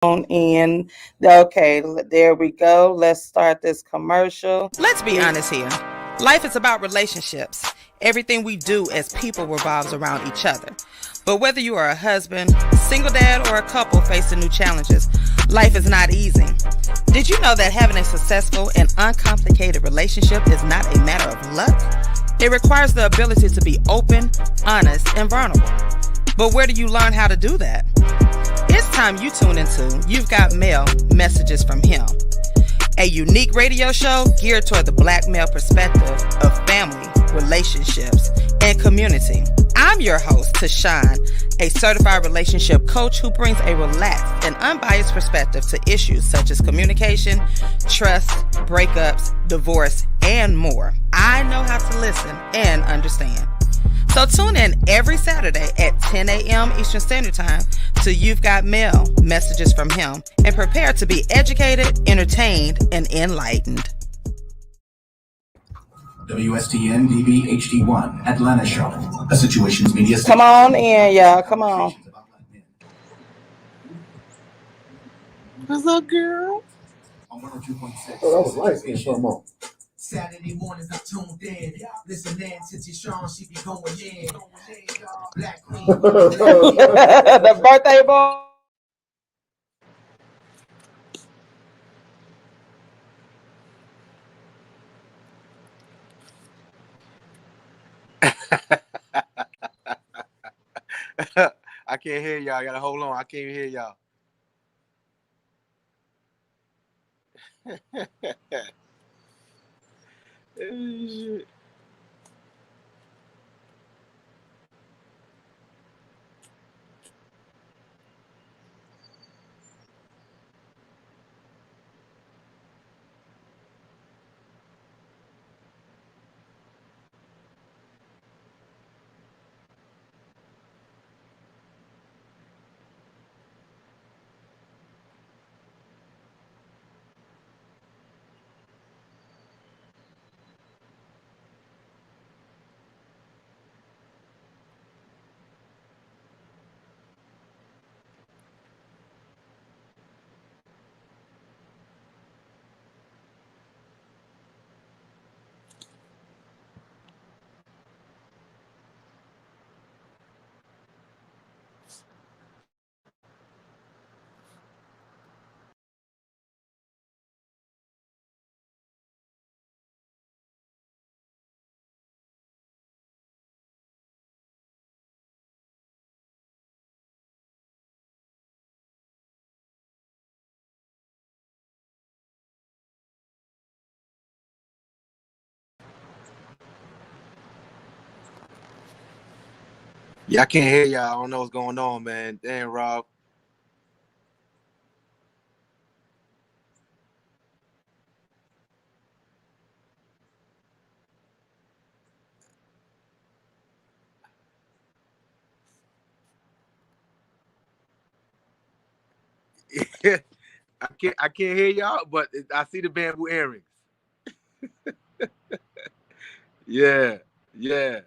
on in. Okay, there we go. Let's start this commercial. Let's be honest here. Life is about relationships. Everything we do as people revolves around each other. But whether you are a husband, single dad, or a couple facing new challenges, life is not easy. Did you know that having a successful and uncomplicated relationship is not a matter of luck? It requires the ability to be open, honest, and vulnerable. But where do you learn how to do that? It's time you tune into You've Got Mail, Messages from Him, a unique radio show geared toward the Black male perspective of family, relationships, and community. I'm your host, Tashawn, a certified relationship coach who brings a relaxed and unbiased perspective to issues such as communication, trust, breakups, divorce, and more. I know how to listen and understand. So tune in every Saturday at 10 a.m. Eastern Standard Time to You've Got Mail, Messages from Him, and prepare to be educated, entertained, and enlightened. WSTN DB HD1, Atlanta, Charlotte. A Situations Media. Come on in, y'all. Come on. What's up, girl? On 102.6. Oh, that was light skin for a moment. Saturday mornings I tuned in. Listening to Tishawn, she be going in. Black Queen. The birthday boy. I can't hear y'all. Gotta hold on. I can't hear y'all. Yeah, I can't hear y'all. I don't know what's going on, man. Damn, Rob. I can't hear y'all, but I see the bamboo earrings. Yeah, yeah.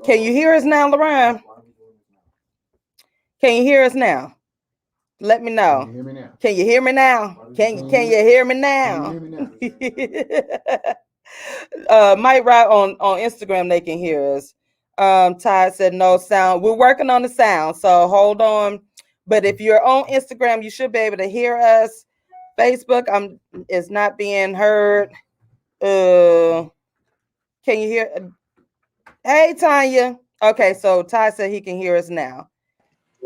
Can you hear us now, Lorraine? Can you hear us now? Let me know. Can you hear me now? Can you hear me now? Can you hear me now? Can you hear me now? Mike Rock on Instagram, they can hear us. Todd said no sound. We're working on the sound, so hold on. But if you're on Instagram, you should be able to hear us. Facebook, is not being heard. Can you hear? Hey, Tanya. Okay, so Todd said he can hear us now.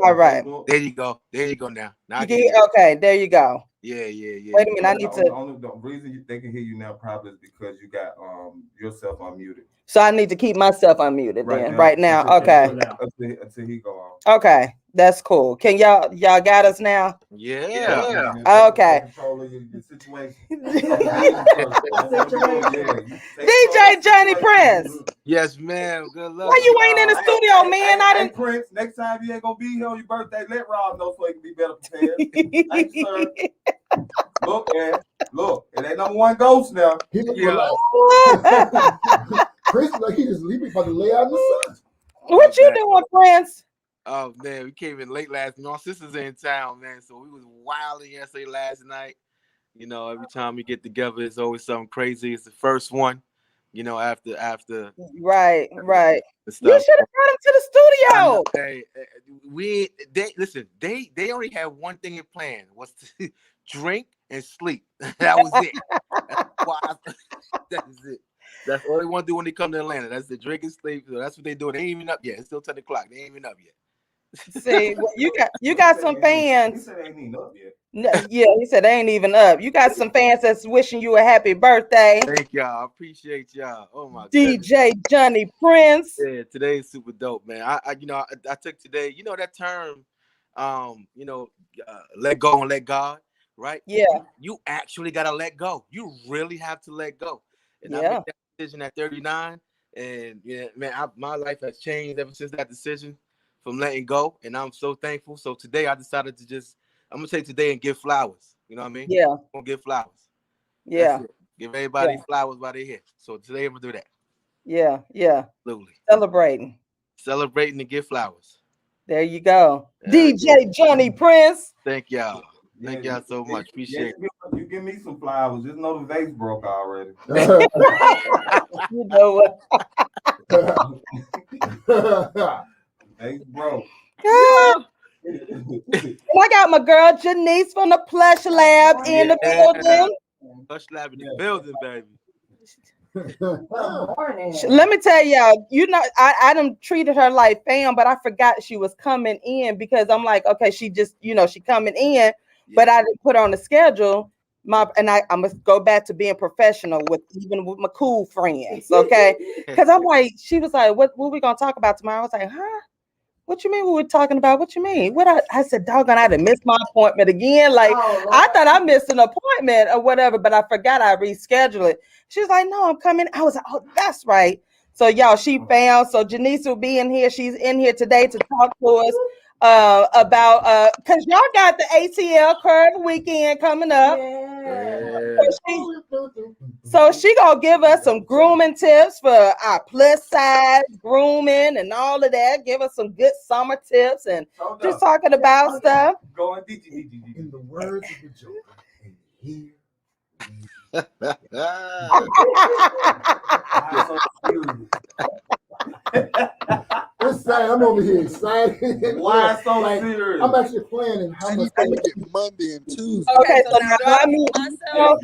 All right. There you go. There you go now. Now You can hear, okay, there you go. Yeah. Wait a minute, I need to. The reason they can hear you now probably is because you got yourself unmuted. So I need to keep myself unmuted right now. Okay. Until he go on. Okay, that's cool. Can y'all got us now? Yeah. Okay. Control of your situation. DJ Johnny Prince. Yes, ma'am. Good luck. Why you ain't in the studio, man? I didn't. Prince, next time you ain't gonna be here on your birthday, let Rob know so he can be better prepared. Thanks, sir. Look, it ain't number one ghost now. Chris, like he be about to lay out in the sun. What you doing, Prince? Oh man, we came in late last night. My sisters are in town, man. So we was wilding yesterday last night. You know, every time we get together, it's always something crazy. It's the first one, you know, after Right. The stuff. You should have brought him to the studio. They only had one thing in plan was to drink and sleep. That was it. That is it. That's all they want to do when they come to Atlanta. That's the drink and sleep. So that's what they do. They ain't even up yet. It's still 10 o'clock. They ain't even up yet. See, you got some fans. He said they ain't even up yet. No, yeah, he said they ain't even up. You got some fans that's wishing you a happy birthday. Thank y'all. I appreciate y'all. Oh my DJ Johnny Prince. Yeah, today is super dope, man. I took today. You know that term, let go and let God, right? Yeah. You actually gotta let go. You really have to let go. And I made that decision at 39, and yeah, man, my life has changed ever since that decision from letting go, and I'm so thankful. So today I decided to I'm gonna take today and give flowers. You know what I mean? Yeah. I'm gonna give flowers. Yeah. Give everybody flowers while they're here. So today I'm gonna do that. Yeah. Absolutely. Celebrating and give flowers. There you go. DJ Johnny Prince. Thank y'all. Thank y'all so much. Appreciate it. You give me some flowers. Just know the vase broke already. You know what? Vase broke. I got my girl Janice from the Plush Lab in the building. Plush Lab in the building, baby. Let me tell y'all, I done treated her like fam, but I forgot she was coming in because I'm like, okay, she just, she coming in, but I didn't put her on the schedule. I must go back to being professional with my cool friends, okay? Because I'm like, she was like, what we gonna talk about tomorrow? I was like, huh? What you mean we were talking about? What you mean? I said, doggone, I done missed my appointment again. Like, I thought I missed an appointment or whatever, but I forgot I rescheduled it. She's like, no, I'm coming. I was like, oh, that's right. So y'all, she found. So Janice will be in here. She's in here today to talk to us about because y'all got the ATL Curve weekend coming up. So she gonna give us some grooming tips for our plus size grooming and all of that. Give us some good summer tips and just talking about stuff. In the words of the Joker, and here. It's sad. I'm over here excited. Why so serious? I'm actually planning how much I get Monday and Tuesday. Okay, so now I mute myself.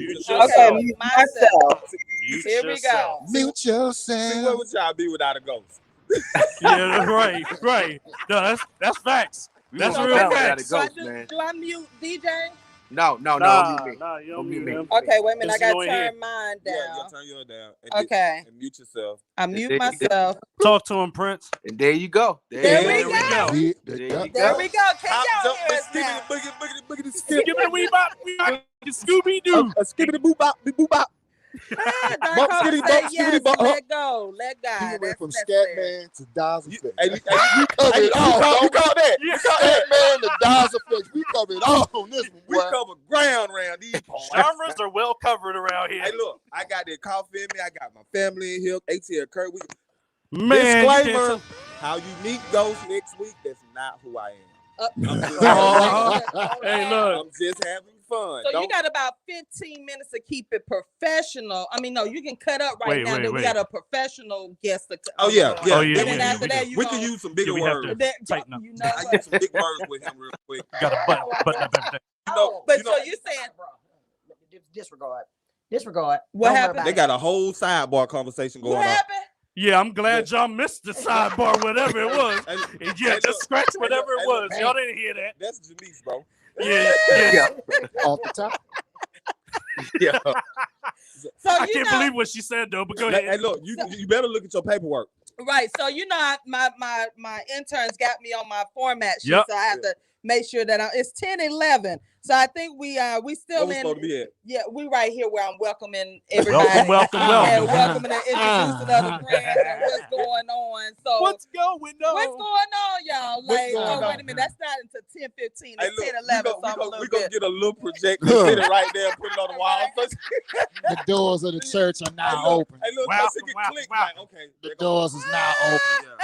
Here we go. Mute yourself. See, where would y'all be without a ghost? Yeah, right. No, that's facts. That's real facts. Do I mute DJ? No, you don't mute me. Okay, wait a minute. I gotta turn mine down. Yeah, turn yours down. Okay. And mute yourself. I mute myself. Talk to him, Prince. And there you go. There we go. There we go. Can y'all hear us now? Skibbity wee bop, Scooby Doo. Skibbity boop bop, boop bop. Let go. Let God. He went from Scatman to Dials Effects. We covered it all. You caught that? Scatman to Dials Effects. We covered it all on this one, boy. We covered ground around these. Genres are well covered around here. Hey, look, I got that coffee in me. I got my family in here. ATL Kurt. Man, disclaimer: how unique goes next week. That's not who I am. Hey, look. I'm just having fun. So you got about 15 minutes to keep it professional. I mean, no, you can cut up right now. We got a professional guest. Oh yeah. Oh, And then after that, we can use some bigger words. Tighten up. You know I get some big words with him real quick. Got a button up everything. So you saying disregard. What happened? They got a whole sidebar conversation going on. What happened? Yeah, I'm glad y'all missed the sidebar, whatever it was. Yeah, just scratch whatever it was. Y'all didn't hear that. That's Janice, bro. Yeah. Off the top. Yeah. So I can't believe what she said though. But go ahead. Hey, look, you better look at your paperwork. Right. So my interns got me on my format sheet, Yep. so I have to make sure that it's 10:11. So I think we still Where we supposed to be at? Yeah, we right here where I'm welcoming everybody. Welcome. And welcoming and introducing other friends and what's going on. So What's going on? What's going on, y'all? What's going on? Wait a minute, that's not until 10:15. Hey, It's look, 10:11. we gonna get a little projector, sit it right there, and put it on the wall. The doors of the church are now open. Hey, look, Wow, so she can wow, click. wow. Like, okay, The doors is now open. Yeah.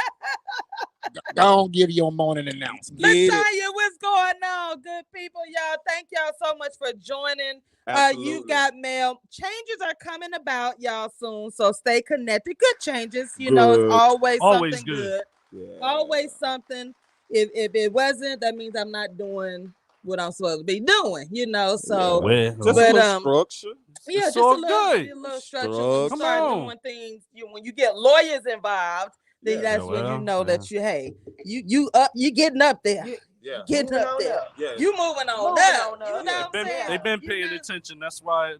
Don't give your morning announcement. Latonya, what's going on? Good people, y'all. Thank y'all so much for joining. Absolutely. You've got mail. Changes are coming about, y'all, soon. So stay connected. Good changes. You know, it's always something good. Yeah. Always something. If it wasn't, that means I'm not doing what I'm supposed to be doing, you know. So Just a little structure. yeah, It's just all a little, good. a little structure. Structure. When you Come start on. doing things, when you get lawyers involved, then that's when you know that you getting up there. Yeah. Getting up there. Yeah. You moving on Moving up. on up. You know what I'm saying? They've been You paying know? attention. That's why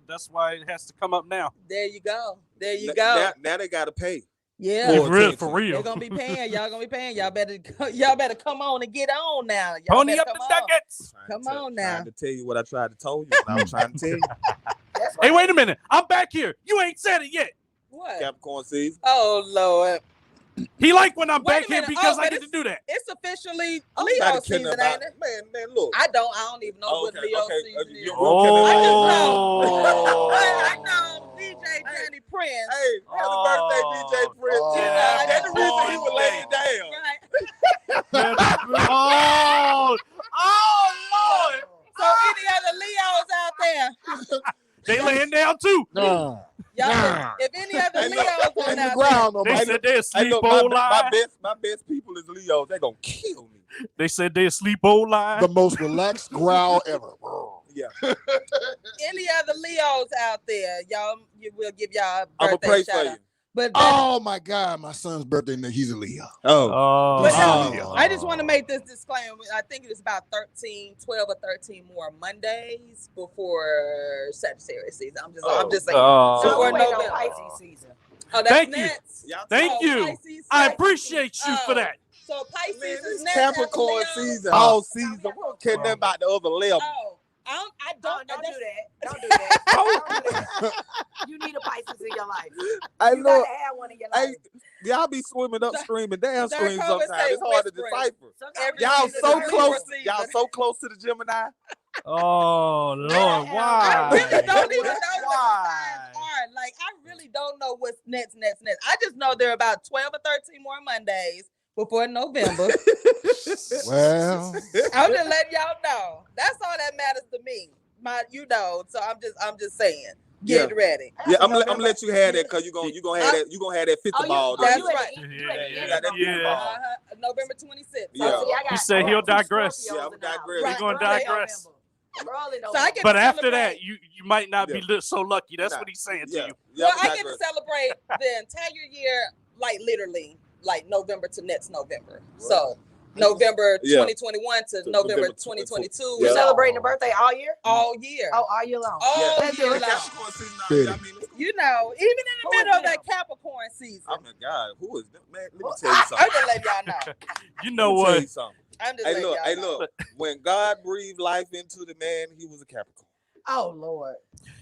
it has to come up now. There you go. There you go. Now they gotta pay. Yeah. For real, for They're real. gonna be paying. Y'all gonna be paying. Y'all better come on and get on now. Y'all Pony better up the come on. nuggets. Come on now. Trying to tell you what I tried to tell you. What I was trying to tell you. Hey, wait a minute. I'm back here. You ain't said it yet. What? Capricorn season. Oh Lord. He like when I'm Wait a back here minute. because Oh, I but get to do that. It's officially I'm Leo not kidding season, about ain't it? man, look. I don't even know what Leo season is. Oh. I know DJ Johnny Prince. Hey, happy birthday, DJ Prince. Yeah, That's the reason he was laying down. Right. Oh, Lord. So any other Leos out there? They laying down too. Nah. Y'all, if any other Hey, look, Leos In on the out ground, They nobody. said they'll sleep look, old my line. best people is Leos. They gonna kill me. They said they'll sleep old line. The most relaxed growl ever. Yeah. there, any other Leos out there, y'all, we'll give y'all a I'm gonna birthday pray shout for out. you. But Oh my God, my son's birthday, he's a Leo. Oh. But Oh. I just want to make this disclaimer. I think it was about 12 or 13 more Mondays before Sagittarius season. I'm just saying. Oh. So Before we're waiting on November. Pisces season. Oh, that's Thank you. next. Thank Oh, you. Pisces, I Pisces. appreciate you for that. So Pisces Man, is this next. Capricorn after Leo. season, all season. We don't care nothing about the other level. Oh, I don't. Don't do that. Don't do that. Don't do that. You need a Pisces in your life. Hey, You look, gotta have one in your life. hey, y'all be swimming upstream and downstream Dark Horse sometimes. say It's hard to whispering. decipher. Sometimes Y'all Everything so is a close. season. Y'all so close to the Gemini. Oh, Lord. I Why? really don't even know what the Why? signs are. Like, I really don't know what's next. I just know there are about 12 or 13 more Mondays before November. Well, I'm just letting y'all know. That's all that matters to me. So I'm just saying. Get ready. Yeah, I'm gonna let you have that because you're gonna have that 50 ball. That's you at right. the end- you at the Yeah, end yeah, of that's November. ball. November 26th. Yeah. So, see, I got- He said I got he'll two digress. Scorpios Yeah, I'm in the house. digress. He gonna Early digress. November. Early So I November. get But to after celebrate. that, you might not be so lucky. That's Nah. what he's saying to Yeah, you. yeah, Well, I'm I get to digress. celebrate the entire year, like literally, like November to next November. So November Yeah. 2021 to November 2022. You Yeah. celebrating the birthday all year? All year. Oh, all year long. All Yeah. year long. Capricorn season, Good. I mean, it's cool. You know, even in the Who middle is of that them? Capricorn season. Oh my God, who is that? Man, let me tell you I'm something. just letting y'all know. You know Let me tell what? you something. I'm just Hey, letting look, y'all hey, know. look. When God breathed life into the man, he was a Capricorn. Oh, Lord.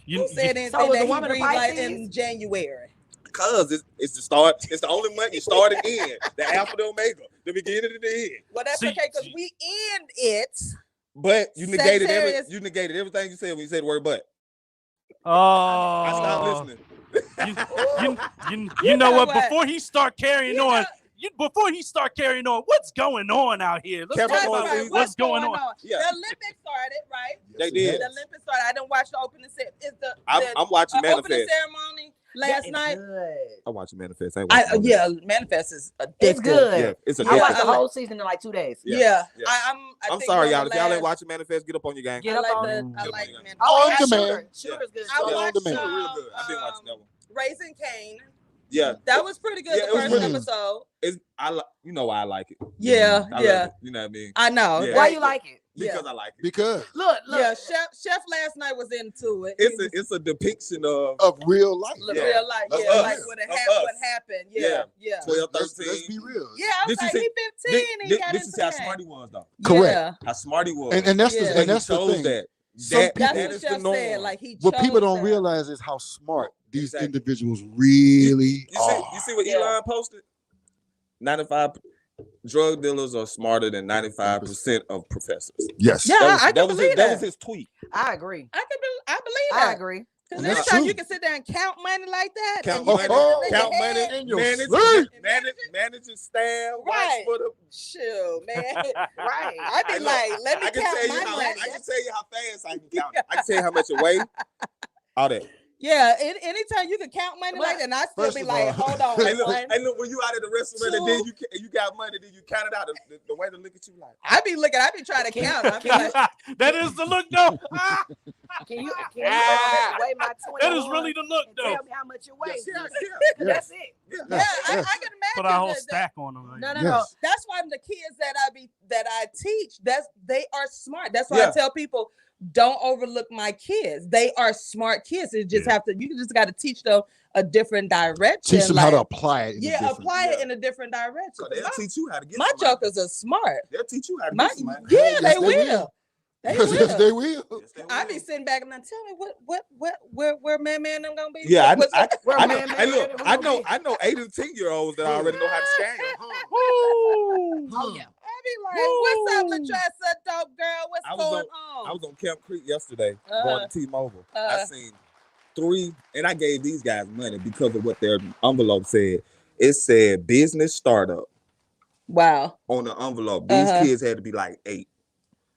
Who said anything So was that the he woman a breathed like Pisces? in January? Cause it's the start. It's the only month you start and end. The alpha, the omega, the beginning and the end. Well, that's See, okay because we end it. But you negated Sagittarius. you negated everything you said when you said the word but. I Oh, stopped listening. you know what? what? Before he start carrying You on, know- before he start carrying on, what's going on out here? Let's talk about what's going on. Yeah. The Olympics started, right? They did. The Olympics started. I didn't watch the opening set. I'm watching Manifest. Opening ceremony last night. I'm watching Manifest. Manifest is addictive. It's good. Yeah, it's I watched the whole season in like 2 days. Yeah. I'm sorry, y'all. If y'all ain't watching Manifest, get up on your game. Get up on it. I like Manifest. On demand. Shooter's good. I watched real good. I've been watching that one. Raising Cain. Yeah, that was pretty good. Yeah, the first episode. You know why I like it. Yeah, I yeah. it. You know what I mean? I know. Yeah. Why you like it? Because I like it. Because look. Yeah, Chef last night was into it. It's a depiction of real life. Real life. Of Yeah, us. like what happened. Yeah. 12, 13. Let's be real. Yeah, I was like, he 15 and he got This is into how that. smart he was, though. Correct. How smart he was. And that's the and that's he the chose thing. that. That's That what is the Chef norm. said. Like he What people chose don't that. realize is how smart these individuals really are. You see what Elon posted? 95 drug dealers are smarter than 95% of professors. Yes. Yeah, I can believe that. That was his tweet. I agree. I believe that. I agree. Because That's anytime true. you can sit there and count money like that, Count and money, count money, in your manage staff, right? For the Shoot, man, Right. I be like, let me count my money. I can tell you how fast I can count it. I can tell you how much it weighs. All that. Yeah, anytime you can count money like that, and I still be like, hold on. Hey, look, when you out at the restaurant and then you got money, then you count it out. The way to look at you like. I be trying to count. I be like, that is the look, though. Can you weigh my 21? That is really the look, and though. tell me how much it weighs. Yeah. That's it. yeah, I can imagine. Put our whole that. stack on them. No. Yes. That's why the kids that I teach, they are smart. That's why I tell people, don't overlook my kids. They are smart kids. You just got to teach them a different direction. Teach them how to apply it. Apply it in a different direction. So they'll teach you how to get my jokers are smart. They'll teach you how to get some money. Yeah, they will. Yes, they will. I be sitting back and I tell me where man them gonna be. Yeah, I know. I know 8 and 10-year-olds that already know how to scam. Oh yeah. I be like, what's up, Latressa, dope girl? What's going on? I was on Camp Creek yesterday, going to T-Mobile. I seen 3, and I gave these guys money because of what their envelope said. It said business startup. Wow. On the envelope. These kids had to be like 8.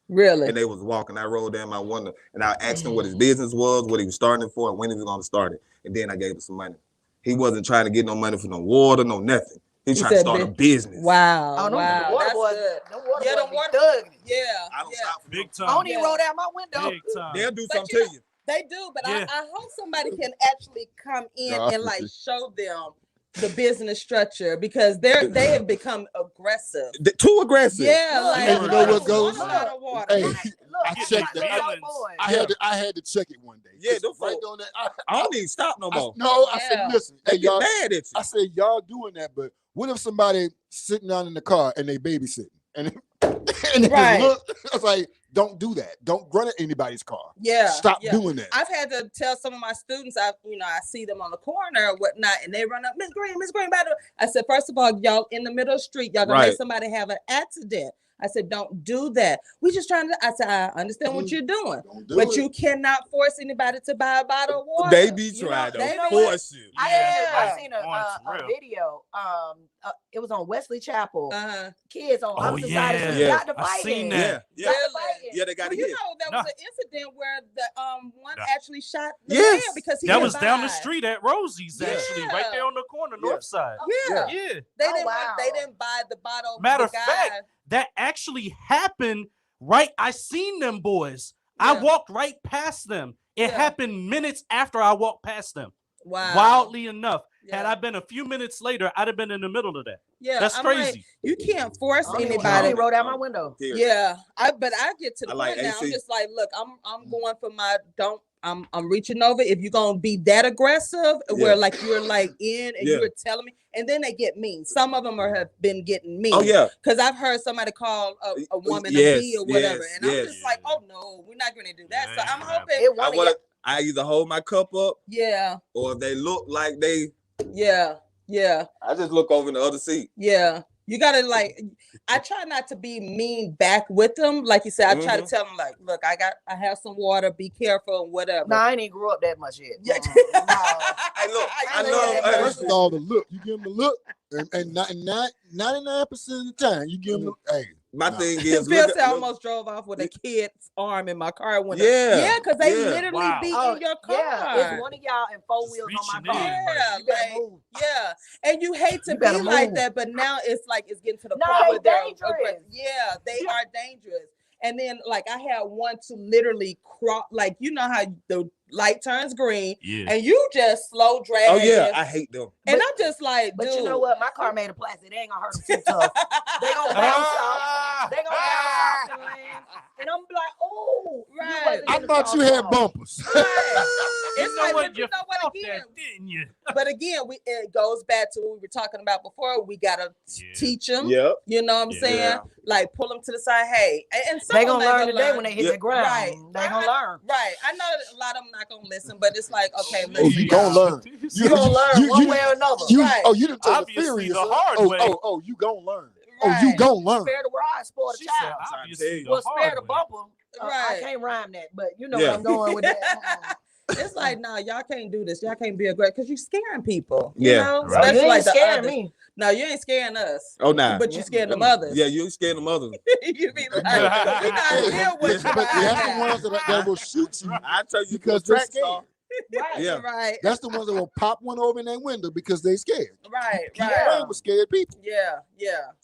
Really? And they was walking. I rolled down my window and I asked him what his business was, what he was starting it for, and when he was going to start it. And then I gave him some money. He wasn't trying to get no money for no water, no nothing. He trying to start a business. Wow. Oh, no, wow. Water That's boys, good. them water Yeah, boys the be water. thugging it. Yeah. I don't stop for Big them. I time. don't even roll down my window. Big time. They'll do But something you to you. They do, but Yeah. I hope somebody can actually come in and like show them the business structure because they have become aggressive. Too aggressive. Yeah, like And you know what goes? water. Hey, Look, I checked my that. feelings. I had to check it one day. Yeah, Just right on that. I don't even stop no more. I said, listen, They hey, get y'all. mad at you. I said, y'all doing that, but what if somebody sitting down in the car and they babysitting and they Right. look? I was like, don't do that. Don't run at anybody's car. Yeah. Stop doing that. I've had to tell some of my students, I see them on the corner or whatnot, and they run up, Miss Green, by the way. I said, first of all, y'all in the middle of the street, y'all gonna make somebody have an accident. I said, don't do that. We just trying to, I said, I understand what you're doing, but you cannot force anybody to buy a bottle of water. They be trying to force you. I seen a video. It was on Wesley Chapel. Kids on opposite side of the street got to I fighting. seen that. Yeah, they got to You hit. know, there was an incident where the one actually shot the man because he that didn't was down the buy. street at Rosie's, actually, right there on the corner, north side. Yeah. Yeah. They didn't buy the bottle. Matter of of fact, that actually happened right. I seen them boys. Yeah. I walked right past them. It happened minutes after I walked past them. Wow. Wildly enough. Yeah. Had I been a few minutes later, I'd have been in the middle of that. Yeah, that's crazy. Like, you can't force I anybody. rolled out my window. Yeah, but I get to the like point now. AC. I'm just like, look, I'm going for my I'm reaching over. If you're gonna be that aggressive, where like you're like in and you were telling me, and then they get mean. Some of them have been getting mean. Oh yeah, because I've heard somebody call a woman a B or whatever, and I'm just like, oh no, we're not gonna do that. So I'm hoping I either hold my cup up, or if they look like they, I I just look over in the other seat. Yeah. You gotta like. I try not to be mean back with them. Like you said, I try to tell them like, look, I have some water. Be careful, and whatever. No, I ain't even grew up that much yet. Yeah. Hey, look, I know. First of all, the look. You give them the look, and 99% of the time, you give them the, hey. My thing is, Phil said I almost drove off with a kid's arm in my car. Because they literally be in your car. Yeah, it's one of y'all and 4 wheels on my car. Yeah, and you hate to be like that, but now it's like it's getting to the point where they're dangerous. Yeah, they are dangerous. And then like I had one to literally cross, like you know how the light turns green, and you just slow drag. Oh yeah, I hate them. And I'm just like, but dude. You know what? My car made of plastic. They ain't gonna hurt them too tough. They gonna bounce off. They gonna bounce off and land. And I'm like, oh, right. I thought you had bumpers. It's like, but you know what? Again, didn't you? But again, it goes back to what we were talking about before. We gotta teach them. Yep. You know what I'm saying? Like pull them to the side. Hey, and they gonna learn today when they hit the ground. Right. They gonna learn. Right. I know that a lot of them not gonna listen, but it's like, okay, listen. Oh, you gonna learn. You gonna learn one way or another. Oh, you didn't tell the theory. The hard way. Oh, you gonna learn. Oh, you gonna learn. Spare the rod, spoil the child. Well, spare the bumper. I can't rhyme that, but you know where I'm going with that. It's like, no, y'all can't do this. Y'all can't be aggressive because you're scaring people. Yeah, you know? Right. You ain't scaring me. No, you ain't scaring us. Oh, nah. But you scaring them others. Yeah, you scaring them others. You be like, we gotta deal with you. But that's the ones that will shoot you. I tell you because they're scared. Right. That's the ones that will pop one over in their window because they scared. Right. With scared people. Yeah.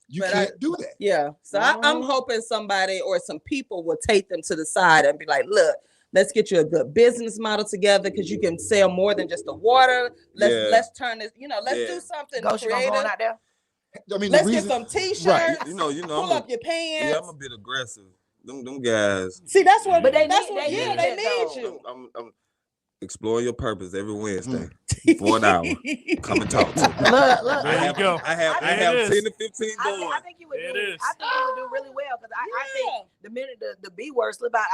You can't do that. Yeah. So I'm hoping somebody or some people will take them to the side and be like, look, let's get you a good business model together because you can sell more than just the water. Let's turn this, let's do something creative. Out there. I mean, let's get some t-shirts. Right. Pull up your pants. Yeah, I'm a bit aggressive. Them guys. See, that's what. But they need you. I'm exploring your purpose every Wednesday for an hour. Come and talk to me. Look, I have 10 to 15 boys. I think you would do really well because I think the minute the B word slip out,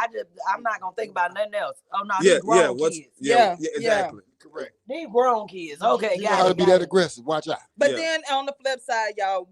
I'm not gonna think about nothing else. Oh no, these grown kids. Yeah, exactly. Correct. These grown kids. Okay, you know how to be that aggressive. Watch out. But then on the flip side, y'all,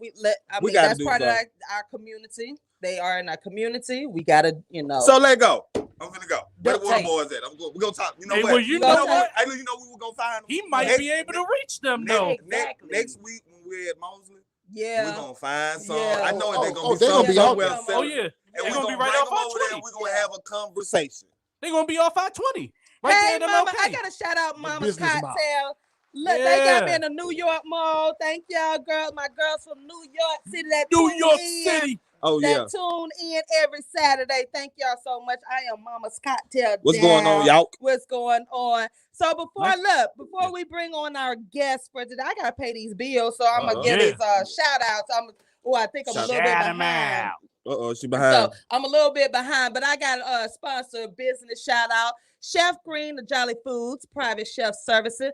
that's part of our community. They are in our community. We gotta, So let go. I'm gonna go. Where the water boys at? We're gonna talk. You know what? You know what? I know we were gonna find them. He might be able to reach them though. Next week when we're at Mosley, we're gonna find some. I know they're gonna be somewhere. Oh yeah. And we're gonna be right off 520. And we're gonna have a conversation. They're gonna be off 520. Hey, Mama, I gotta shout out Mama's Cocktail. Look, they got me in the New York Mall. Thank y'all, girls. My girls from New York City. New York City. Oh, yeah. Tune in every Saturday. Thank y'all so much. I am Mama's Cocktail. What's going on, y'all? What's going on? So before we bring on our guests for today, I gotta pay these bills. So I'm gonna give these shout outs. I think I'm a little bit behind. She behind. So I'm a little bit behind, but I got a sponsor business shout out. Chef Green, the Jolly Foods, private chef services.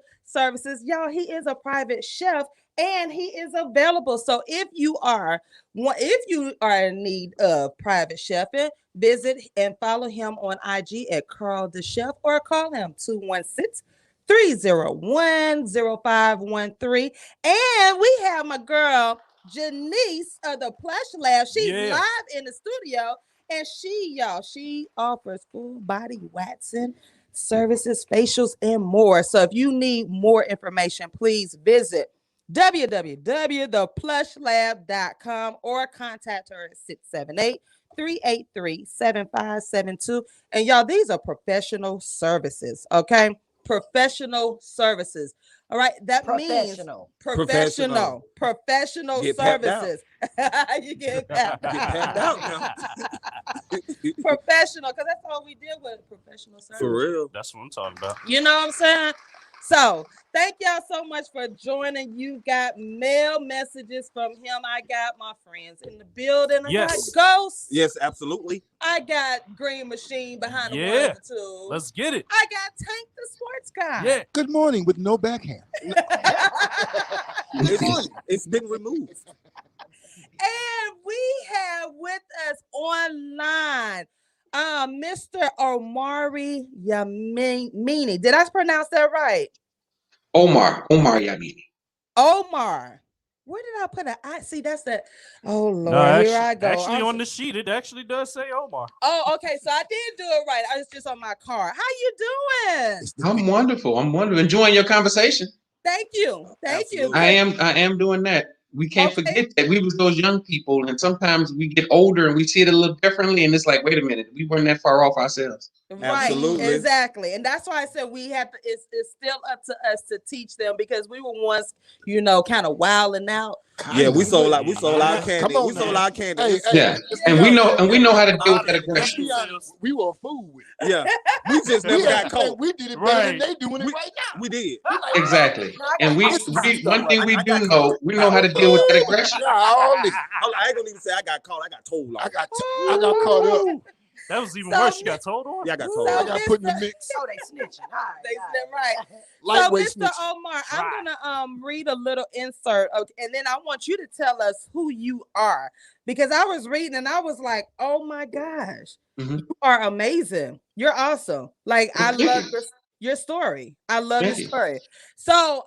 Y'all, he is a private chef and he is available. So if you are in need of private chefing, visit and follow him on IG at Carl the Chef or call him 216-301-0513. And we have my girl Janice of the Plush Lab. She's live in the studio. And she offers full body waxing services, facials, and more. So if you need more information, please visit www.theplushlab.com or contact her at 678-383-7572. And y'all, these are professional services, okay? Professional services. All right, that means professional services. You get papped out. Professional, because that's all we deal with, professional services. For real. That's what I'm talking about. You know what I'm saying? So thank y'all so much for joining. You got mail messages from him. I got my friends in the building. I got Ghost. Yes, absolutely. I got Green Machine behind the ones and twos. Let's get it. I got Tank the sports guy. Yeah. Good morning with no backhand. It's been removed. And we have with us online Mr. Omar Yamini. Did I pronounce that right? Omar Yamini. Omar. Where did I put it? I see that's that. Oh Lord, No, here I go. Actually, on the sheet, it actually does say Omar. Oh, okay. So I did do it right. I was just on my card. How you doing? I'm wonderful. Enjoying your conversation. Thank you. Thank you. I am doing that. We can't forget that we was those young people, and sometimes we get older and we see it a little differently, and it's like, wait a minute, we weren't that far off ourselves. Right, exactly. And that's why I said we have to, it's still up to us to teach them, because we were once, kind of wilding out. Yeah, we sold our candy. We sold our candy. And we know how to deal with that aggression. We were a fool with it. Yeah, we just never got caught. We did it better than they doing it right now. We did Exactly. And we one thing we do know, we know how to deal with that aggression. I ain't gonna even say I got caught. I got told. I got caught up. That was even worse. You got told on? Yeah, I got told. I got put in the mix. Oh, they snitching. Right. So, Mr. Omar, I'm gonna read a little insert, and then I want you to tell us who you are, because I was reading and I was like, oh my gosh, you are amazing. You're awesome. Like, I love your story. I love your story. So,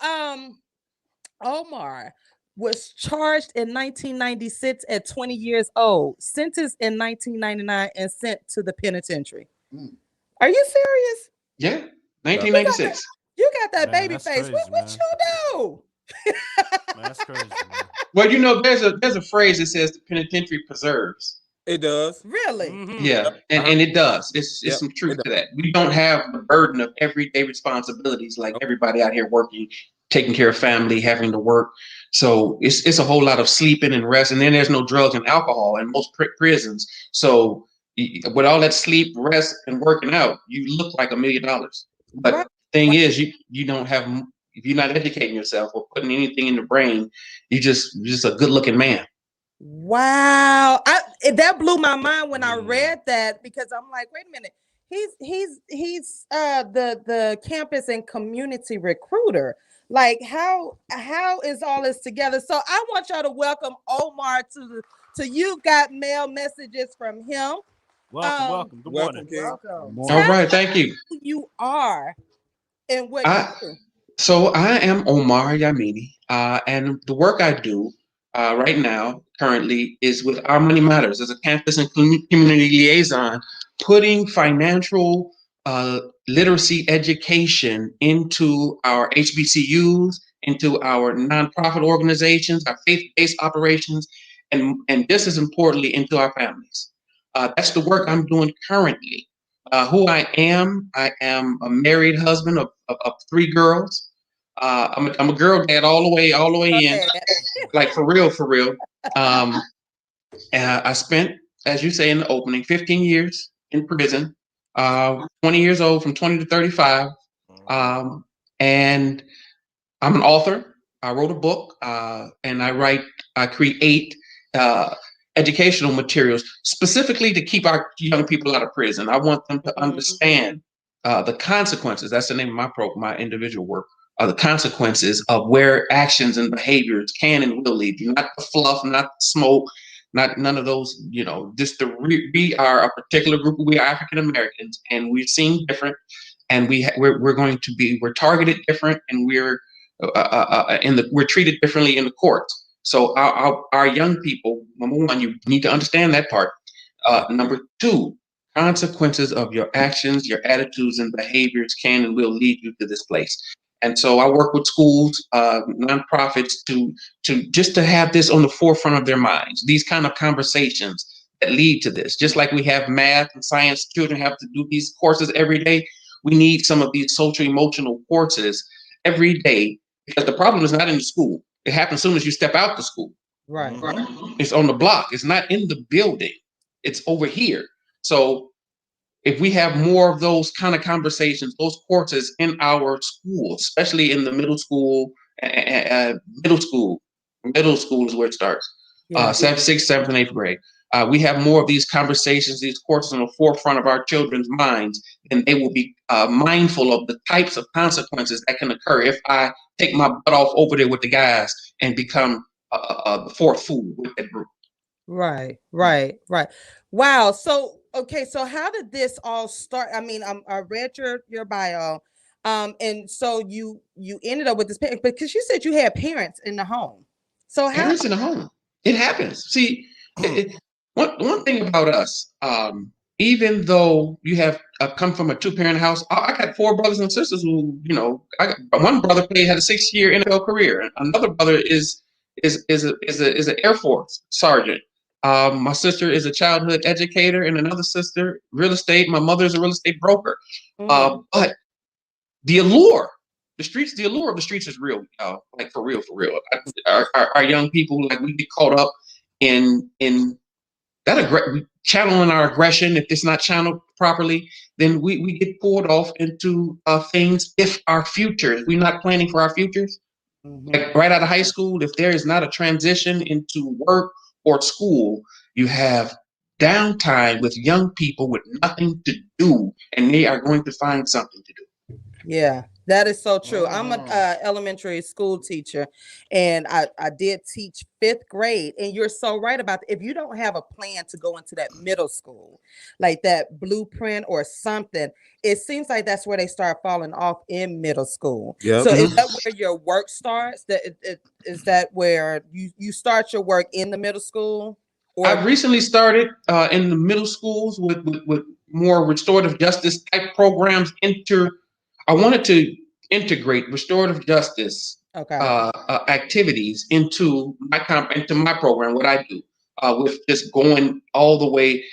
Omar was charged in 1996 at 20 years old, sentenced in 1999, and sent to the penitentiary. Are you serious? Yeah, 1996. You got that baby face. Crazy, what you do? That's crazy, man. Well, there's a phrase that says the penitentiary preserves. It does. Really? Mm-hmm. Yeah, and it does. It's some truth to that. We don't have the burden of everyday responsibilities like everybody out here working, taking care of family, having to work. So it's a whole lot of sleeping and rest, and then there's no drugs and alcohol in most prisons. So with all that sleep, rest, and working out, you look like $1 million. But the thing is, you don't have, if you're not educating yourself or putting anything in the brain, you're just a good looking man. Wow, that blew my mind when I read that, because I'm like, wait a minute, he's the campus and community recruiter. Like, how is all this together? So I want y'all to welcome Omar to You've Got Mail Messages from him. Welcome. Good morning. Welcome. All right, thank you. Who you are and what you do. So I am Omar Yamini, and the work I do right now, currently, is with Our Money Matters as a campus and community liaison, putting financial literacy education into our HBCUs, into our nonprofit organizations, our faith-based operations, and just as importantly, into our families. That's the work I'm doing currently. Who I am a married husband of 3 girls. I'm a girl dad all the way in, like for real. I spent, as you say in the opening, 15 years in prison. 20 years old, from 20 to 35. And I'm an author. I wrote a book, and I create educational materials specifically to keep our young people out of prison. I want them to understand the consequences. That's the name of my program, my individual work, the consequences of where actions and behaviors can and will lead you. Not the fluff, not the smoke, none of those, just we are a particular group. We are African Americans, and we've seen different, and we're targeted different, and we're treated differently in the courts. So our young people, number one, you need to understand that part. Number two, consequences of your actions, your attitudes, and behaviors can and will lead you to this place. And so I work with schools, nonprofits to have this on the forefront of their minds. These kind of conversations that lead to this. Just like we have math and science, children have to do these courses every day. We need some of these social emotional courses every day, because the problem is not in the school. It happens as soon as you step out the school. Right. It's on the block. It's not in the building. It's over here. So if we have more of those kind of conversations, those courses in our schools, especially in the middle school is where it starts. 6th, 7th, and 8th grade. We have more of these conversations, these courses on the forefront of our children's minds, and they will be mindful of the types of consequences that can occur if I take my butt off over there with the guys and become the fourth fool with that group. Right. Wow. So, okay. So how did this all start? I mean, I read your bio. And so you ended up with this, because you said you had parents in the home. So parents in the home. It happens. See, one thing about us, even though you have come from a 2-parent house, I got 4 brothers and sisters who, one brother had a 6-year NFL career. Another brother is an Air Force sergeant. My sister is a childhood educator, and another sister, real estate. My mother is a real estate broker. But the allure of the streets is real, like for real. Our young people, like, we get caught up in that channeling our aggression. If it's not channeled properly, then we get pulled off into things. If we're not planning for our futures, like right out of high school, if there is not a transition into work or school, you have downtime with young people with nothing to do, and they are going to find something to do. Yeah, that is so true. I'm an elementary school teacher, and I did teach 5th grade. And you're so right about if you don't have a plan to go into that middle school, like that blueprint or something, it seems like that's where they start falling off in middle school. Yep. So is that where your work starts? Is that where you start your work in the middle school? I've recently started in the middle schools with more restorative justice type programs. I wanted to integrate restorative justice activities into my program. What I do with just going all the way,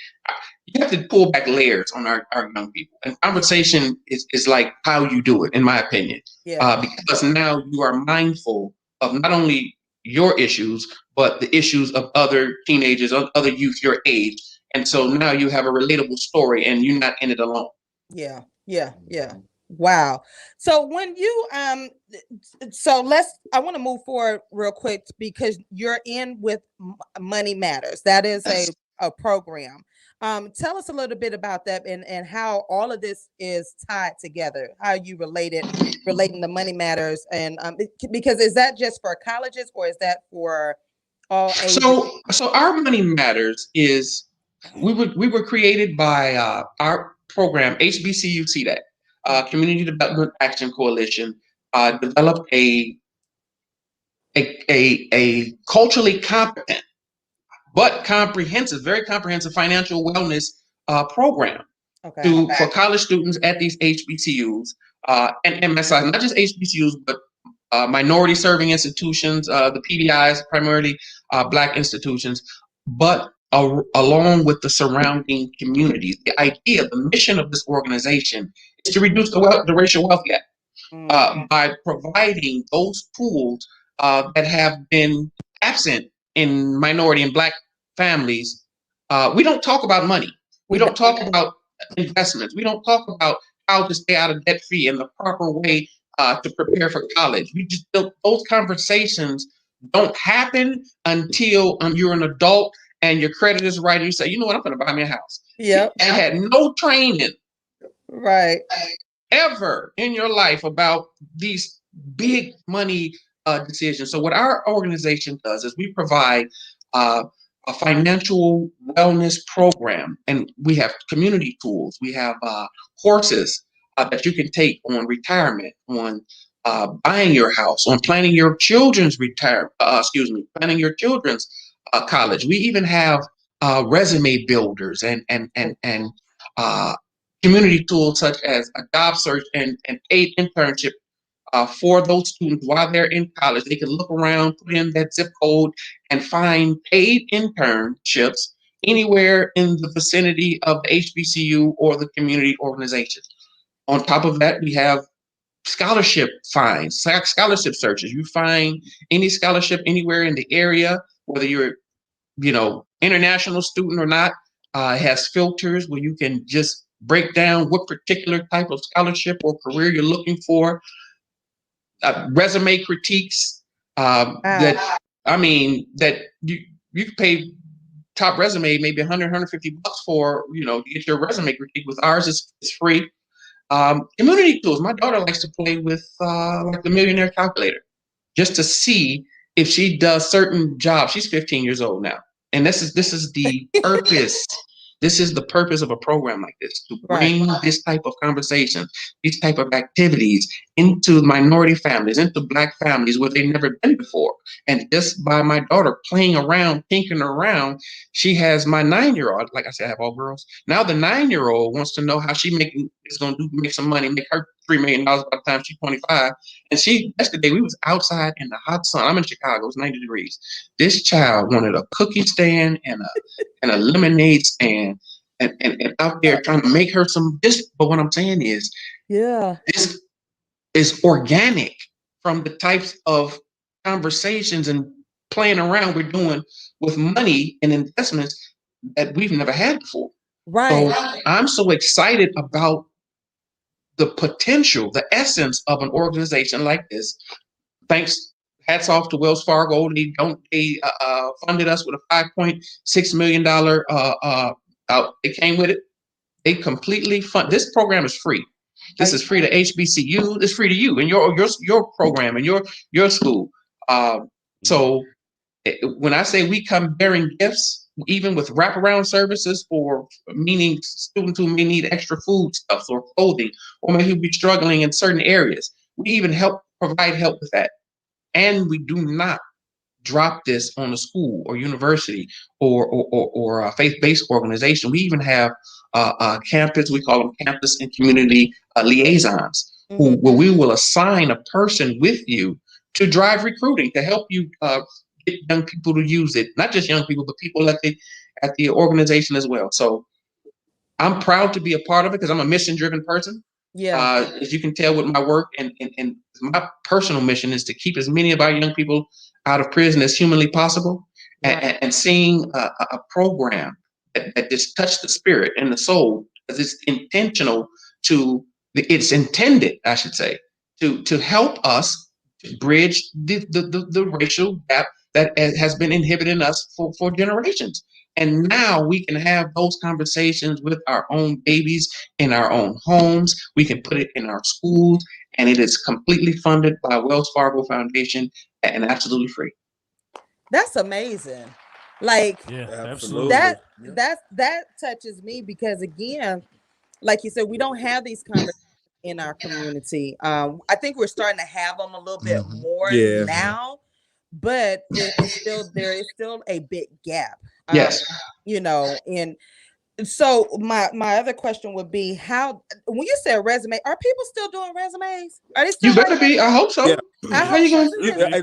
you have to pull back layers on our young people. And conversation is like how you do it, in my opinion. Because now you are mindful of not only your issues, but the issues of other teenagers, other youth your age. And so now you have a relatable story, and you're not in it alone. Yeah. Wow. So when you I want to move forward real quick, because you're in with Money Matters. That is a program. Tell us a little bit about that and how all of this is tied together. How you relating the Money Matters, and because is that just for colleges, or is that for all ages? So our Money Matters is we were created by our program, HBCU CDAC. Community Development Action Coalition developed a culturally competent but very comprehensive financial wellness program for college students at these HBCUs and MSIs, not just HBCUs, but minority serving institutions, the PBIs, primarily Black institutions, but along with the surrounding communities. The mission of this organization is to reduce the racial wealth gap by providing those tools that have been absent in minority and Black families. We don't talk about money. We don't talk about investments. We don't talk about how to stay out of debt free in the proper way to prepare for college. Those conversations don't happen until you're an adult and your credit is right, and you say, you know what, I'm going to buy me a house. Yep. And had no training, right, ever in your life about these big money decisions. So what our organization does is we provide a financial wellness program, and we have community tools. We have courses that you can take on retirement, on buying your house, on planning your children's planning your children's college. We even have resume builders and community tools such as a job search and paid internship for those students while they're in college. They can look around, put in that zip code, and find paid internships anywhere in the vicinity of the HBCU or the community organization. On top of that, we have scholarship finds, scholarship searches. You find any scholarship anywhere in the area, whether you're, international student or not, has filters where you can just break down what particular type of scholarship or career you're looking for. Resume critiques that you can pay top resume maybe $100, $150 for, to get your resume critique. With ours, it's free. Community tools. My daughter likes to play with like the Millionaire Calculator, just to see if she does certain jobs. She's 15 years old now, and this is the purpose This is the purpose of a program like this, to bring this type of conversation, these type of activities into minority families, into Black families where they've never been before. And just by my daughter playing around, tinkering around, she has my 9-year-old, like I said, I have all girls. Now the 9-year-old wants to know how she is going to make some money, make her $3 million by the time she's 25. And yesterday we was outside in the hot sun. I'm in Chicago, it's 90 degrees. This child wanted a cookie stand and a lemonade stand and out there trying to make her some this. But what I'm saying is, this is organic from the types of conversations and playing around we're doing with money and investments that we've never had before. Right. So I'm so excited about the potential, the essence of an organization like this. Hats off to Wells Fargo. They funded us with a $5.6 million. It came with it. They completely fund. This program is free. This is free to HBCU. It's free to you and your program and your school. So when I say we come bearing gifts, even with wraparound services for meaning students who may need extra foodstuffs or clothing, or maybe be struggling in certain areas, we even provide help with that. And we do not drop this on a school or university or a faith-based organization. We even have a campus, we call them campus and community liaisons, where we will assign a person with you to drive recruiting, to help you get young people to use it. Not just young people, but people at the organization as well. So I'm proud to be a part of it because I'm a mission-driven person. Yeah. As you can tell with my work, and my personal mission is to keep as many of our young people out of prison as humanly possible. Right. And seeing a program that just touched the spirit and the soul, because it's intended, I should say, to help us to bridge the racial gap that has been inhibiting us for generations. And now we can have those conversations with our own babies in our own homes. We can put it in our schools, and it is completely funded by Wells Fargo Foundation and absolutely free. That's amazing. Like, yeah, absolutely. That touches me because, again, like you said, we don't have these conversations in our community. I think we're starting to have them a little bit more now, but there is still a big gap. Yes. And so my other question would be, how, when you say a resume, are people still doing resumes? Are they still? You better be. I hope so. Yeah. How you going?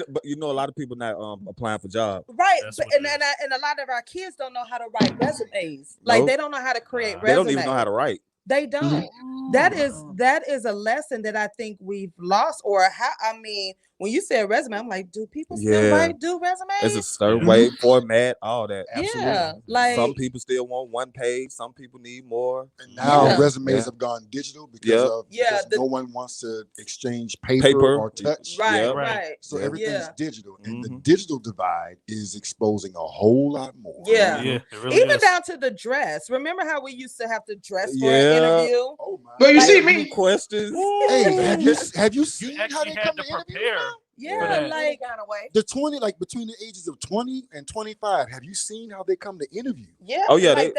But a lot of people not applying for jobs. Right, and a lot of our kids don't know how to write resumes. Like they don't know how to create resumes. They don't even know how to write. They don't. That is a lesson that I think we've lost. Or when you say a resume, I'm like, do people still do resumes? It's a certain way, format, all that. Absolutely. Yeah, like some people still want one page, some people need more. And now resumes have gone digital because no one wants to exchange paper or touch. Right. So everything's digital, and the digital divide is exposing a whole lot more. Yeah, it really even is. down to the dress. Remember how we used to have to dress for an interview? Oh my! Well, you see me questions. Hey, have you seen how they come to prepare? Yeah, like the 20, like between the ages of 20 and 25. Have you seen how they come to interview? Yeah. Oh yeah, they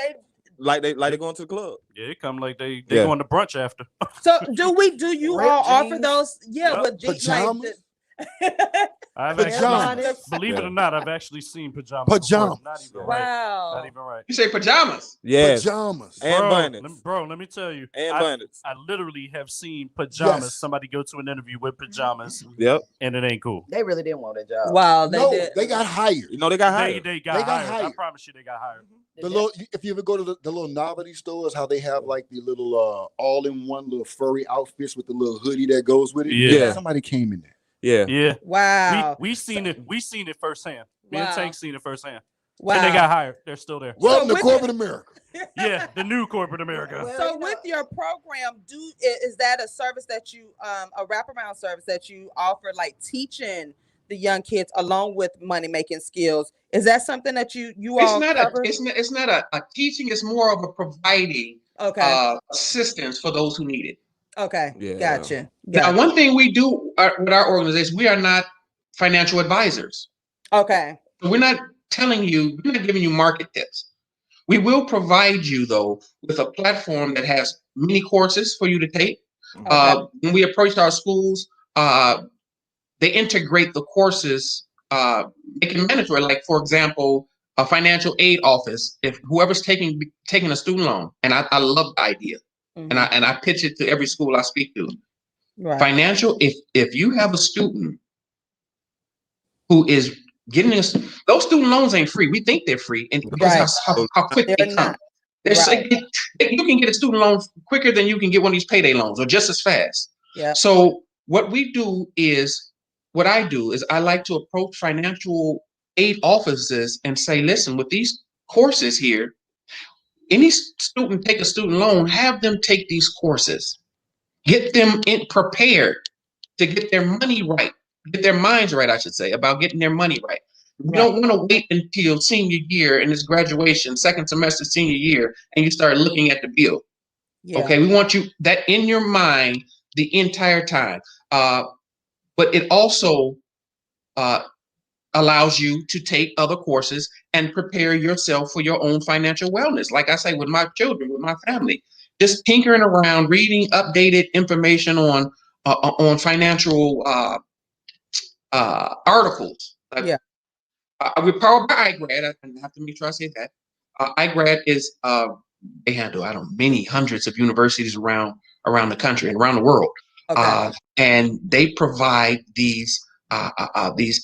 going to the club. Yeah, they come like they going to brunch after. So do you all offer those? Yeah, with pajamas. Believe it or not, I've actually seen pajamas. Pajamas. Not even wow. Not even right. You say pajamas? Yeah. Pajamas. And bonnets. Bro, let me tell you. And bonnets. I literally have seen pajamas. Yes. Somebody go to an interview with pajamas. Yep. And it ain't cool. They really didn't want a job. Wow. They got hired. You know they got hired. They got hired. I promise you they got hired. If you ever go to the little novelty stores, how they have like the little all-in-one little furry outfits with the little hoodie that goes with it. Yeah. Somebody came in there. Yeah. Wow. We seen it. We seen it firsthand. Me and Tank seen it firsthand. Wow. And they got hired. They're still there. Welcome to corporate America. Yeah, the new corporate America. So with your program, is that a service that you a wraparound service that you offer, like teaching the young kids along with money making skills? Is that something that you all cover? It's not a teaching. It's more of a providing assistance for those who need it. Okay, gotcha. Now, one thing we do with our organization, we are not financial advisors. Okay. We're not giving you market tips. We will provide you, though, with a platform that has many courses for you to take. When we approached our schools, they integrate the courses, make it mandatory. Like, for example, a financial aid office. If whoever's taking a student loan, and I love the idea, and I pitch it to every school I speak to. Right. Financial, if you have a student who is getting this, those student loans ain't free. We think they're free, and because how quick they come. Not. You can get a student loan quicker than you can get one of these payday loans, or just as fast. Yeah. So what I do is I like to approach financial aid offices and say, listen, with these courses here, any student take a student loan, have them take these courses, get them prepared to get their money right, get their minds right, I should say, about getting their money right. You don't want to wait until senior year and it's graduation, second semester, senior year, and you start looking at the bill. Yeah. Okay, we want you that in your mind the entire time. But it also allows you to take other courses and prepare yourself for your own financial wellness. Like I say, with my children, with my family, just tinkering around, reading updated information on financial articles. We're powered by iGrad. I have to make sure I say that. iGrad is they handle many hundreds of universities around the country and around the world. And they provide these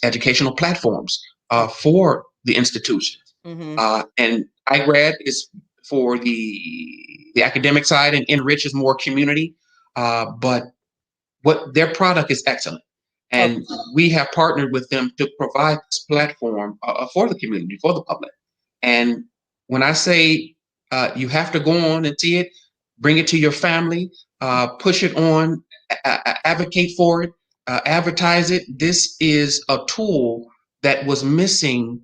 educational platforms for the institutions. And iGrad is for the academic side, and Enrich is more community. But what their product is excellent. And we have partnered with them to provide this platform for the community, for the public. And when I say you have to go on and see it, bring it to your family, push it on, advocate for it, advertise it. This is a tool that was missing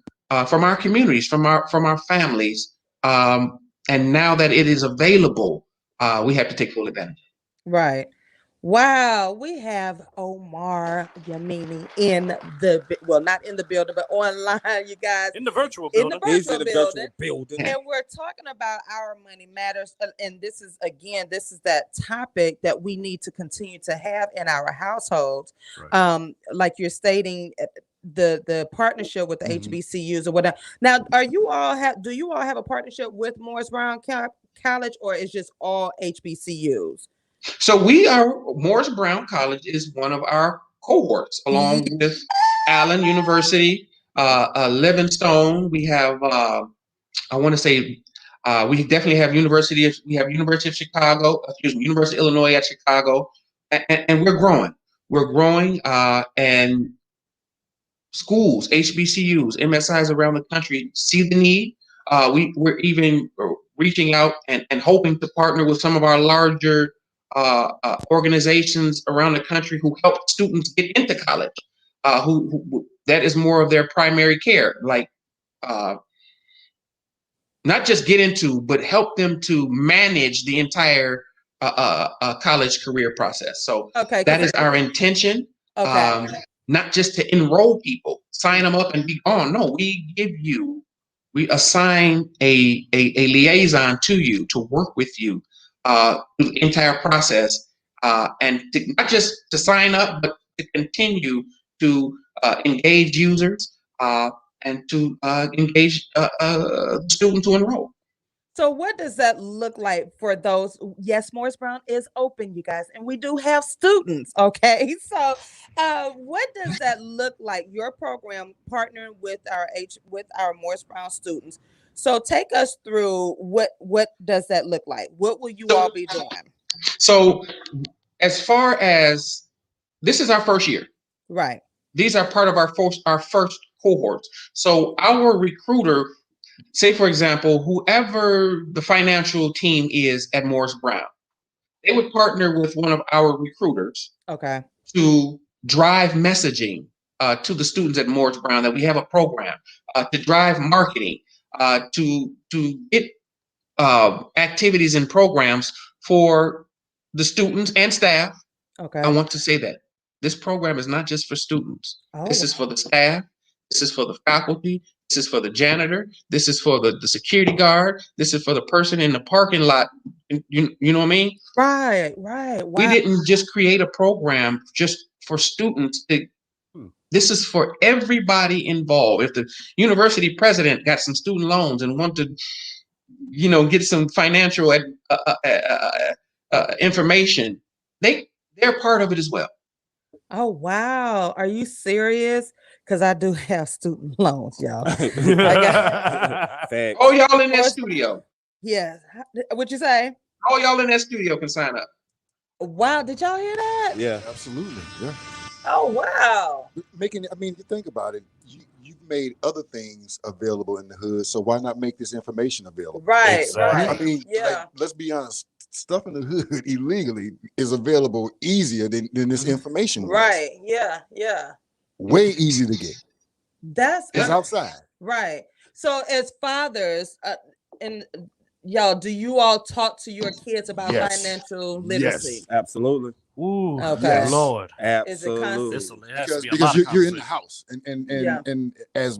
from our communities, from our families. And now that it is available, we have to take full advantage. Right. Wow, we have Omar Yamini not in the building, but online, you guys. In the virtual building. And we're talking about Our Money Matters. And this is that topic that we need to continue to have in our households. Right. Like you're stating, the partnership with the HBCUs or whatever. Now, do you all have a partnership with Morris Brown College, or is just all HBCUs? So Morris Brown College is one of our cohorts, along with Allen University, Livingstone. We have, we definitely have University of Chicago, University of Illinois at Chicago, and we're growing. And schools, HBCUs, MSIs around the country see the need. We're even reaching out and hoping to partner with some of our larger organizations around the country who help students get into college, who that is more of their primary care, like not just get into, but help them to manage the entire college career process. So that is our intention. Not just to enroll people, sign them up and be on. No, we assign a liaison to you to work with you through the entire process, and not just to sign up, but to continue to engage users and to engage students to enroll. So what does that look like for those? Yes, Morris Brown is open, you guys, and we do have students. Okay, so what does that look like? Your program partnering with our Morris Brown students. So take us through what does that look like? What will you all be doing? So as far as this is our first year, right? These are part of our first cohorts. So our recruiter, say for example, whoever the financial team is at Morris Brown, they would partner with one of our recruiters, to drive messaging to the students at Morris Brown that we have a program to drive marketing, to get activities and programs for the students and staff. I want to say that this program is not just for students. This is for the staff. This is for the faculty. This This is for the janitor. This is for the security guard. This is for the person in the parking lot. You know what I mean? Right. Wow. We didn't just create a program just for students. This is for everybody involved. If the university president got some student loans and want to, get some financial information, they're part of it as well. Oh, wow. Are you serious? Because I do have student loans, y'all. Oh, y'all in that studio. Yeah. What'd you say? All y'all in that studio can sign up. Wow. Did y'all hear that? Yeah. Absolutely. Yeah. Oh, wow. Think about it. You've made other things available in the hood, so why not make this information available? Right. Exactly. Right. I mean, let's be honest. Stuff in the hood illegally is available easier than this information was. Right. Yeah. Way easier to get. It's outside. Right. So as fathers, and y'all, do you all talk to your kids about financial literacy? Yes, absolutely. Ooh, okay. Lord. Absolutely. Because you're in the house, and as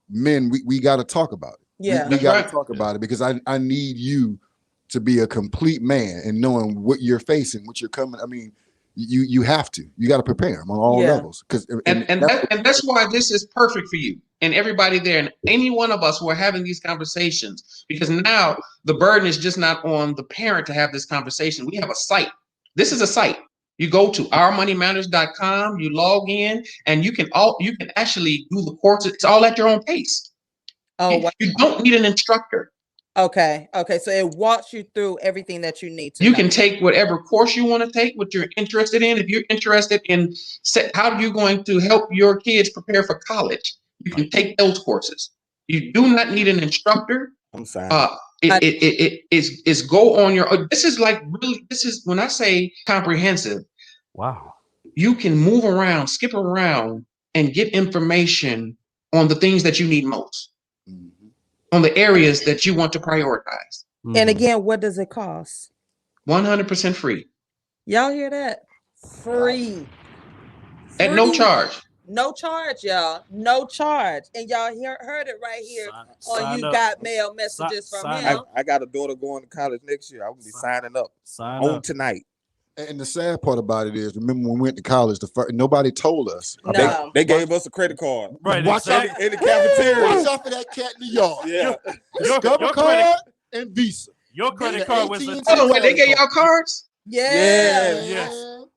men, we got to talk about it. Yeah, we got to talk about it because I need you to be a complete man and knowing what you're facing, what you're coming. I mean, you have to. You got to prepare them on all levels. And that's why this is perfect for you and everybody there and any one of us who are having these conversations, because now the burden is just not on the parent to have this conversation. We have a site. This is a site. You go to ourmoneymatters.com, you log in, and you can actually do the courses. It's all at your own pace. Oh, wow. You don't need an instructor. Okay. So it walks you through everything that you need to. You can take whatever course you want to take, what you're interested in. If you're interested in how you're going to help your kids prepare for college, you can take those courses. You do not need an instructor. I'm sorry. It is go on your. This is when I say comprehensive. Wow. You can move around, skip around, and get information on the things that you need most. On the areas that you want to prioritize. And again, what does it cost? 100% free. Y'all hear that? Free. At no charge. No charge, y'all. No charge. And y'all heard it right here on You Got Mail Messages from him. I got a daughter going to college next year. I'm going to be signing up tonight. And the sad part about it is, remember when we went to college, nobody told us. No. They gave us a credit card. Right. Watch out in the cafeteria. Watch out for that cat in the yard. Yeah. Discover card and Visa. Your credit card was the Hold on, wait, they gave y'all cards? Yes.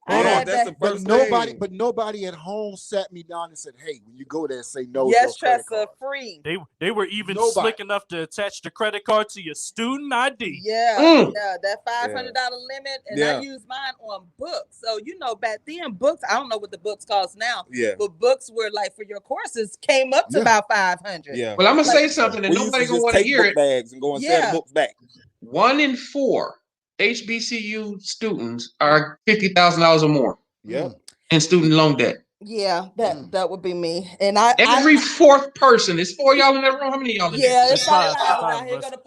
Hold on, that's the first thing. But nobody at home sat me down and said, "Hey, when you go there, say no." Yes, Tressa, free. They were even slick enough to attach the credit card to your student ID. Yeah, that $500 limit, and I use mine on books. So back then, books. I don't know what the books cost now. Yeah, but books were like for your courses came up to about $500. Yeah. Well, I'm gonna say something, and nobody gonna want to hear it. Bags and go and sell the books back. 1 in 4 HBCU students are $50,000 or more. Yeah. In student loan debt. Yeah, that would be me. And every fourth person. It's 4 y'all in that room. How many of y'all in there? Yeah, it's five.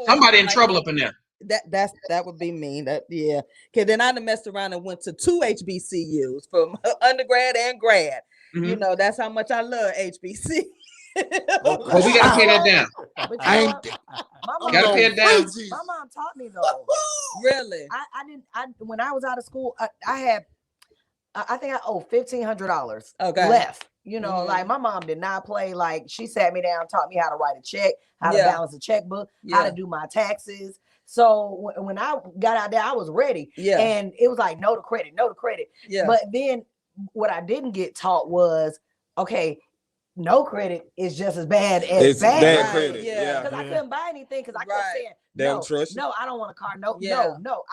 Somebody in trouble up in there. That would be me. Okay, then I'd have messed around and went to 2 HBCUs from undergrad and grad. Mm-hmm. That's how much I love HBC. Well, we gotta pay that down. Gotta pay it down. My mom taught me though. Really? I when I was out of school, I think I owe $1,500 left. Like my mom did not play. Like she sat me down, taught me how to write a check, how to balance a checkbook, how to do my taxes. So when I got out there, I was ready. Yeah. And it was like no to credit. Yeah. But then what I didn't get taught was, okay, no credit is just as bad as bad credit. Yeah. Because I couldn't buy anything because I kept saying, no, I don't want a car. No.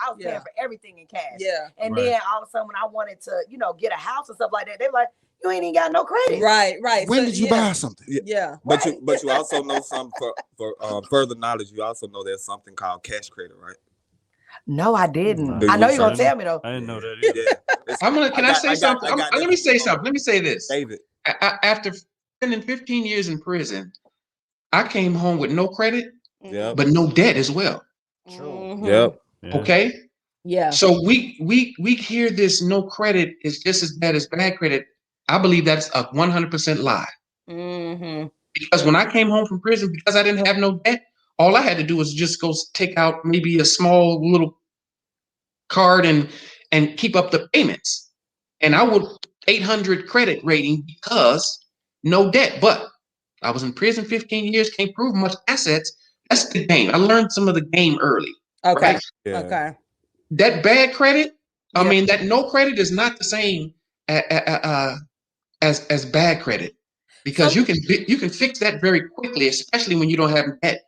I was paying for everything in cash. Yeah. And then all of a sudden when I wanted to, get a house and stuff like that, they were like, you ain't even got no credit. Right. When did you buy something? Yeah. But you also know something for further knowledge, you also know there's something called cash credit, right? No, I didn't. I know you're gonna tell me though. I didn't know that either. Can I say something? Let me say something. Let me say this. David. After spending 15 years in prison, I came home with no credit, but no debt as well. True. Yep. Okay. Yeah. So we hear this no credit is just as bad as bad credit. I believe that's a 100% lie. Mm-hmm. because when I came home from prison, because I didn't have no debt, all I had to do was just go take out maybe a small little card and keep up the payments. And I would 800 credit rating because no debt. But I was in prison 15 years, can't prove much assets. That's the game. I learned some of the game early. Okay. Right? Yeah. Okay. That bad credit, I Yeah. mean, that no credit is not the same as bad credit, because So- you can fix that very quickly, especially when you don't have debt.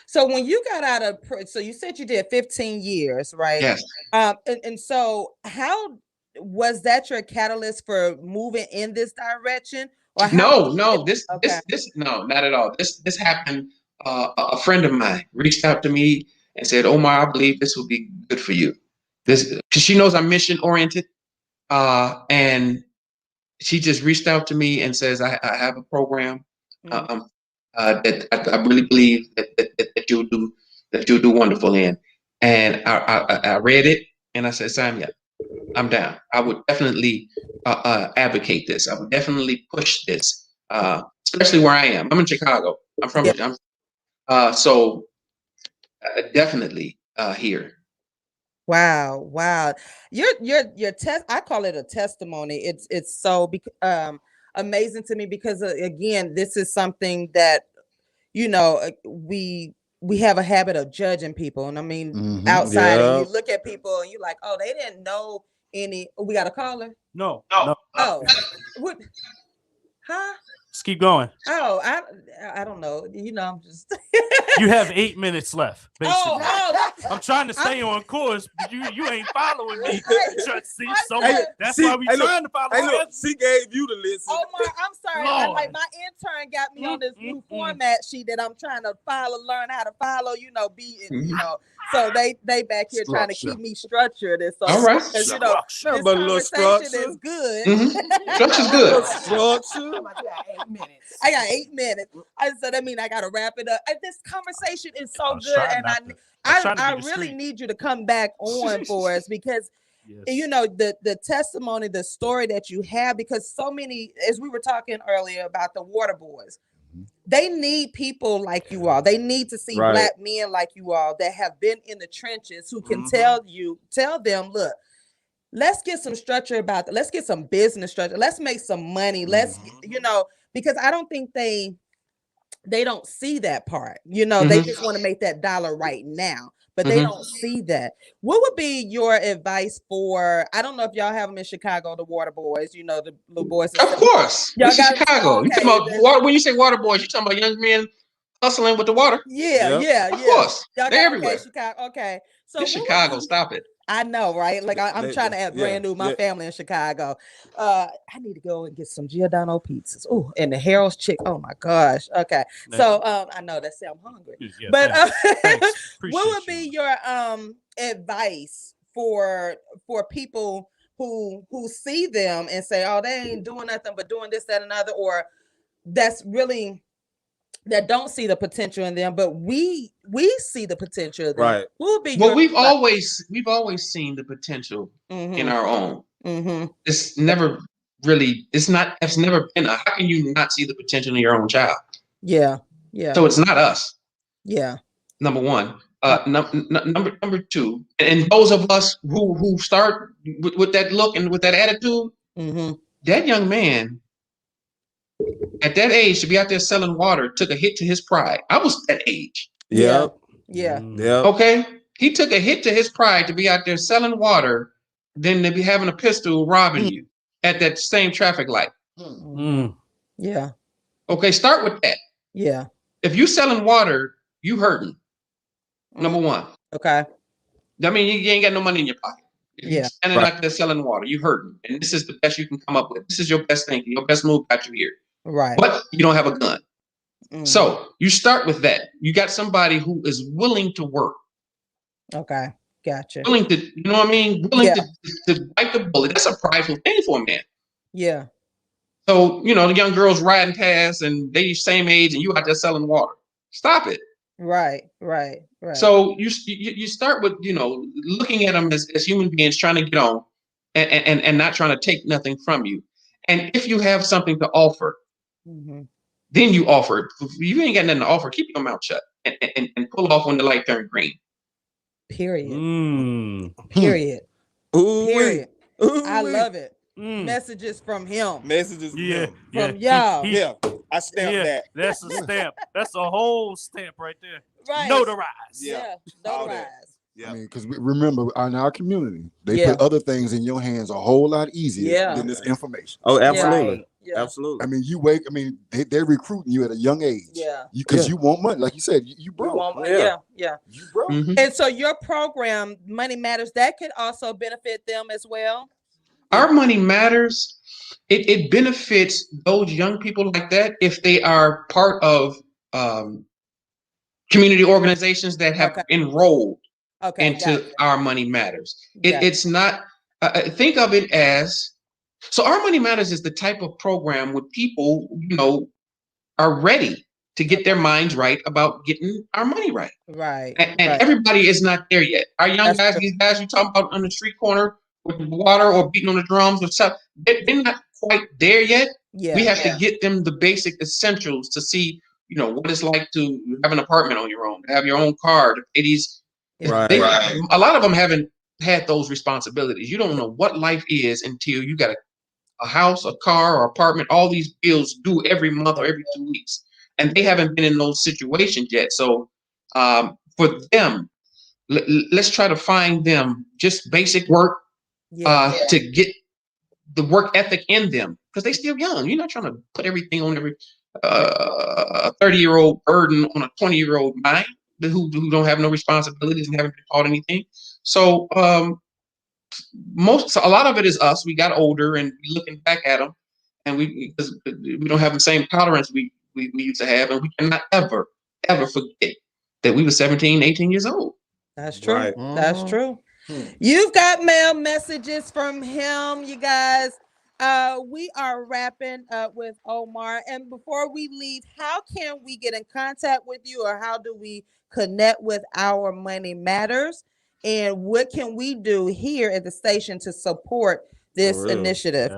So when you got out of so you said you did 15 years, right? Yes. And so how was that your catalyst for moving in this direction? Or how No, this no, not at all. This happened. A friend of mine reached out to me and said, "Omar, I believe this will be good for you." This, because she knows I'm mission oriented, and she just reached out to me and says, "I have a program that I really believe that you'll do wonderful in." And I read it and I said, "Sign me up. I'm down. I would definitely advocate this. I would definitely push this, especially where I am. I'm in Chicago. I'm from so definitely here." Wow. Your test, I call it a testimony. It's so amazing to me because again, this is something that, you know, we have a habit of judging people. And I mean, outside, and you look at people and you're like, oh, they didn't know any. We got a caller? No. Oh, what? Huh? Just keep going. Oh, I don't know. You know, I'm just. You have 8 minutes left. Basically. I'm trying to stay on course, but you ain't following me. That's why we trying to follow. Hey, look, she gave you the list. Omar, I'm sorry. Like my intern got me on this new format sheet that I'm trying to learn how to follow. You know, so they back here trying to keep me structured. And so, all right, you know, this conversation is good. Structure's good. Structure. I got 8 minutes. So that means I got to wrap it up. This conversation is so good, and I really need you to come back on for us because you know the testimony, the story that you have, because so many, as we were talking earlier about the water boys, they need people like you all. They need to see Black men like you all that have been in the trenches who can tell them, look, let's get some structure about that. Let's get some business structure. Let's make some money. Let's, you know, because I don't think they don't see that part. You know, they just want to make that dollar right now, but they don't see that. What would be your advice for, I don't know if y'all have them in Chicago, the water boys, you know, the little boys. Of course. This is Chicago. Okay. You talking about water, when you say water boys, you talking about young men hustling with the water? Yeah. Of course. Y'all They're everywhere. Chicago. Okay. So it's Chicago, stop it. I know, right? Like I'm trying to add brand new. My family in Chicago. I need to go and get some Giordano pizzas. Oh, and the Harold's chick. Oh my gosh. Okay. So I know that I'm hungry. Yeah, but what would be your advice for people who see them and say, oh, they ain't doing nothing but doing this, that, and other, or that's really that don't see the potential in them, but we see the potential in them. Right. Well, we've always seen the potential in our own. It's never really, it's never been how can you not see the potential in your own child? Yeah. So it's not us. Yeah. Number one. Number two, and those of us who start with that look and with that attitude, that young man at that age to be out there selling water took a hit to his pride. I was that age. Yeah. Okay. He took a hit to his pride to be out there selling water than to be having a pistol robbing you at that same traffic light. Yeah. Okay. Start with that. Yeah. If you selling water, you hurting. Number one. Okay. I mean, you ain't got no money in your pocket. You're standing out there selling water, you hurting. And this is the best you can come up with. This is your best thing. Your best move got you here. Right. But you don't have a gun. So you start with that. You got somebody who is willing to work. Okay. Gotcha. Willing to, you know what I mean? Willing to bite the bullet. That's a prideful thing for a man. Yeah. So, you know, the young girls riding past and they same age and you out there selling water. Stop it. Right. So you start with, you know, looking at them as human beings trying to get on and not trying to take nothing from you. And if you have something to offer, then you offer. If you ain't got nothing to offer, keep your mouth shut and pull off when the light turns green. Period. Period. Ooh, Period. Ooh, I love it. Messages from him. Messages from him. From y'all. Yeah, I stamped that. That's a stamp. That's a whole stamp right there. Right. Notarized. Yeah. Notarized. Yeah. I mean, because remember, in our community, they put other things in your hands a whole lot easier than this information. Oh, absolutely. Absolutely. I mean, they're recruiting you at a young age. Yeah. Because you want money. Like you said, you broke. Yeah. You broke. And so your program, Money Matters, that could also benefit them as well. Our Money Matters, it benefits those young people like that if they are part of community organizations that have enrolled into Our Money Matters. It's not, think of it as, so Our Money Matters is the type of program where people, are ready to get their minds right about getting our money right. Right. And everybody is not there yet. Our young guys, these guys you talking about on the street corner with water or beating on the drums or stuff, they're not quite there yet. Yeah. We have to get them the basic essentials to see, what it's like to have an apartment on your own, to have your own car, to pay these. A lot of them haven't had those responsibilities. You don't know what life is until you got a house, a car, or apartment, all these bills due every month or every 2 weeks. And they haven't been in those situations yet. So for them, let's try to find them just basic work to get the work ethic in them, because they're still young. You're not trying to put everything on every 30-year-old burden on a 20-year-old mind who don't have no responsibilities and haven't been taught anything. So a lot of it is us. We got older and we looking back at them, and we don't have the same tolerance we used to have, and we cannot ever forget that we were 17, 18 years old. That's true. Right. That's true. You've got mail messages from him, you guys. We are wrapping up with Omar. And before we leave, how can we get in contact with you, or how do we connect with Our Money Matters? And what can we do here at the station to support this initiative?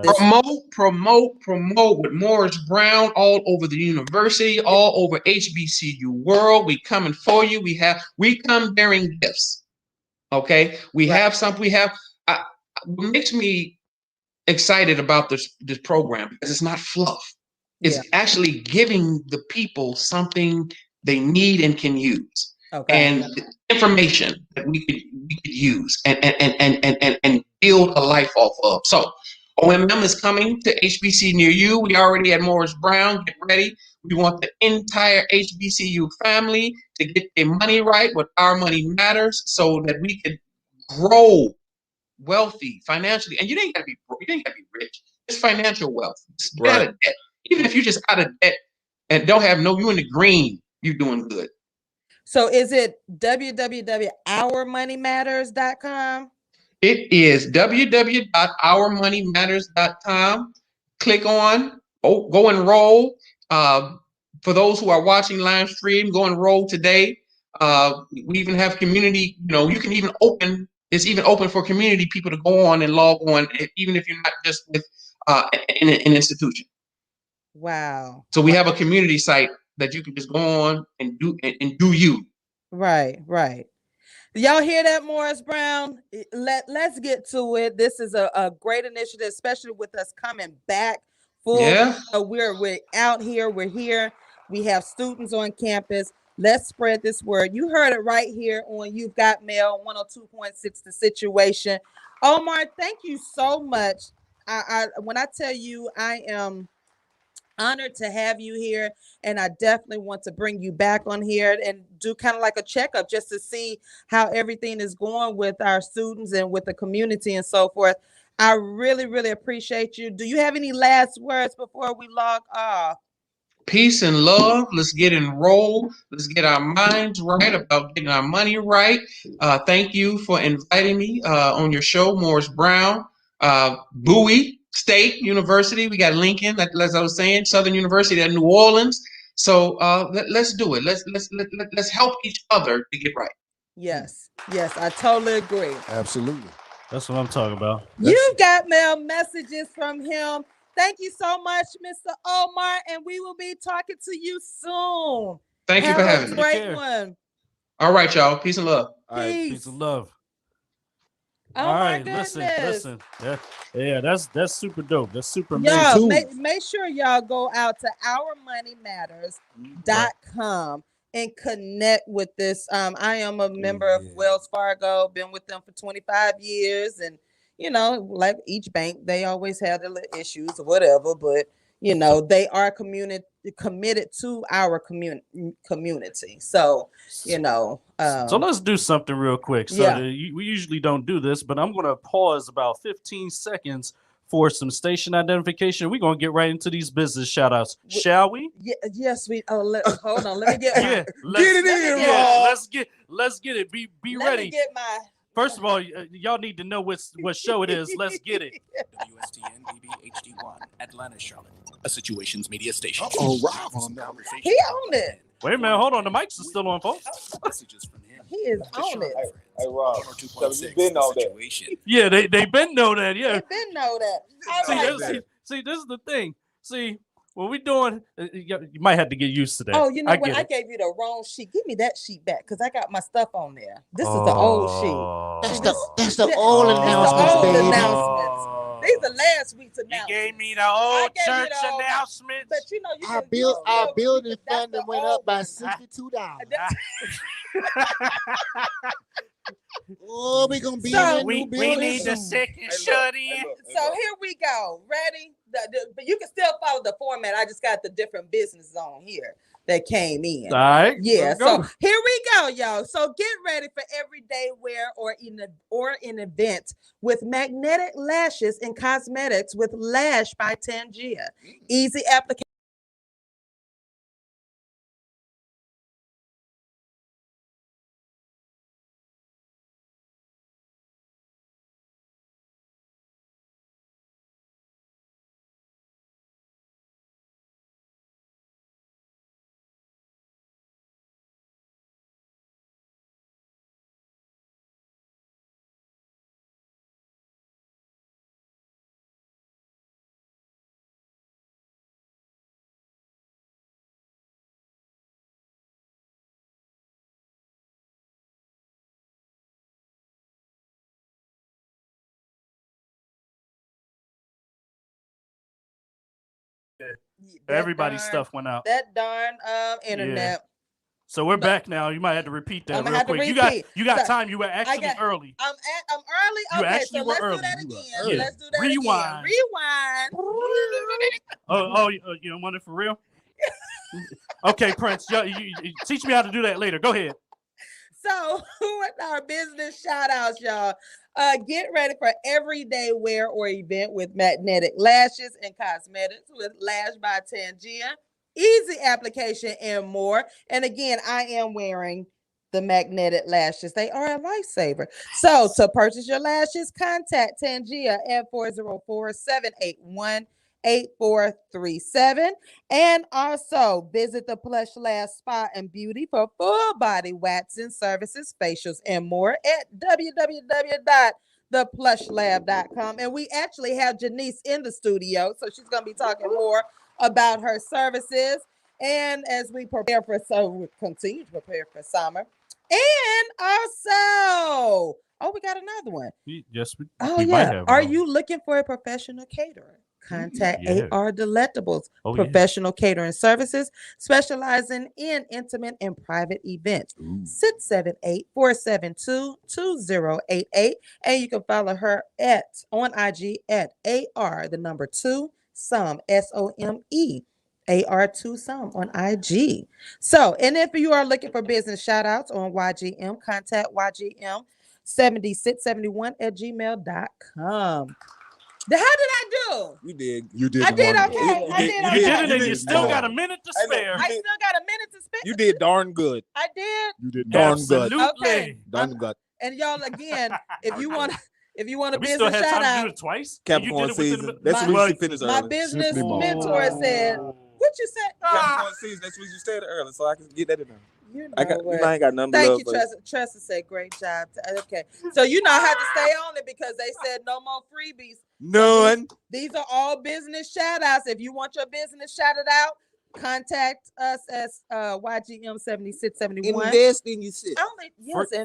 Promote with Morris Brown all over the university, all over HBCU world. We coming for you. We come bearing gifts. Okay, we have something. What makes me excited about this program, because it's not fluff. It's actually giving the people something they need and can use, and information that we could use and build a life off of. So OMM is coming to HBC near you. We already had Morris Brown. Get ready. We want the entire HBCU family to get their money right with Our Money Matters, so that we can grow wealthy financially. And you ain't gotta be broke. You ain't gotta be rich. It's financial wealth. It's out of debt. Even if you're just out of debt and don't have you in the green, you're doing good. So is it www.ourmoneymatters.com? It is www.ourmoneymatters.com. Click on, go enroll. For those who are watching live stream, go enroll today. We even have community, you can even it's even open for community people to go on and log on, even if you're not just with an institution. Wow. So we have a community site that you can just go on and do you. Right. Y'all hear that, Morris Brown? Let's get to it. This is a great initiative, especially with us coming back full. Yeah. We're out here. We're here. We have students on campus. Let's spread this word. You heard it right here on You've Got Mail 102.6 The Situation. Omar, thank you so much. When I tell you, I am honored to have you here, and I definitely want to bring you back on here and do kind of like a checkup just to see how everything is going with our students and with the community and so forth. I really, really appreciate you. Do you have any last words before we log off? Peace and love. Let's get enrolled. Let's get our minds right about getting our money right. Thank you for inviting me on your show, Morris Brown. Bowie State University. We got Lincoln, as I was saying, Southern University at New Orleans. So let's do it. Let's help each other to get right. Yes, I totally agree. Absolutely. That's what I'm talking about. You've got mail messages from him. Thank you so much, Mr. Omar, and we will be talking to you soon. Thank you for having me. Great one. All right, y'all. Peace and love. All right, peace and love. Oh all my right, goodness. listen. Yeah, that's super dope. That's super y'all, amazing. make sure y'all go out to ourmoneymatters.com and connect with this. I am a member of Wells Fargo, been with them for 25 years. And, you know, like each bank, they always have their little issues or whatever. But, you know, they are committed to our community. So, you know. So let's do something real quick. So we usually don't do this, but I'm going to pause about 15 seconds for some station identification. We're going to get right into these business shout outs. Shall we? Yes, we. Hold on. Let me get get it in. Yeah, let's get it. Be ready. Let me get my. First of all, y'all need to know what show it is. Let's get it. WSTN BBHD1, Atlanta, Charlotte. A situations media station. Oh, Rob. He owned it. Wait a minute. Hold on. The mics are still on, folks. Messages from him. He is on it. Hey, Rob. So you been on that. Yeah, they been know that. Yeah. They been know that. See, this is the thing. See, what we doing, you might have to get used to that. Oh, you know what? I gave you the wrong sheet. Give me that sheet back because I got my stuff on there. This is the old sheet. That's the old announcements, baby. These are last week's announcements. You gave me the old church announcements. But you know, Our building funding went up by $62. Oh, we're gonna be in a new building. We need the second shut in. So here we go. Ready? But you can still follow the format. I just got the different businesses on here that came in. All right. Yeah. So here we go, y'all. So get ready for everyday wear or an event with magnetic lashes and cosmetics with Lash by Tangia. Easy application. Everybody's stuff went out. That darn internet. Yeah. So we're back now. You might have to repeat that real quick. You got time. You were actually early. I'm early. Okay, so let's do that again. Yeah. Let's do that Rewind. again. Rewind. You don't want it for real? Okay, Prince. You teach me how to do that later. Go ahead. So with our business shout outs, y'all. Get ready for everyday wear or event with magnetic lashes and cosmetics with Lash by Tangia. Easy application and more. And again, I am wearing the magnetic lashes. They are a lifesaver. So to purchase your lashes, contact Tangia at 404-781-8437. And also visit the Plush Lab Spa and Beauty for full body waxing services, facials, and more at www.theplushlab.com. And we actually have Janice in the studio, so she's going to be talking more about her services. And as we continue to prepare for summer. And also, we got another one. Yes, we might have. Are you looking for a professional caterer? Contact AR Delectables, professional catering services, specializing in intimate and private events. 678-472-2088. And you can follow her on IG at AR2SOME, SOME. AR2SOME on IG. So, and if you are looking for business shout outs on YGM, contact YGM7671@gmail.com. How did I do? You did. You did. I did okay. You did it, and you still got a minute to spare. I still got a minute to spare. You did darn good. I did. You did darn good. Okay. Darn good. And y'all, again, if you want a we business still had shout time to out, do it twice. Capricorn season. That's when you finish early. my business mentor said, "What you said?" Capricorn season. That's when you said it early, so I can get that in there. You know I ain't got nothing. Thank you, Tressa. Tressa said, "Great job." Okay, so you know I had to stay on it because they said no more freebies. None. So these are all business shout outs. If you want your business shouted out, contact us as YGM 7671. Invest in yourself.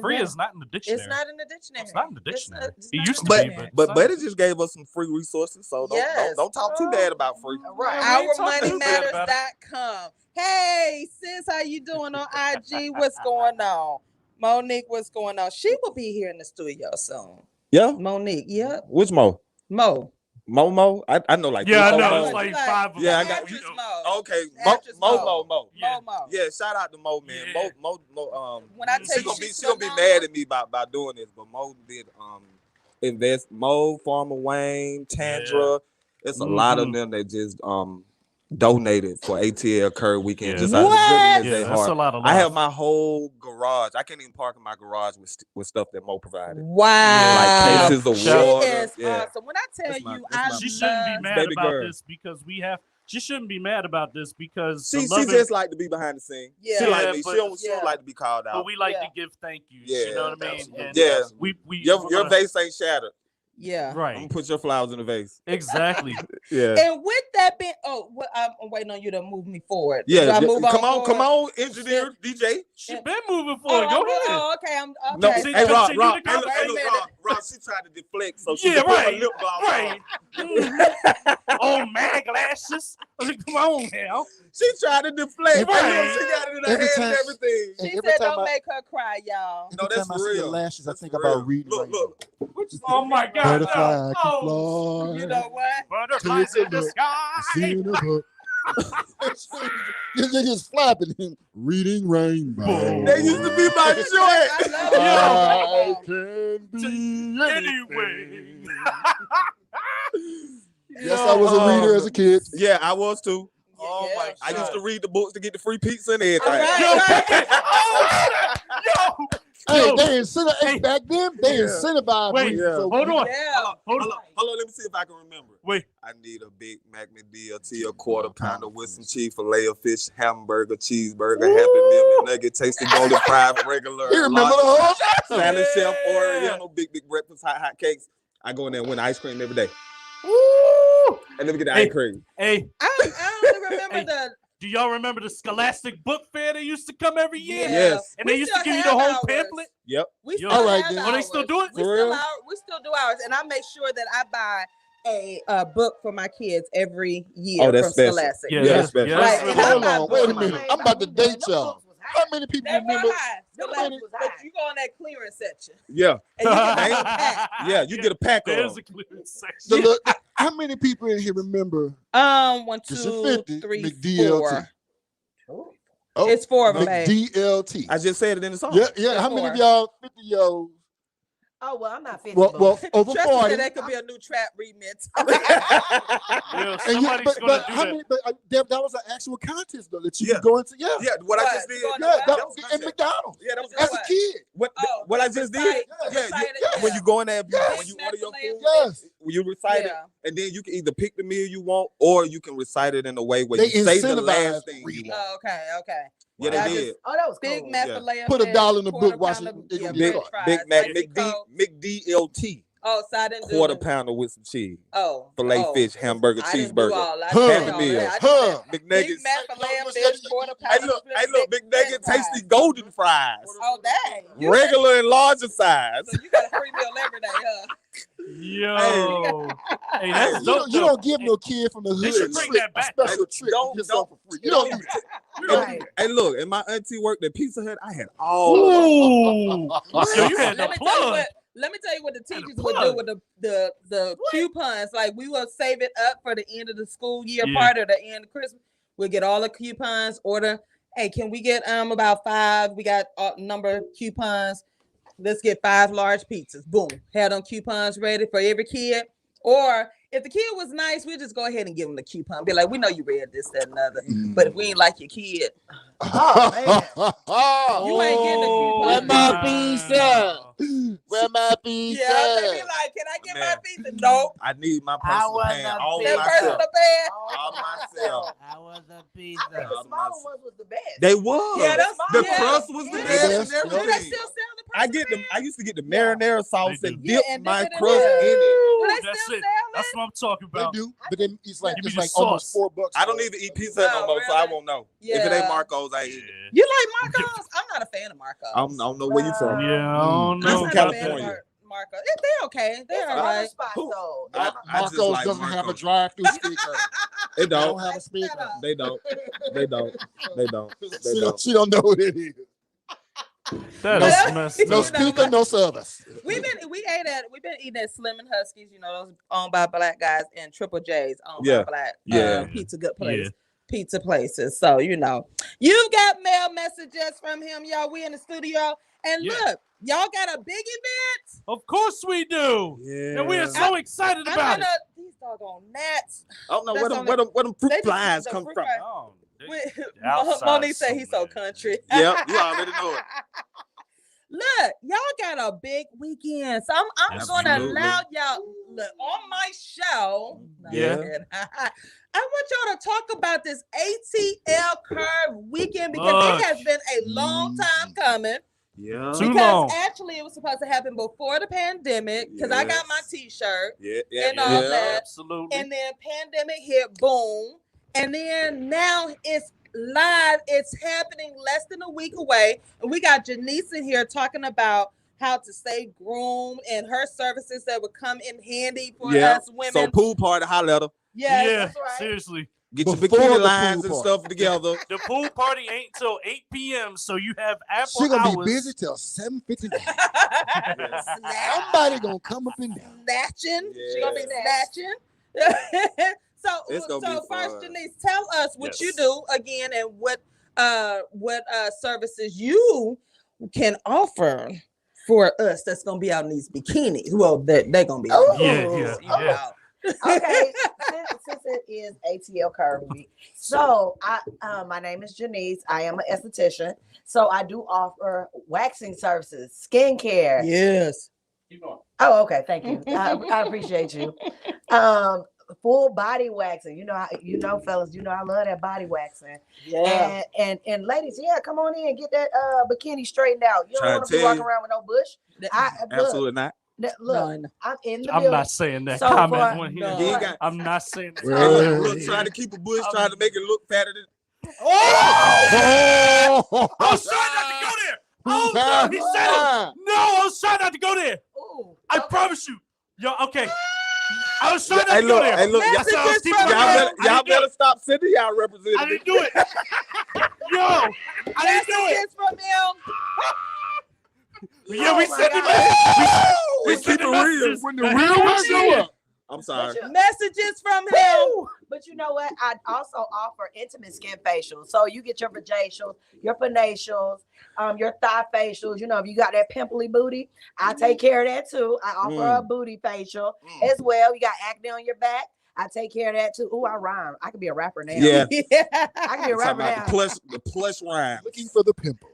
Free is not in the dictionary. It's not in the dictionary. It's not in the dictionary. It used to be, but Buddy just gave us some free resources, so don't talk too bad about free. Right. OurMoneyMatters.com. Hey, sis, how you doing on IG? What's going on? Monique, what's going on? She will be here in the studio soon. Yeah. Monique, yeah. Which Mo? Mo. Mo? I know like I know. Mo. It's like 5 of Yeah, them. I got Mo. Okay, Mo. Yeah, shout out to Mo, man. Yeah. Mo. When I tell you she gonna be mad at me about doing this, but Mo did invest. Mo, Farmer Wayne, Tandra. It's a lot of them that just donated for ATL Curry weekend. Just out of the goodness of their that's heart. a lot of love. I have my whole garage. I can't even park in my garage with stuff that Mo provided. Wow. Like cases of water. She is awesome. When I tell you, she shouldn't be mad about this because we have. She shouldn't be mad about this because she just like to be behind the scene. Yeah. She like me. She don't like to be called out. But we like to give thank yous. Yeah. You know what I mean? And your vase ain't shattered. Yeah. Right. I'm gonna put your flowers in the vase. Exactly. Yeah. And with that being, I'm waiting on you to move me forward. Yeah. Come on, engineer, DJ. She been moving forward. Go ahead. Oh, okay. I'm no, okay. hey, Rob, she tried to deflect, so she put her lip gloss on. Oh, man, glasses. Come on now. She tried to deflect. Right. She got it in her hands and everything. She said, "Don't make her cry, y'all." No, that's I see the real. lashes, I think about reading. Look. Oh my God. Butterfly can fly. You know what? Butterflies in the sky. You're just flapping him, reading rainbow. They used to be my joint. I can be Anyway. Yes, I was a reader as a kid. Yeah, I was too. Oh my! I used to read the books to get the free pizza and everything. Hey, they incentivized back then. They incentivized. Wait, so hold on. Hold on. Let me see if I can remember. Wait. I need a Big Mac McDLT, a quarter pounder with some cheese, filet of fish, hamburger, cheeseburger, Happy Meal, nugget, tasty golden fried, regular. You remember the whole salad, chef, Oriental, big breakfast, hot cakes. I go in there and win ice cream every day. Woo! And let me get the ice cream. Hey, I only remember the. Do y'all remember the Scholastic Book Fair that used to come every year? Yes. And they used to give you the whole pamphlet? Yep. We still All right, have then. Oh, they still do it? We still do ours, and I make sure that I buy a book for my kids every year from Scholastic. Yeah, that's special. Like, Hold on, wait a minute. I'm about to date y'all. How many people remember? But you go in that clearance section. Yeah. And you get a pack. Yeah, you get a pack of There's a clearance section. How many people in here remember? 1, 2, 3, McDLT. 4. It's 4 of them. McDLT. I just said it in the song. Yeah. How many of y'all 50-year-olds? Oh, well, I'm not 50. Well, over 40. That could be a new trap remix. Somebody's going to do that. That was an actual contest, though, that you could go into. Yeah, what I just did. In McDonald's. Yeah, that was as a kid. What I just did. When you go in there, when you order your food, when you recite it, and then you can either pick the meal you want, or you can recite it in a way where you say the last thing you want. Oh, okay. Yeah, they did. Oh, that was Big cool. Mac filet. Put $1 in the book. Watch it. Big Mac McDLT. Oh, so I didn't do quarter pounder with some cheese. Oh, filet fish, hamburger, cheeseburger, Happy Meal, McNuggets. Big Mac filet fish, quarter pounder. Hey, look, McNugget, tasty golden fries. Oh, dang. Regular and larger size. So you got a free meal every day, huh? Yo, hey, that's dope. You don't give no kid from the hood a special treat. Don't for free. You don't do that. Hey, look, in my auntie worked at Pizza Hut, I had all. Ooh, so you had the plug. Let me tell you what the teachers would do with the coupons. Like, we will save it up for the end of the school year part or the end of Christmas. We'll get all the coupons, order. Hey, can we get about 5? We got number coupons. Let's get 5 large pizzas. Boom. Had them coupons ready for every kid. Or if the kid was nice, we'll just go ahead and give them the coupon. Be like, we know you read this, that, and other. But if we ain't like your kid, you ain't getting the coupon. Where my pizza? Where my pizza? Yeah, they be like, can I get my pizza? Nope. I need my personal pan all That myself. personal pan. All myself. I want a pizza. I think the smaller ones was the best. They was. Yeah, that's the yeah. crust was the Yeah. best. Yes. And Do they everything. still sell the I personal get them. pan? I used to get the marinara sauce They and do. dip Yeah, and my dip it in crust there. in it. Do they That's still it. sell That's it? what I'm talking They about. do, but then it's like Give me it's the like almost sauce. $4. I don't even eat pizza no Oh, more, so I really? won't know. Yeah. If it ain't Marco's, I eat it. You like Marcos? I'm not a fan of Marcos. I don't know where you from. Yeah, I don't I'm know. from not a fan of California. Marcos. They're okay. They're It's all another right. spot though. I just Marco's like doesn't have a Marco's. drive-through speaker. They They don't. don't have a speaker. They don't. They don't. They don't. They She don't. don't know what it is. That No, is messed no up. speaker, no service. We've been eating at Slim and Huskies, those owned by black guys, and Triple J's owned Yeah. by black Yeah. pizza good place. Yeah. Pizza places. So you've got mail messages from him, y'all. We in the studio. And Yeah. look, y'all got a big event. Of course we do. Yeah. And we are so excited I'm about it. gonna these doggone gnats. I don't know That's where on them fruit They just- flies the come fruit from. flies. Oh, With- Monique said he's so country. Yep, you already know it. Look, y'all got a big weekend. So I'm gonna Absolutely. allow y'all look on my show. Yeah. I want y'all to talk about this ATL Curve weekend because it has been a long time coming. Yeah. Too Because long. actually it was supposed to happen before the pandemic because I got my t-shirt Yeah. and all Yeah. that. Absolutely. And then pandemic hit, boom. And then now it's live. It's happening less than a week away. And we got Janice in here talking about how to stay groomed and her services that would come in handy for us women. So pool party, holla at her. Yes, Yeah, that's right. seriously. Get your Before bikini the lines pool and party. stuff together. The pool party ain't till 8 p.m., so you have ample She gonna hours. be busy till 7:59. Somebody gonna come up and down. Snatching. She gonna be Yes. snatching. It's so gonna be first, fun. Janice, tell us what Yes. you do again and what services you can offer for us that's gonna be out in these bikinis. Well, they're gonna be out. Yeah. Okay, since it is ATL Curve Week, so my name is Janice. I am an esthetician, so I do offer waxing services, skincare. Yes. Oh, okay. Thank you. I appreciate you. Full body waxing. Fellas, I love that body waxing. Yeah. And ladies, come on in and get that bikini straightened out. You don't Trying want to to be tell walking around with no bush. Absolutely not. Look, I'm in the I'm building. not saying that So comment. for- When he- You ain't got- I'm not saying that. Look, trying to keep a bush, trying to make it look fatter than. I was trying not to go there. Oh, no, he said it. No, I was trying not to go there. Ooh, I promise you. Yo, okay. I was trying not Hey, to look, go there. hey, look, That's how I was keeping y'all better stop sending y'all I representatives. didn't do it. Yo, I didn't do it. Messages from him. Yeah, we Oh my sent it. God. We Keep sent it the real. messages. When the real ones show up. I'm sorry. Messages from him. But you know what? I also offer intimate skin facials. So you get your vajacials, your penatials, your thigh facials. If you got that pimply booty, I take care of that too. I offer a booty facial as well. You got acne on your back, I take care of that too. Ooh, I rhyme. I could be a rapper now. Yeah. I can be a I'm talking rapper about now. the plush rhyme. Looking for the pimples.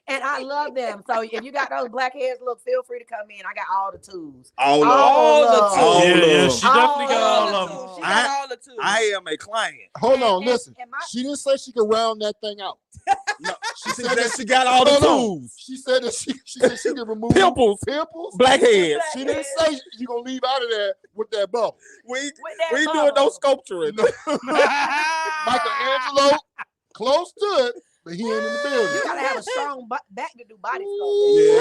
And I love them. So if you got those blackheads, look, feel free to come in. I got all the tools. All All of the them. All Yeah, of yeah, them. she definitely got all of them. She got all the tools. I am a client. Hold on, And- listen. and my- She didn't say she could round that thing out. No, she said that she got all the Hold on. tools. She said that she said she could remove Pimples. Blackheads. She didn't say you gonna leave out of there with that bubble. We With that ain't doing no bubble. sculpturing. Michelangelo, close to it, but he ain't in the building. You gotta have a strong back to do body Ooh.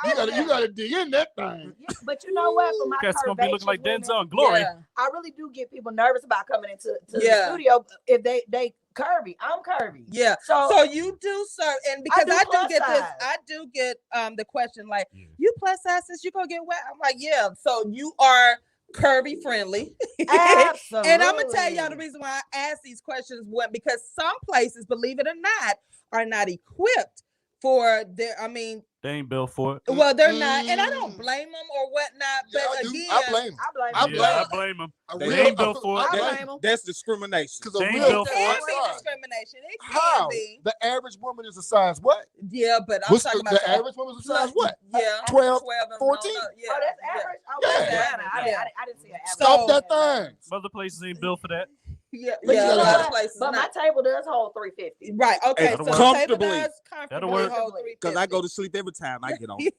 sculpting. You gotta dig in that thing. But you know what? For my That's gonna be looking like curvaceous Denzel women, and Glory. Yeah. I really do get people nervous about coming into the Yeah. studio if they curvy. I'm curvy. Yeah. So, So you do serve, and because do I do plus get this, size. I do get the question like, you plus size, you gonna get wet? I'm like, yeah. So you are curvy friendly. absolutely. And I'm gonna tell y'all the reason why I ask these questions because some places, believe it or not, are not equipped for their, I mean, they ain't built for it. well, they're not, and I don't blame them or whatnot. But again, I blame them. I blame them. They ain't built for it. That's discrimination. Because They a ain't real built it for can it. be discrimination. It can How? be. The average woman is a size what? Yeah, but I'm talking about the average woman is a size what? Yeah, 12, and 14? Yeah. Oh, that's average. Oh, Yeah. that's average. I didn't see an average. Stop that thing. Other places ain't built for that. Yeah, But yeah, you a know lot what? of places. But not. my table does hold 350. Right. Okay. Hey, So that'll the work. table does That'll comfortably work. hold 350. Because I go to sleep every time I get on. She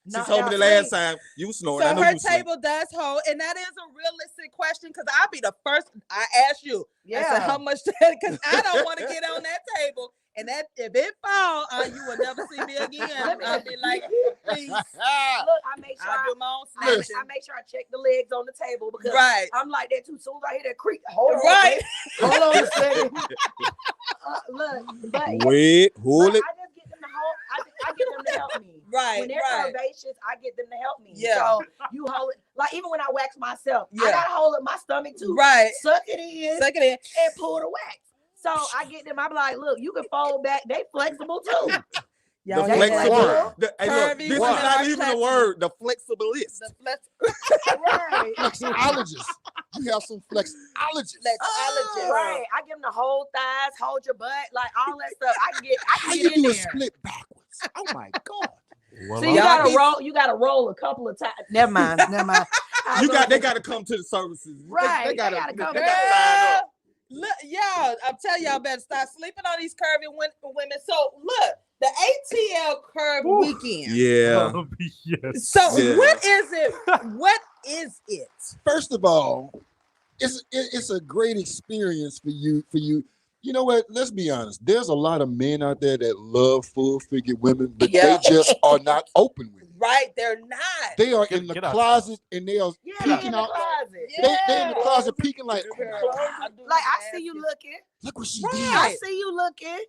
Not told me the last time you snoring. I So know her you sleep. table does hold, and that is a realistic question because I'll be the first. I ask you, I said, how much that? Because I don't want to get on that table, and that if it fall, you will never see me again. I'll be like, please. Look, I make sure I do my own I snatching. make sure I check the legs on the table because Right. I'm like that too. As soon as I hear that creak, hold on, Right. hold on a second. Look, but Wait, hold it. I just get them to hold. I get them to help me. Right, When they're right. curvaceous, I get them to help me. Yeah. So you hold it. Like even when I wax myself, I Yeah. gotta hold up my stomach too. Right. Suck it in. Suck it in. And pull the wax. So I get them. I'm like, look, you can fold back. They flexible too. The Y'all flexible. Hey, look, Curvy this is women not are even a flexible. word. The flexibilist. Right. Flexologist. You have some flexologists. Right. I give them the whole thighs, hold your butt, like all that stuff. I can How get you in do a there. split backwards? Oh my God. Well, So you gotta roll a couple of times. Never mind. They gotta come to the services. Right. They gotta come. they gotta sign up. Look, y'all, I'm telling y'all better start sleeping on these curvy women. So look, the ATL curve weekend. Yeah. Yes. So Yeah. what is it? What is it? First of all, it's a great experience for you. You know what? Let's be honest. There's a lot of men out there that love full-figured women, but Yeah. they just are not open with it. Right, they're not. They are in the closet and they are peeking out. They in the closet peeking like, oh my God, Like I see you looking. look what she I did. see you looking.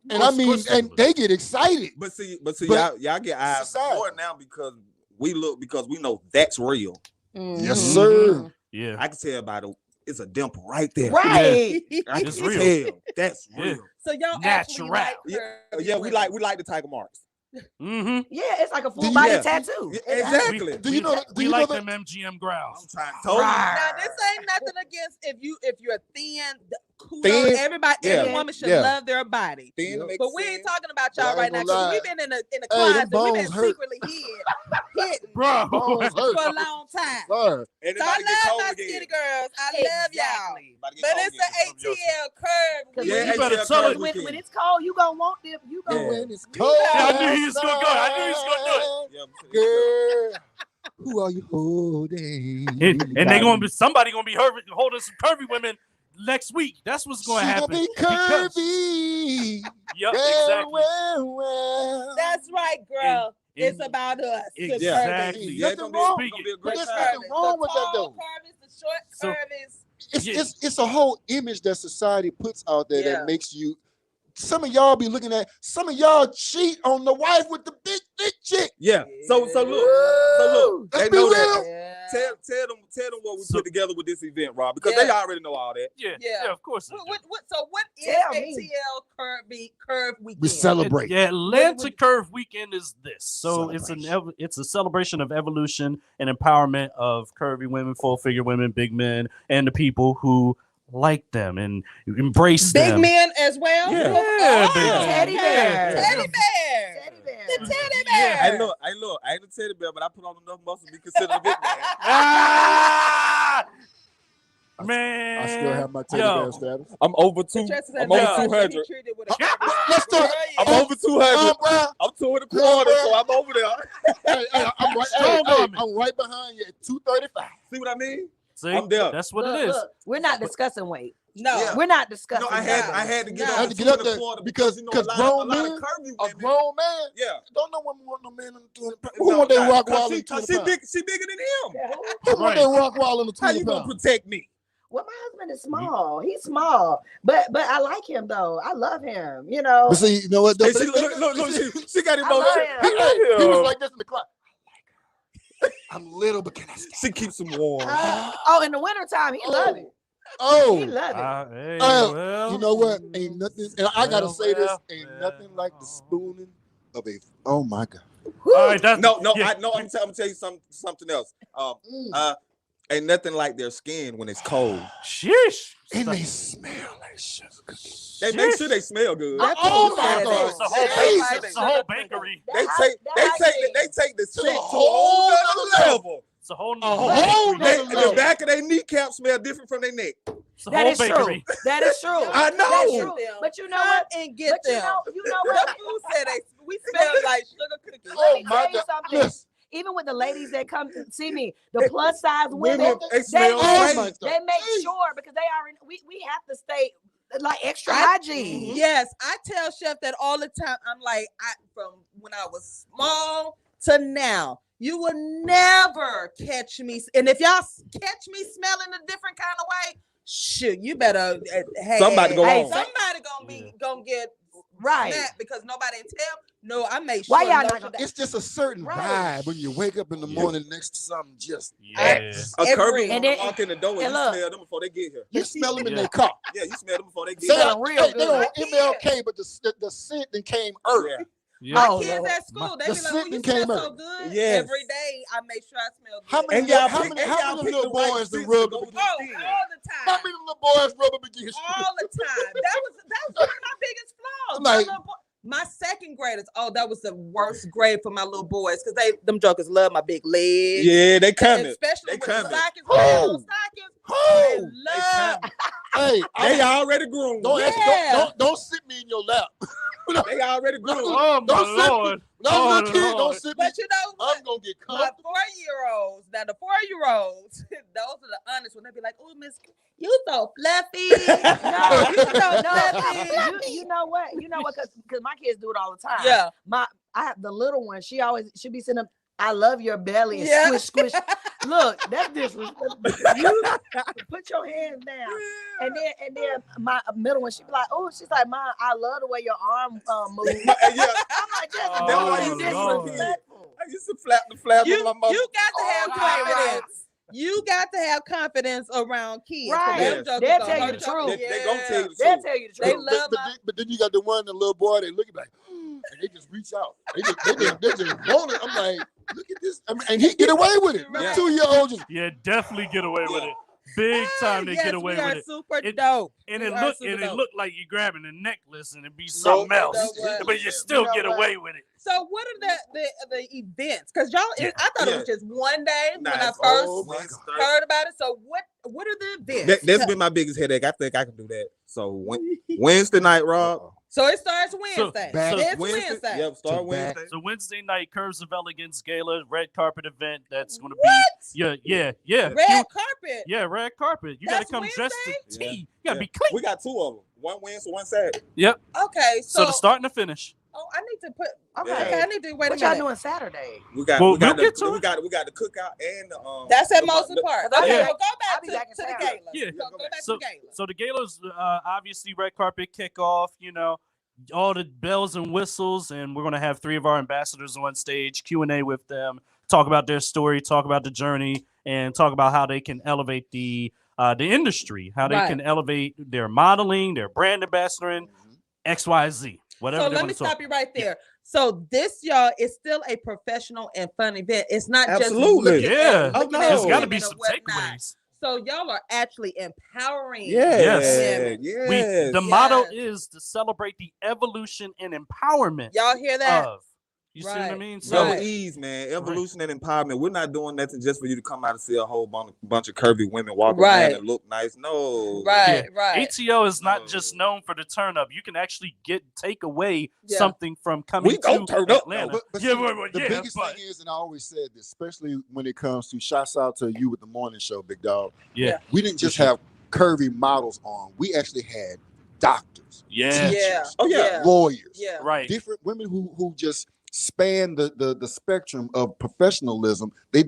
And I mean, and they get excited. But see, But y'all get eyes society. more now because we know that's real. Yes, sir. Yeah. I can tell by it's a dimple right there. Right. I can It's real. tell. That's Yeah. real. So y'all Natural. actually like Yeah, we like the tiger marks. Mm-hmm. Yeah, it's like a full Do you- body Yeah. tattoo. Yeah, exactly. Do you know? Do We you like know them MGM grounds. I'm trying to tell you. Now this ain't nothing against if you're thin. Kudos, Thin? everybody, Yeah. every woman should Yeah. love their body. Thin to make But we sense. ain't talking about Well, y'all I right ain't now gonna because lie. we've been in the them closet. We've been bones hurt. secretly hitting Bro. for a long time. Sir, So I Anybody get love cold my again? skinny girls. I love y'all. Exactly. About to get But cold it's again. the ATL curve. Cause Yeah, when, you better ATL tell curve it. when weekend. it's cold, you gonna want them. You gonna Yeah. when it's cold. Yeah, I knew he was gonna go. I knew he was gonna do it. Yeah, Girl, who are you holding? And they gonna be somebody gonna be holding some curvy women next week. That's what's gonna She happen. be curvy. Yep, Well, exactly. well. That's right, girl. And- It's about us. the Exactly. curvies. Yeah, it's Nothing gonna wrong. be a But great there's time. nothing wrong with that The though. tall curvies, the short So- curvies. It's a whole image that society puts out there Yeah. that makes you. Some of y'all be looking at. Some of y'all cheat on the wife with the big thick chick. Yeah. So look. Let's They be know real. that. Yeah. Tell them what we So- put together with this event, Rob, because Yeah. they already know all that. Yeah, Yeah. yeah, of course. So what is Tell me. ATL curve weekend? We celebrate. Yeah, Atlanta Curve Weekend is this. So Celebration. it's a celebration of evolution and empowerment of curvy women, full-figure women, big men, and the people who like them and embrace Big them. men as well. Yeah, Oh, big men. Teddy bear. Teddy bear. Teddy bear. The teddy Hey, bear. look. I ain't a teddy bear, but I put on enough muscle to be considered a big man. Ah! Man, I still have my teddy Yo. bear status. I'm over Yeah. 200. Let's talk. I'm over 200. Bruh. I'm 225, so I'm over there. Hey, I'm right. Strong woman. I'm right behind you at 235. See what I mean? See, I'm there. that's what Look, it is. look, we're not discussing weight. No. Yeah. We're not discussing. No, I had to get No. up I had to to get up 2 there and a quarter because a lot grown of men, curvy a women. grown man, Yeah. don't know women want no man in the 200 pounds. Who want that rock wall in the 200 She pounds? bigger than him. Who want that rock wall in the How 200 you gonna pounds? protect me? Well, my husband is small. He's small, but I like him though. I love him. You know. But see, you know what? Hey, she, look, she got I love emotion. him. He was like this in the closet. I'm little, but can I stay? She keeps him warm. Oh, in the wintertime, he love it. Oh, He love it. Hey, you know what? Ain't nothing. And I gotta say this: ain't nothing like the spooning of a. Oh my God. All right, that's I'm gonna tell you something else. Ain't nothing like their skin when it's cold. Sheesh. And they smell like sugar. They make sure they smell good. Oh my God. It's a whole bakery. They take the scent to a whole other level. It's a whole The back of their kneecap smell different from their neck. That is true. That is true. I know. That's true. But you know what? And get them. You know what? Who said we smell like sugar cookies? Let me tell you something. Even with the ladies that come to see me, the plus size women, they make sure because they are we have to stay like extra hygiene. Yes, I tell Chef that all the time. I'm like, from when I was small to now, you will never catch me. And if y'all catch me smelling a different kind of way, shoot, you better somebody gonna get right because nobody can tell. No, I make sure. Why y'all not gonna, it's just a certain vibe when you wake up in the morning next to something just a curvy woman walk in the door and you smell them before they get here. You smell them in their car. Yeah, you smell them before they get here. They on MLK, but the scent that came early. Yeah. My kids at school, they be like, "Oh, you smell so good." Yes. Every day, I make sure I smell good. How many little boys that rub up against all the time. How many little boys rub up against all the time? That was one of my biggest flaws. Like, my second graders, that was the worst grade for my little boys because them jokers love my big legs. Yeah, they coming. Especially with the stockings. They love. Hey, they already groomed. Don't sit me in your lap. They already groomed. Oh my Lord. Don't sit me. But you know what? I'm gonna get my caught. 4-year-olds. Now the 4-year-olds, those are the honest when they be like, "Oh, Miss, you so fluffy." No, you so fluffy. You know what? Because my kids do it all the time. Yeah. I have the little one. She be sitting up. I love your belly and squish. Look, that's disrespectful. You put your hands down, and then my middle one, she be like, "Oh, she's like, Mom, I love the way your arm move." I'm like, that's disrespectful. I used to flap with my mom. You got to have confidence. You got to have confidence around kids. Right. They'll tell you the truth. They gonna tell you the truth. They'll tell you the truth. They love but then you got the little boy, they look like, and they just reach out. They just want it. I'm like, look at this. I mean, and he get away with it. Right. 2-year-old just definitely get away with it. Big time they get away with it. Super dope. And it looked like you're grabbing a necklace and it'd be something else, but you still get away with it. So what are the events? Because y'all, I thought it was just one day when I first heard about it. So what are the events? That's been my biggest headache. I think I can do that. So Wednesday night, Rob. So it starts Wednesday. It's Wednesday. Yep, start Wednesday. So Wednesday night, Curves of Elegance Gala, red carpet event. That's going to be yeah. Red carpet. Yeah, red carpet. You got to come dressed to tea. You got to be clean. We got 2 of them. One Wednesday, one Saturday. Yep. Okay. So the start and the finish. Oh, I need to put. Okay, I need to wait. What y'all doing Saturday? We got the cookout and the That's at Molson Park. Okay, Yeah. so go back to the gala. Yeah. So go back to the gala. So the gala's obviously red carpet kickoff. You know, all the bells and whistles, and we're gonna have 3 of our ambassadors on stage, Q&A with them, talk about their story, talk about the journey, and talk about how they can elevate the industry, how they can elevate their modeling, their brand ambassadoring, XYZ. Whatever. So let me stop you right there. So this, y'all, is still a professional and fun event. It's not just there's got to be some takeaways. So y'all are actually empowering. Yes. The motto is to celebrate the evolution and empowerment. Y'all hear that? You see what I mean? So ease, man. Evolution and empowerment. We're not doing nothing just for you to come out and see a whole bunch of curvy women walk around and look nice. No. Right. ATL is not just known for the turn up. You can actually take away something from coming to Atlanta. But the biggest thing is, and I always said this, especially when it comes to shouts out to you with the morning show, big dog. Yeah. We didn't just have curvy models on. We actually had doctors, teachers, lawyers, right, different women who just span the spectrum of professionalism. They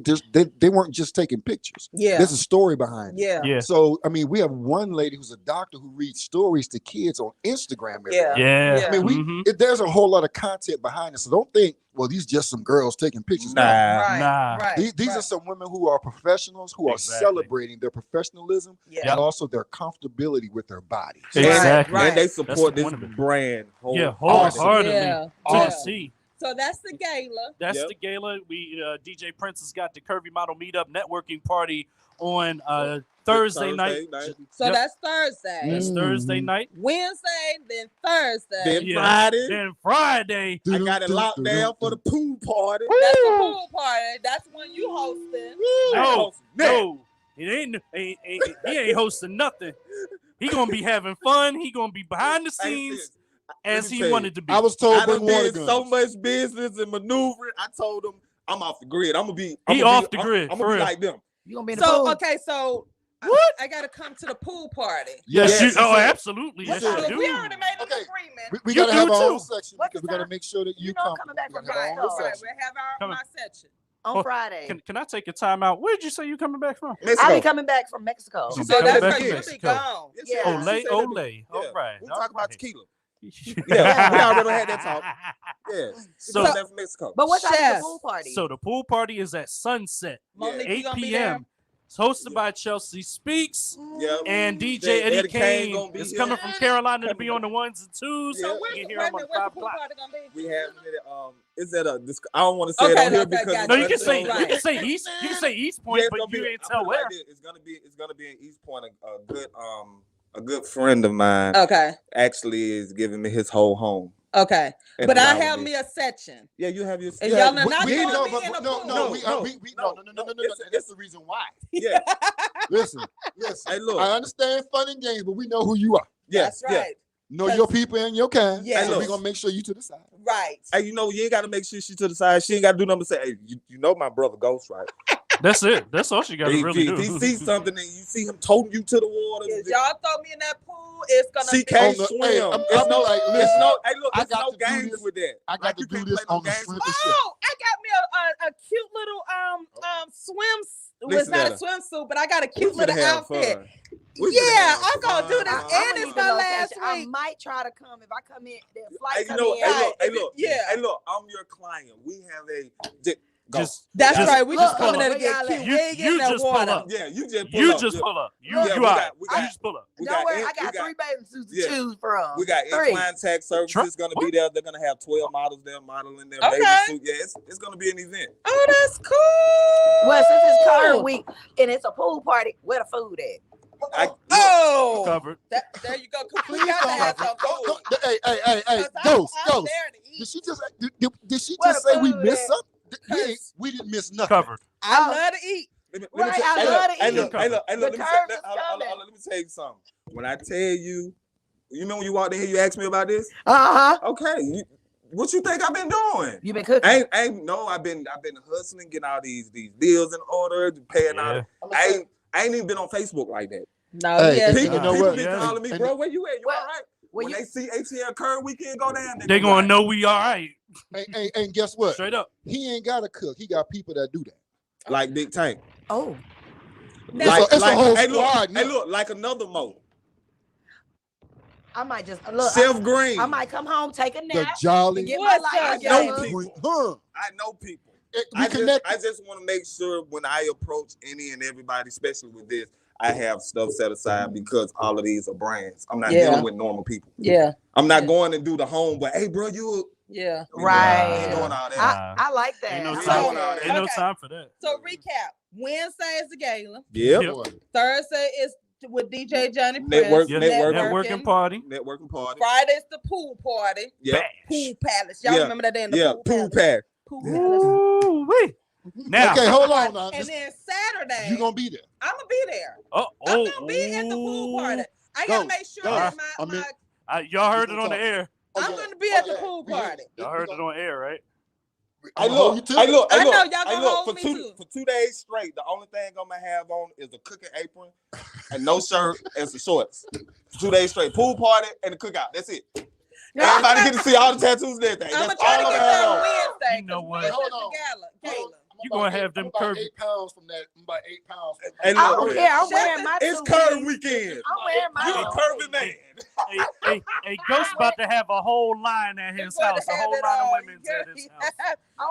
weren't just taking pictures. Yeah. There's a story behind it. Yeah. So I mean, we have one lady who's a doctor who reads stories to kids on Instagram every day. Yeah. I mean, there's a whole lot of content behind it. So don't think, well, these just some girls taking pictures. These are some women who are professionals who are celebrating their professionalism and also their comfortability with their bodies. Exactly. And they support this brand wholeheartedly. Yeah. So that's the gala. That's the gala. We DJ Prince has got the Curvy Model Meetup networking party on Thursday night. So that's Thursday. That's Thursday night. Wednesday, then Thursday. Then Friday. Then Friday. I got it locked down for the pool party. That's the pool party. That's when you hosting. No. It ain't he ain't hosting nothing. He gonna be having fun. He gonna be behind the scenes as he wanted to be. I was told I done did so much business and maneuvering. I told him I'm off the grid. I'm gonna be off the grid. I'm gonna be like them. You gonna be in the pool? Okay, so what? I gotta come to the pool party. Yes, you. Oh, absolutely. Yes, you do. We already made an agreement. We gotta have our own section because we gotta make sure that you come. Coming back from right. We'll have my section. On Friday. Can I take a time out? Where did you say you coming back from? I'll be coming back from Mexico. So that's where you'll be gone. Yeah. Ole. All right. We'll talk about tequila. We already had that talk. Yeah. So that's Mexico. But what time is the pool party? So the pool party is at sunset, Monique, 8 p.m. It's hosted by Chelsea Speaks, Yep. and DJ Eddie Kane is coming from Carolina to be on the ones and twos. So you can hear him on 5 o'clock. We have it. Is that I don't want to say it on here because no, you can say East. You can say East Point, but you ain't tell where. It's gonna be in East Point. A good friend of mine. Okay. Actually, is giving me his whole home. Okay, but I have me a section. Yeah, you have your. And y'all are not No. That's the reason why. Yeah. Listen. Hey, look. I understand fun and games, but we know who you are. Yes, that's right. Know your people and your kind. Yeah. So we're gonna make sure you to the side. Right. Hey, you ain't got to make sure she to the side. She ain't got to do nothing but say, hey, you know my brother Ghost, right? That's it. That's all she got to really do. If he sees something and you see him toting you to the water. If y'all throw me in that pool, it's gonna she be. can't swim. I'm like, listen, it's no games with that. I got to do this on the swim. Oh, I got me a cute little swim. Well, it's not a swimsuit, but I got a cute little outfit. Yeah, I'm gonna do this, and it's my last week. I might try to come if I come in. Hey, look, I'm your client. We have That's right. We just coming there to get cute. You just pull up. Yeah, you just pull up. You just pull up. Don't worry, I got 3 bathing suits to choose from. We got incline tech services going to be there. They're going to have 12 models there modeling their bathing suit. Yeah, it's going to be an event. Oh, that's cool. Well, since it's current week and it's a pool party, where the food at? Covered. There you go. We got to have some food. Hey, Ghost. Did she just say we missed something? We didn't miss nothing. Covered. I love to eat. I love to eat. Hey, look, let me tell you something. When I tell you, you remember when you walked in here, you asked me about this? Okay. What you think I've been doing? You been cooking? I've been hustling, getting all these deals in order, paying out. I ain't even been on Facebook like that. No, people be calling me, bro. Where you at? You all right? When they see ATL Curry weekend go down, they gonna know we all right. And guess what? Straight up, he ain't got to cook. He got people that do that, like Big Tank. Oh, it's a whole squad. Hey, look, like another Mo. I might just look. Self Green. I might come home, take a nap. The Jolly. Get my life I know people. I just want to make sure when I approach any and everybody, especially with this, I have stuff set aside because all of these are brands. I'm not dealing with normal people. Yeah. I'm not going to do the home, but hey, bro, right. Ain't doing all that. I like that. Ain't no time for that. So recap: Wednesday is the gala. Yep. Thursday is with DJ Johnny Prince. Networking party. Friday's the pool party. Yeah. Pool Palace. Y'all remember that day in the pool palace? Pool Palace. Now, okay, hold on now. And then Saturday, you gonna be there. I'm gonna be there. I'm gonna be at the pool party. I gotta make sure that y'all heard it on the air. I'm gonna be at the pool party. Y'all heard it on air, right? I know y'all gonna hold me too. For 2 days straight, the only thing I'm gonna have on is a cooking apron and no shirt and some shorts. For 2 days straight, pool party and the cookout. That's it. Everybody get to see all the tattoos and everything. I'm gonna That's try all to I'm get there on at. Wednesday. You know what? Hold on. Gala. You gonna have them I'm about curvy. 8 pounds from that. I'm about 8 pounds. Hey, I don't look, care. I'm wearing my it's two curve piece. weekend. I'm wearing my You a two curvy man. Hey, Ghost about to have a whole line at his house. A whole line of women at his house.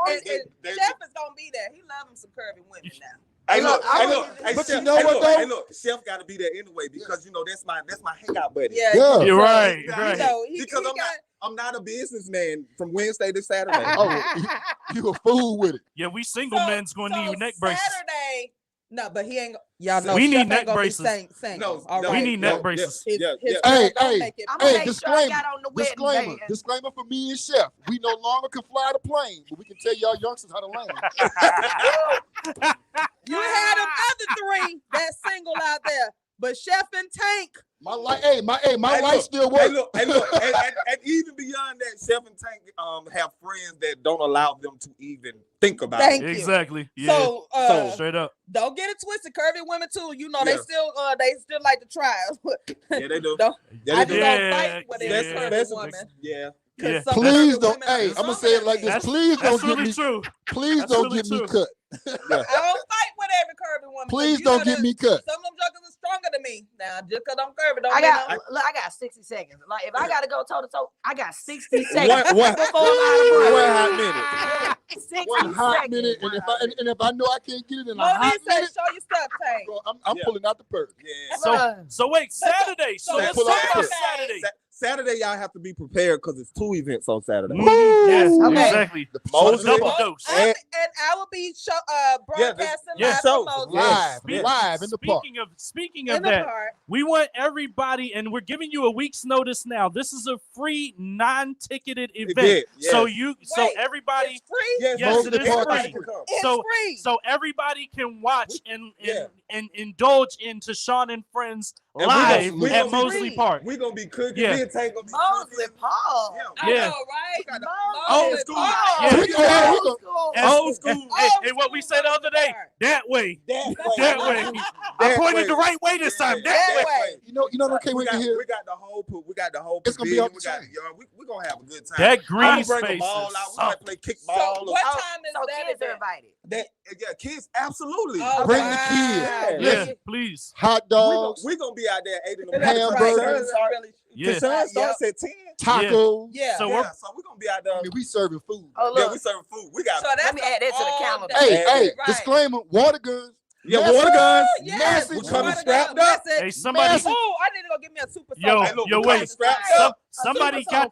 And Chef is gonna be there. He loves him some curvy women now. Hey, look. Hey, But Chef, you know what, though? Hey, look. Chef got to be there anyway because you know that's my hangout buddy. Yeah. You're right. You Right. know, Because I'm not a businessman from Wednesday to Saturday. Oh, you a fool with it. Yeah, we single men's gonna need neck braces. Saturday. No, but he ain't. Y'all know We Chef need ain't neck gonna be braces. single. No, All We right. need neck braces. His Hey, girl don't make it. I'm gonna hey, make sure I disclaimer. got on the wedding Disclaimer. band. Disclaimer for me and Chef. We no longer can fly the plane, but we can tell y'all youngsters how to land. You had them other three that's single out there, but Chef and Tank. My wife look, still works. Hey, look, and even beyond that, Chef and Tank have friends that don't allow them to even think about Thank it. you. Exactly. Yeah. So, Straight up. don't get it twisted. Curvy women too. You know Yeah. they still like to try. Yeah, they do. Don't, Yeah, I they just do. don't fight with Yeah, every yeah. curvy woman. Yeah. Yeah. Please don't. Hey, I'm gonna say it like this. That's- Please That's don't get really me. true. Please That's don't really get me true. cut. I don't fight with every curvy woman. Please You don't know get that me cut. Some of them jokers are stronger than me. Now, just because I'm curvy, don't I mean got 60 seconds. Like if I gotta go toe to toe, I got 60 seconds One before I'm hot minute. 60 One hot seconds. minute, and if I know I can't get it in a Monique hot said, minute, show your stuff, Tank. I'm pulling out the purse. Yeah. So wait, Saturday. So let's pull out talk the about purse. Saturday. Saturday, y'all have to be prepared because it's 2 events on Saturday. Yes, Okay. exactly. Moses Double dose. And I will be broadcasting live from Moses. Live in the park. Speaking In of the that, park. we want everybody, and we're giving you a week's notice now. This is a free, non-ticketed event. Yes. So everybody, It's free. Yes, yes, it is everybody free. can come. It's So free. so everybody can watch and indulge into Sean and Friends And live we at gonna be Mosley free. Park. We're going to be cooking. Yeah. Me and Tank gonna be Mosley Park. I Yeah. know, right? Old Moses school. Park. Yeah. We gonna- Old school. And what we said the other day, that way. That way. I That pointed way. the right way this time. Yeah, That way. way. You know what I can't We wait to got, hear? we got the whole It's gonna be pavilion. off We the got chain. we're gonna have a good time. That green I'm bring space them all is out. We might play kickball. So what time is So that kids are event? invited. Yeah, kids, absolutely. Oh, Bring the wow. kids. Yeah, Listen. please. Hot dogs, We're gonna be out there at 8 in the That's morning. right. Hamburgers. Yeah. Concern starts at 10. tacos. Yeah. So Yeah, so we're gonna be out there. I mean, we serving food. Oh Yeah, look, we serving food. We got So that's let me add that to the all calendar. day. Hey, Right. disclaimer: water guns. yeah, water guns. Yes, Massive. We coming water strapped gun, up. massive. Hey, somebody. Massive. Oh, I need to go get me a super Yo, soaker. look, yo, we coming wait. strapped Some- up. Somebody super got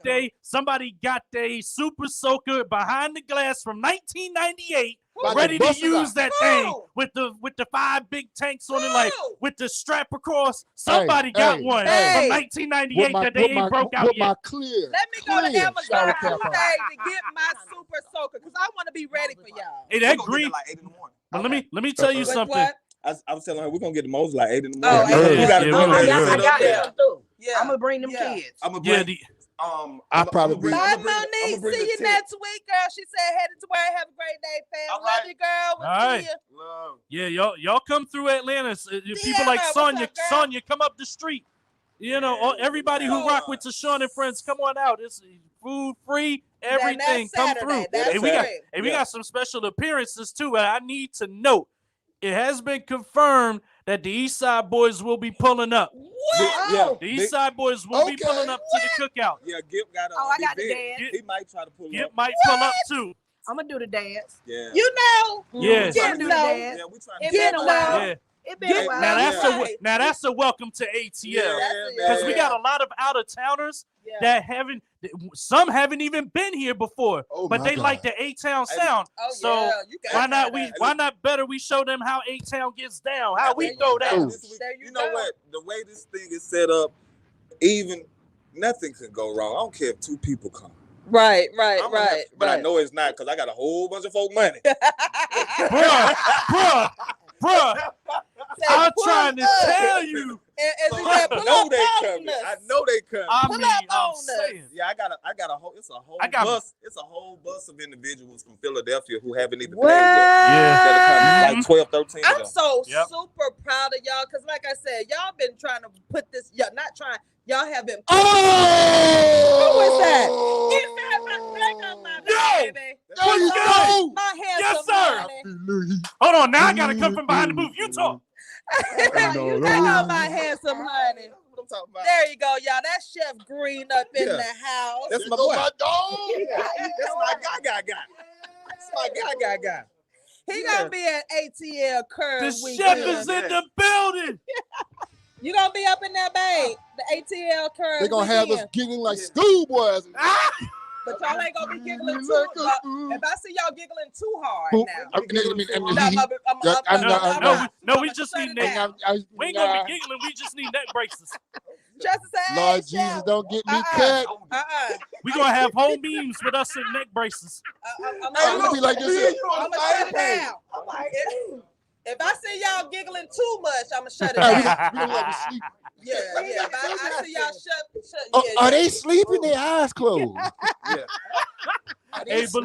soaker. they super soaker behind the glass from 1998, About ready to bust it use out. that Who? thing with the 5 big tanks on it, like Who? with the strap across. Somebody got one hey. from 1998 that they ain't broke out with yet. my clear. Let me go to clear Amazon shower cap on. today to get my super soaker because I want to be ready for y'all. Hey, We that gonna get green. there like 8 in the morning. But let me tell you With something. what? I was telling her we're gonna get the most like 8 in the Oh, morning. early. We gotta Yeah, do we it. gotta Set I up got there. them too. Yeah. I'm gonna bring them Yeah. kids. I'm gonna Yeah, bring. I'll probably be. Bye, Monique. See you next week, girl. She said headed to where. Have a great day, fam. All Love right. you, girl. We'll All see right. you. Love. Yeah, y'all come through Atlanta. People like what's Sonya, up, girl? Sonya, come up the street. You know, everybody who rock with Tashawn and Friends, come on out. It's food free, everything. That's Come Saturday. through. That's Hey, we got great. we got some special appearances too. And I need to note, it has been confirmed that the East Side Boys will be pulling up. Yeah, The East Side Boys will be pulling up to the cookout. Yeah, Gip got a. Oh, I got the event. dance. He might try to pull Gip up. might pull up too. I'm gonna do the dance. Yeah. You know. Yeah. I'm gonna do the dance. Yeah, we trying It to been a while. Yeah. It been a while. Now Right. that's a welcome to ATL. Yeah, Because we man. got a lot of out of towners Yeah. that some haven't even been here before, Oh, but my they God. like the A-Town sound. Oh, So yeah. You got why not better we show them how A-Town gets down, how we throw Hey, down. There you You know go. what? The way this thing is set up, even nothing can go wrong. I don't care if 2 people come. Right. But I know it's not because I got a whole bunch of folk money. Bruh, I'm trying to tell you. So I know they coming. I know they coming. I Pull mean, up I'm on us. saying. Yeah, I got a whole. It's a whole I got- bus. It's a whole bus of individuals from Philadelphia who haven't even What? played yet. Yeah. That'll come, like 12, 13 of I'm them. so Yep. super proud of y'all because, like I said, y'all been trying to put this. Y'all not trying. Y'all have been. Oh! Who was that? He said my baby. There you go. My handsome Yes, sir. honey. Hold on, now I gotta come from behind the booth. You talk. You know my handsome honey. There you go, y'all. That's Chef Green up in the house. That's my boy. My dog. That's my guy. That's my guy. He gonna be at ATL Curve The weekend. chef is in the building. You gonna be up in there, babe? The ATL Curve. They're gonna have us giggling like schoolboys. But y'all ain't gonna be giggling too. If I see y'all giggling too hard now. No, we just need neck. We ain't gonna be giggling. We just need neck braces. Lord Jesus, don't get me cut. We gonna have home beams with us in neck braces. I'm gonna be like this. I'm gonna shut it down. If I see y'all giggling too much, I'm gonna shut it down. Yeah. If I see y'all shut. Are they sleeping? Their eyes closed. Hey, but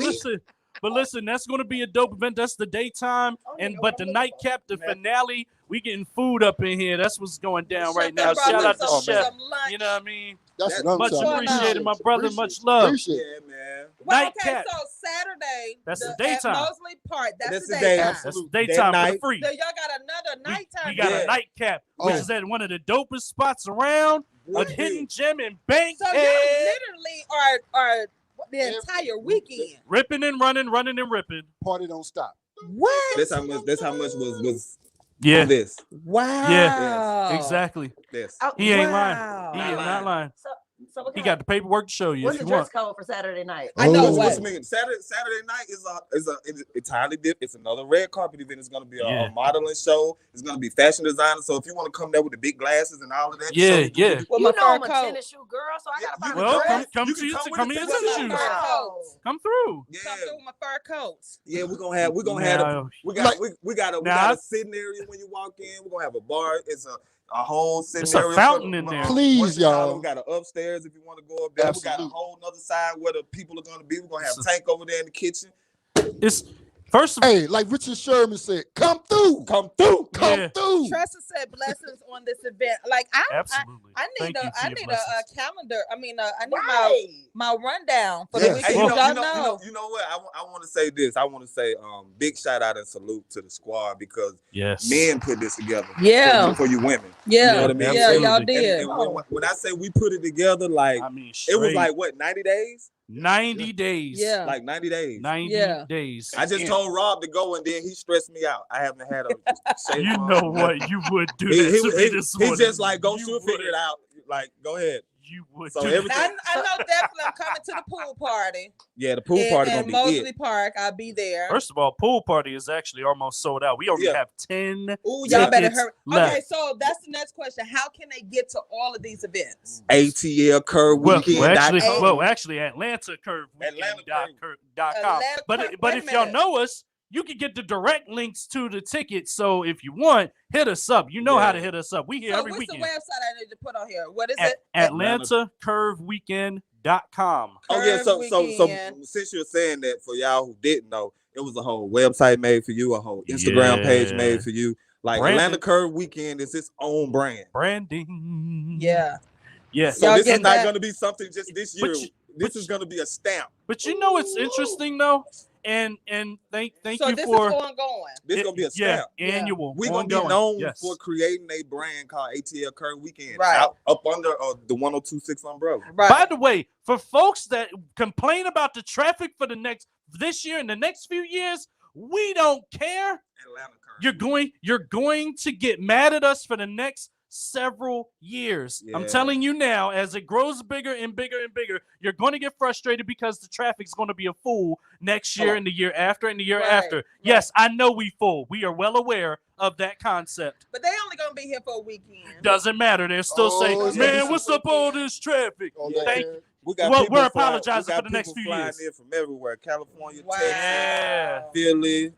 listen, that's gonna be a dope event. That's the daytime, but the nightcap, the finale, we getting food up in here. That's what's going down right now. Shout out to Chef. You know what I mean? That's much appreciated, my brother. Much love. Appreciate it, man. Well, okay, so Saturday. That's the daytime. At Mosley Park. That's the daytime. daytime. That's the daytime for the free. So y'all got another nighttime. We got a nightcap, which is at one of the dopest spots around. A hidden gem in Bankhead. So y'all literally are the entire weekend ripping and running and ripping. Party don't stop. What? That's how much was. Yeah. This. Wow. Yeah. Exactly. This. He ain't lying. He is not lying. So he got the paperwork to show you. What's if the you dress want. code for Saturday night? I know what's mean. Saturday night is entirely different. It's another red carpet event. It's gonna be a modeling show. It's gonna be fashion designer. So if you want to come there with the big glasses and all of that, Well, you know I'm a tennis shoe girl, so I gotta find a dress. Come in tennis shoes. Come through. Yeah. Come through with my fur coats. Yeah, we got a sitting area when you walk in. We're gonna have a bar. It's a whole sitting It's area. a fountain in there. Please, y'all. We got an upstairs if you want to go up there. Absolutely. We got a whole other side where the people are gonna be. We're gonna have a tank over there in the kitchen. It's first. Hey, like Richard Sherman said, come through. Tressa said blessings on this event. Like I need a calendar. I need my rundown for the weekend. You know what? I want to say this. I want to say big shout out and salute to the squad because men put this together. Yeah. For you women. Yeah. You know what I mean? Yeah, y'all did. And when I say we put it together, like it was like what 90 days. 90 days. Yeah. Like 90 days. 90 days. I just told Rob to go and then he stressed me out. I haven't had a shave. You know what? You would do that to me this morning. He's just like, go shoot, figure it out. Like, go ahead. You would so do everything. I know definitely I'm coming to the pool party. Yeah, the pool party gonna in be Mosley Park. I'll be there. First of all, pool party is actually almost sold out. We only have 10. Ooh, y'all better hurry. Left. Okay, so that's the next question. How can they get to all of these events? ATL Curve Weekend. Actually, Atlanta Curve Weekend.com. But if y'all know us, you can get the direct links to the tickets. So if you want, hit us up. You know how to hit us up. We here every weekend. What's the website I need to put on here? What is it? AtlantaCurveWeekend.com. Oh yeah, so since you're saying that, for y'all who didn't know, it was a whole website made for you, a whole Instagram page made for you. Like Branding. Atlanta Curve Weekend is its own brand. Branding. Yeah. Yes. So this is not going to be something just this year. This is going to be a stamp. But you know it's interesting though. And thank you this for is ongoing. This is gonna be a stamp. Annual. We're gonna be known for creating a brand called ATL Curve Weekend, right? Up under the 1026 umbrella. Right. By the way, for folks that complain about the traffic for this year and the next few years, we don't care. Atlanta Curve. You're going to get mad at us for the next several years. I'm telling you now, as it grows bigger and bigger and bigger, you're going to get frustrated because the traffic's going to be a fool next year and the year after and the year after. Right. Yes, I know we full. We are well aware of that concept. But they only going to be here for a weekend. Doesn't matter. They'll still say, man, what's up all this traffic? We're apologizing for the next few years. In from everywhere. California, Texas, Philly,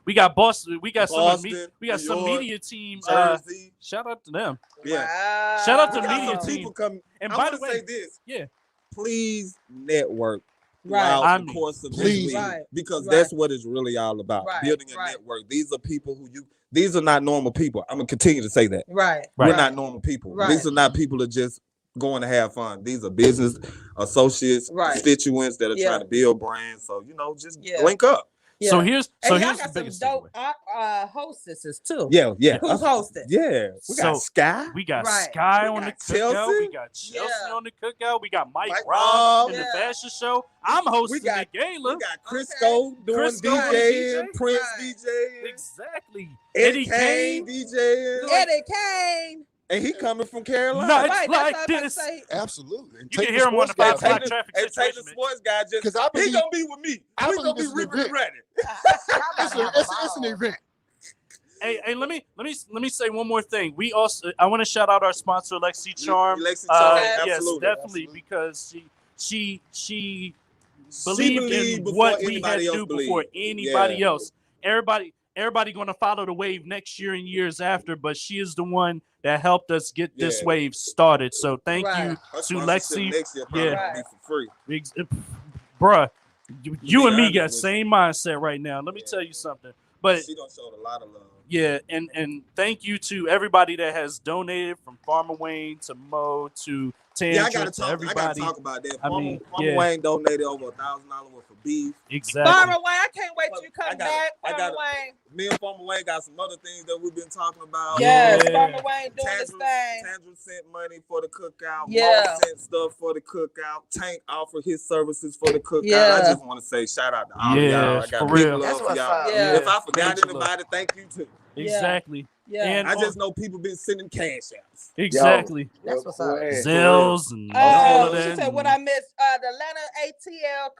we got Boston. We got Boston, some media team. Jersey. Shout out to them. Yeah. Wow. Shout out to the media team. People come. And by the way, say this. Yeah. Please network throughout the course of this week, Right. because that's what it's really all about. Building a network. These are people who these are not normal people. I'm gonna continue to say that. Right. We're not normal people. Right. These are not people that just going to have fun. These are business associates, constituents that are trying to build brands. So just link up. Yeah. So here's y'all the got biggest some dope hostesses too. Yeah. Who's hosting? Yeah, we got Sky. We got Sky on the cookout. Chelsea. We got Chelsea on the cookout. We got Mike Robb in the fashion show. I'm hosting the gala. We got Crisco doing DJ, Prince DJ. Exactly. Eddie Kane DJ. Eddie Kane. And he coming from Carolina. Nuts like this. Absolutely. You can hear him on the 5 o'clock traffic And take the sports guy just, he gonna be with me. We gonna be representing. It's an event. Hey, let me say one more thing. I want to shout out our sponsor, Lexi Charm. Lexi Charm, yes, definitely, because she believed in what we had to do before anybody else. Everybody going to follow the wave next year and years after, but she is the one that helped us get this wave started. So thank you to Lexi. Next year be for free. Bruh, you and me got same mindset right now. Let me tell you something. But she done showed a lot of love. Yeah, and thank you to everybody that has donated, from Farmer Wayne to Mo to Tandra to everybody. I gotta talk about that. Farmer Wayne donated over $1,000 worth of beef. Exactly. Farmer Wayne, I can't wait till you come back. Farmer Wayne. Me and Farmer Wayne got some other things that we've been talking about. Yes, Farmer Wayne doing his thing. Tandra sent money for the cookout. Yeah. Mo sent stuff for the cookout. Tank offered his services for the cookout. Yeah. I just want to say shout out to all y'all. I got big love for y'all. Yeah. If I forgot anybody, thank you too. Exactly. Yeah. And I just know people been sending cash outs. Exactly. That's what's up. Zelles and all of that. She said what I missed. The Atlanta ATL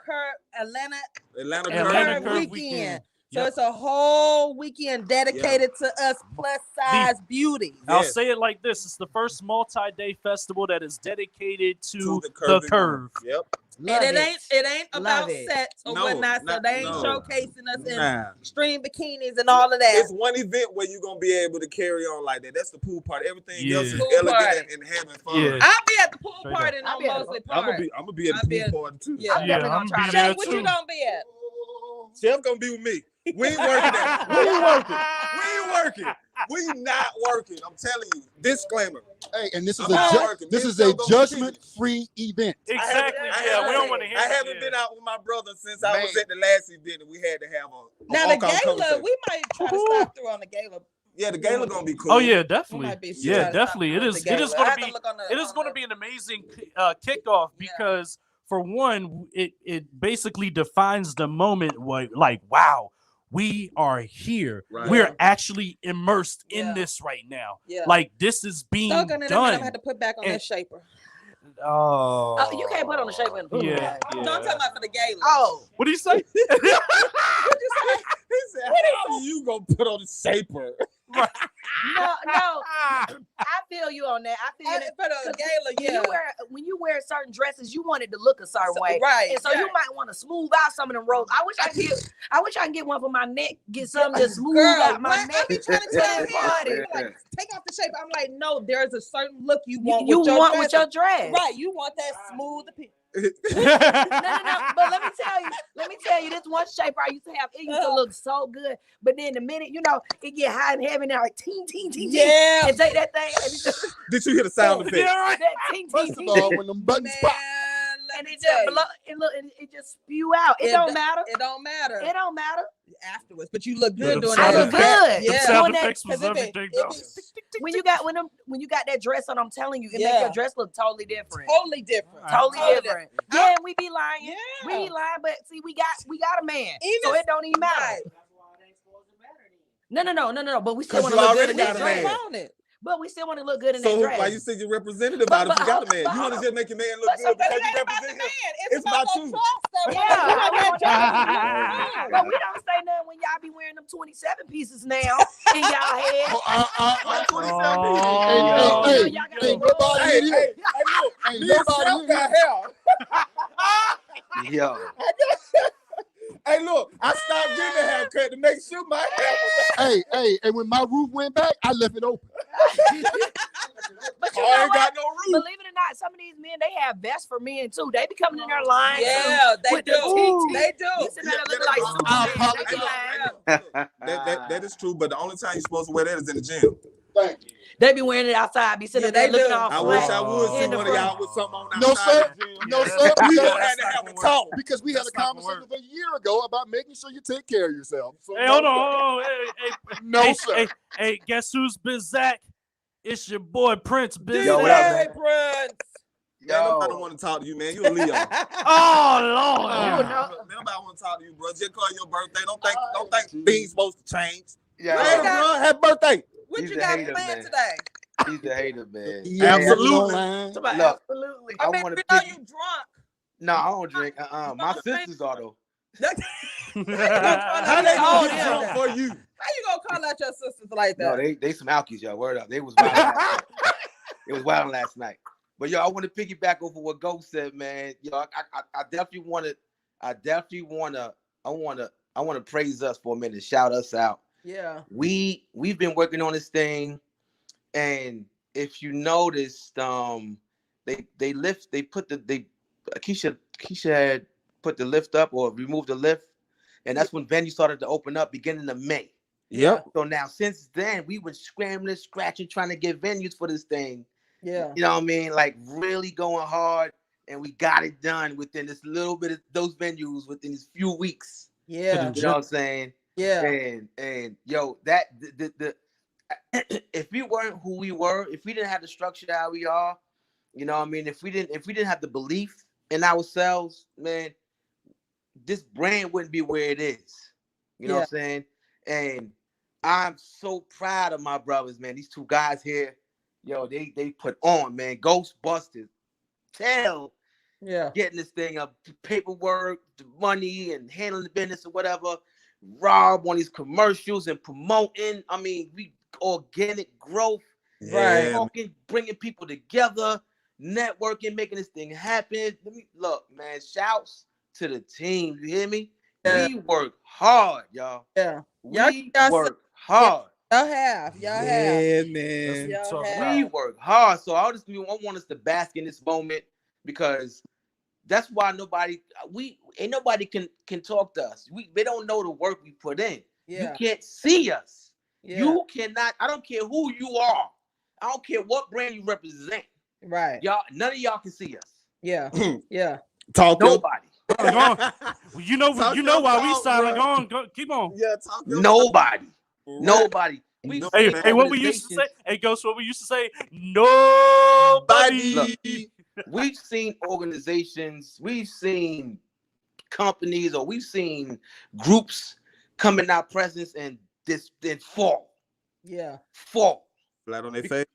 Curve weekend. So it's a whole weekend dedicated to us plus size beauty. I'll say it like this: it's the first multi-day festival that is dedicated to the curve. Yep. And it ain't about sets or whatnot, so they ain't showcasing us in stream bikinis and all of that. It's one event where you're gonna be able to carry on like that. That's the pool party. Everything else is Pool elegant party. and having fun. Yeah. I'll be at the pool party and I'm mostly I'm gonna be at the pool party too. Yeah, I'm gonna try. Chef, what you gonna be at? Chef gonna be with me. We ain't working that. We ain't working. We not working. I'm telling you. Disclaimer. Hey, and this is a judgment-free event. Exactly. We don't want to hear. I haven't been out with my brother since I was at the last event, and we had to have a now the gala. We might try to stop through on the gala. Yeah, the gala gonna be cool. Oh yeah, definitely. Yeah, definitely. It is going to be an amazing kickoff because for one, it basically defines the moment. Like, wow. We are here. Right. We're actually immersed in this right now. Yeah. Like this is being done. I had to put back on that shaper. Oh, you can't put on the shaper in the pool. Yeah. No, I'm talking about for the gala. Oh, what do you say? What you say? He said, "How you gonna put on the shaper?" Right. No. I feel you on that. I feel it for the gala. When you wear certain dresses, you want it to look a certain way, right? And so you might want to smooth out some of them rolls. I wish I can get one for my neck. Get something to smooth out my neck. I be trying to tell you, like, take off the shape. I'm like, no, there's a certain look you want. With your dress, right? You want that smooth appeal. No. But let me tell you, this one shaper I used to have, it used to look so good. But then the minute, it get high and heavy now, like ting, ting, ting, ting. Yeah. And take that thing. And just, did you hear the sound effect? That ting, ting, ting. First of all, when them buttons pop. And it just it just spew out. It don't matter. It don't matter. It don't matter afterwards. But you look good doing that. I look good. Yeah. Sound effects was everything. When you got that dress on, I'm telling you, it make your dress look totally different. Totally different. Yeah, we be lying. Yeah. We be lying, but see, we got a man, so it don't even matter. No. But we still want to look good in that dress. But we still want to look good in that dress. So why you say you're representative about it if you got a man? You want to just make your man look good because you represent him. It's about you. Yeah. But we don't say nothing when y'all be wearing them 27 pieces now in y'all head. 27 pieces. Ain't nobody in here. Ain't nobody in here. Yo. Hey, look, I stopped getting a haircut to make sure my hair was... Hey, and when my roof went back, I left it open. But I ain't got no roof. Believe it or not, got some of these men. They have vests for men too. They be coming in there lying. Yeah, they with do. The They do. You sitting there looking like Superman. That is true, but the only time you're supposed to wear that is in the gym. Thank you. They be wearing it outside. Be sitting there looking all I flat. wish I would see one of y'all with something on No, outside. sir. No, sir. We don't have to have a talk. Because we had a conversation a year ago about making sure you take care of yourself. So Hey, hold on. Hey, no, sir. Hey, guess who's Bizak? It's your boy Prince Bizak. Yo, what up, man? Prince. Man, nobody want to talk to you, man. You a Leo. Oh Lord. Nobody want to talk to you, bro. Just call your birthday. Don't think things supposed to change. Yeah. Hey, bro, happy birthday. What He's you a got hater, planned man. today? He's the hater, man. Yeah, Absolutely. Look, Absolutely. I mean, wanna we know pick- you drunk. No, I don't drink. My sisters are though. How they gonna get drunk for you? How you gonna call out your sisters like No, that? they some alkies, y'all. Word up. They was wild last night. It was wild last night. But yo, I want to piggyback over what Ghost said, man. Yo, I definitely want to praise us for a minute, shout us out. Yeah. We've been working on this thing, and if you noticed, Keisha had put the lift up or removed the lift, and that's when venues started to open up beginning of May. Yep. So now since then we've been scrambling, scratching, trying to get venues for this thing. Yeah. You know what I mean? Like really going hard, and we got it done within this little bit of those venues within these few weeks. Yeah. You know what I'm saying? Yeah. And yo, that the if we weren't who we were, if we didn't have the structure that we are, you know what I mean? If we didn't have the belief in ourselves, man, this brand wouldn't be where it is. You know what I'm saying? And I'm so proud of my brothers, man. These two guys here, yo, they put on, man. Ghostbusters, getting this thing up, paperwork, the money, and handling the business or whatever. Rob on these commercials and promoting. I mean, we organic growth, right? Talking, bringing people together, networking, making this thing happen. Let me look, man. Shouts to the team. You hear me? Yeah. We work hard, y'all. Yeah. We work hard. Y'all have. Yeah, man. We work hard. So I want us to bask in this moment, because that's why ain't nobody can talk to us. They don't know the work we put in. Yeah. You can't see us. Yeah. You cannot. I don't care who you are. I don't care what brand you represent. Right. Y'all, none of y'all can see us. Yeah. Yeah. Talk nobody. You know why we silent. Go, keep on. Yeah, talk nobody. Nobody. Hey, what we used to say? Hey, Ghost, what we used to say? Nobody. Look, we've seen organizations, we've seen companies, or we've seen groups come in our presence and then fall. Yeah. Fall. Flat on their face.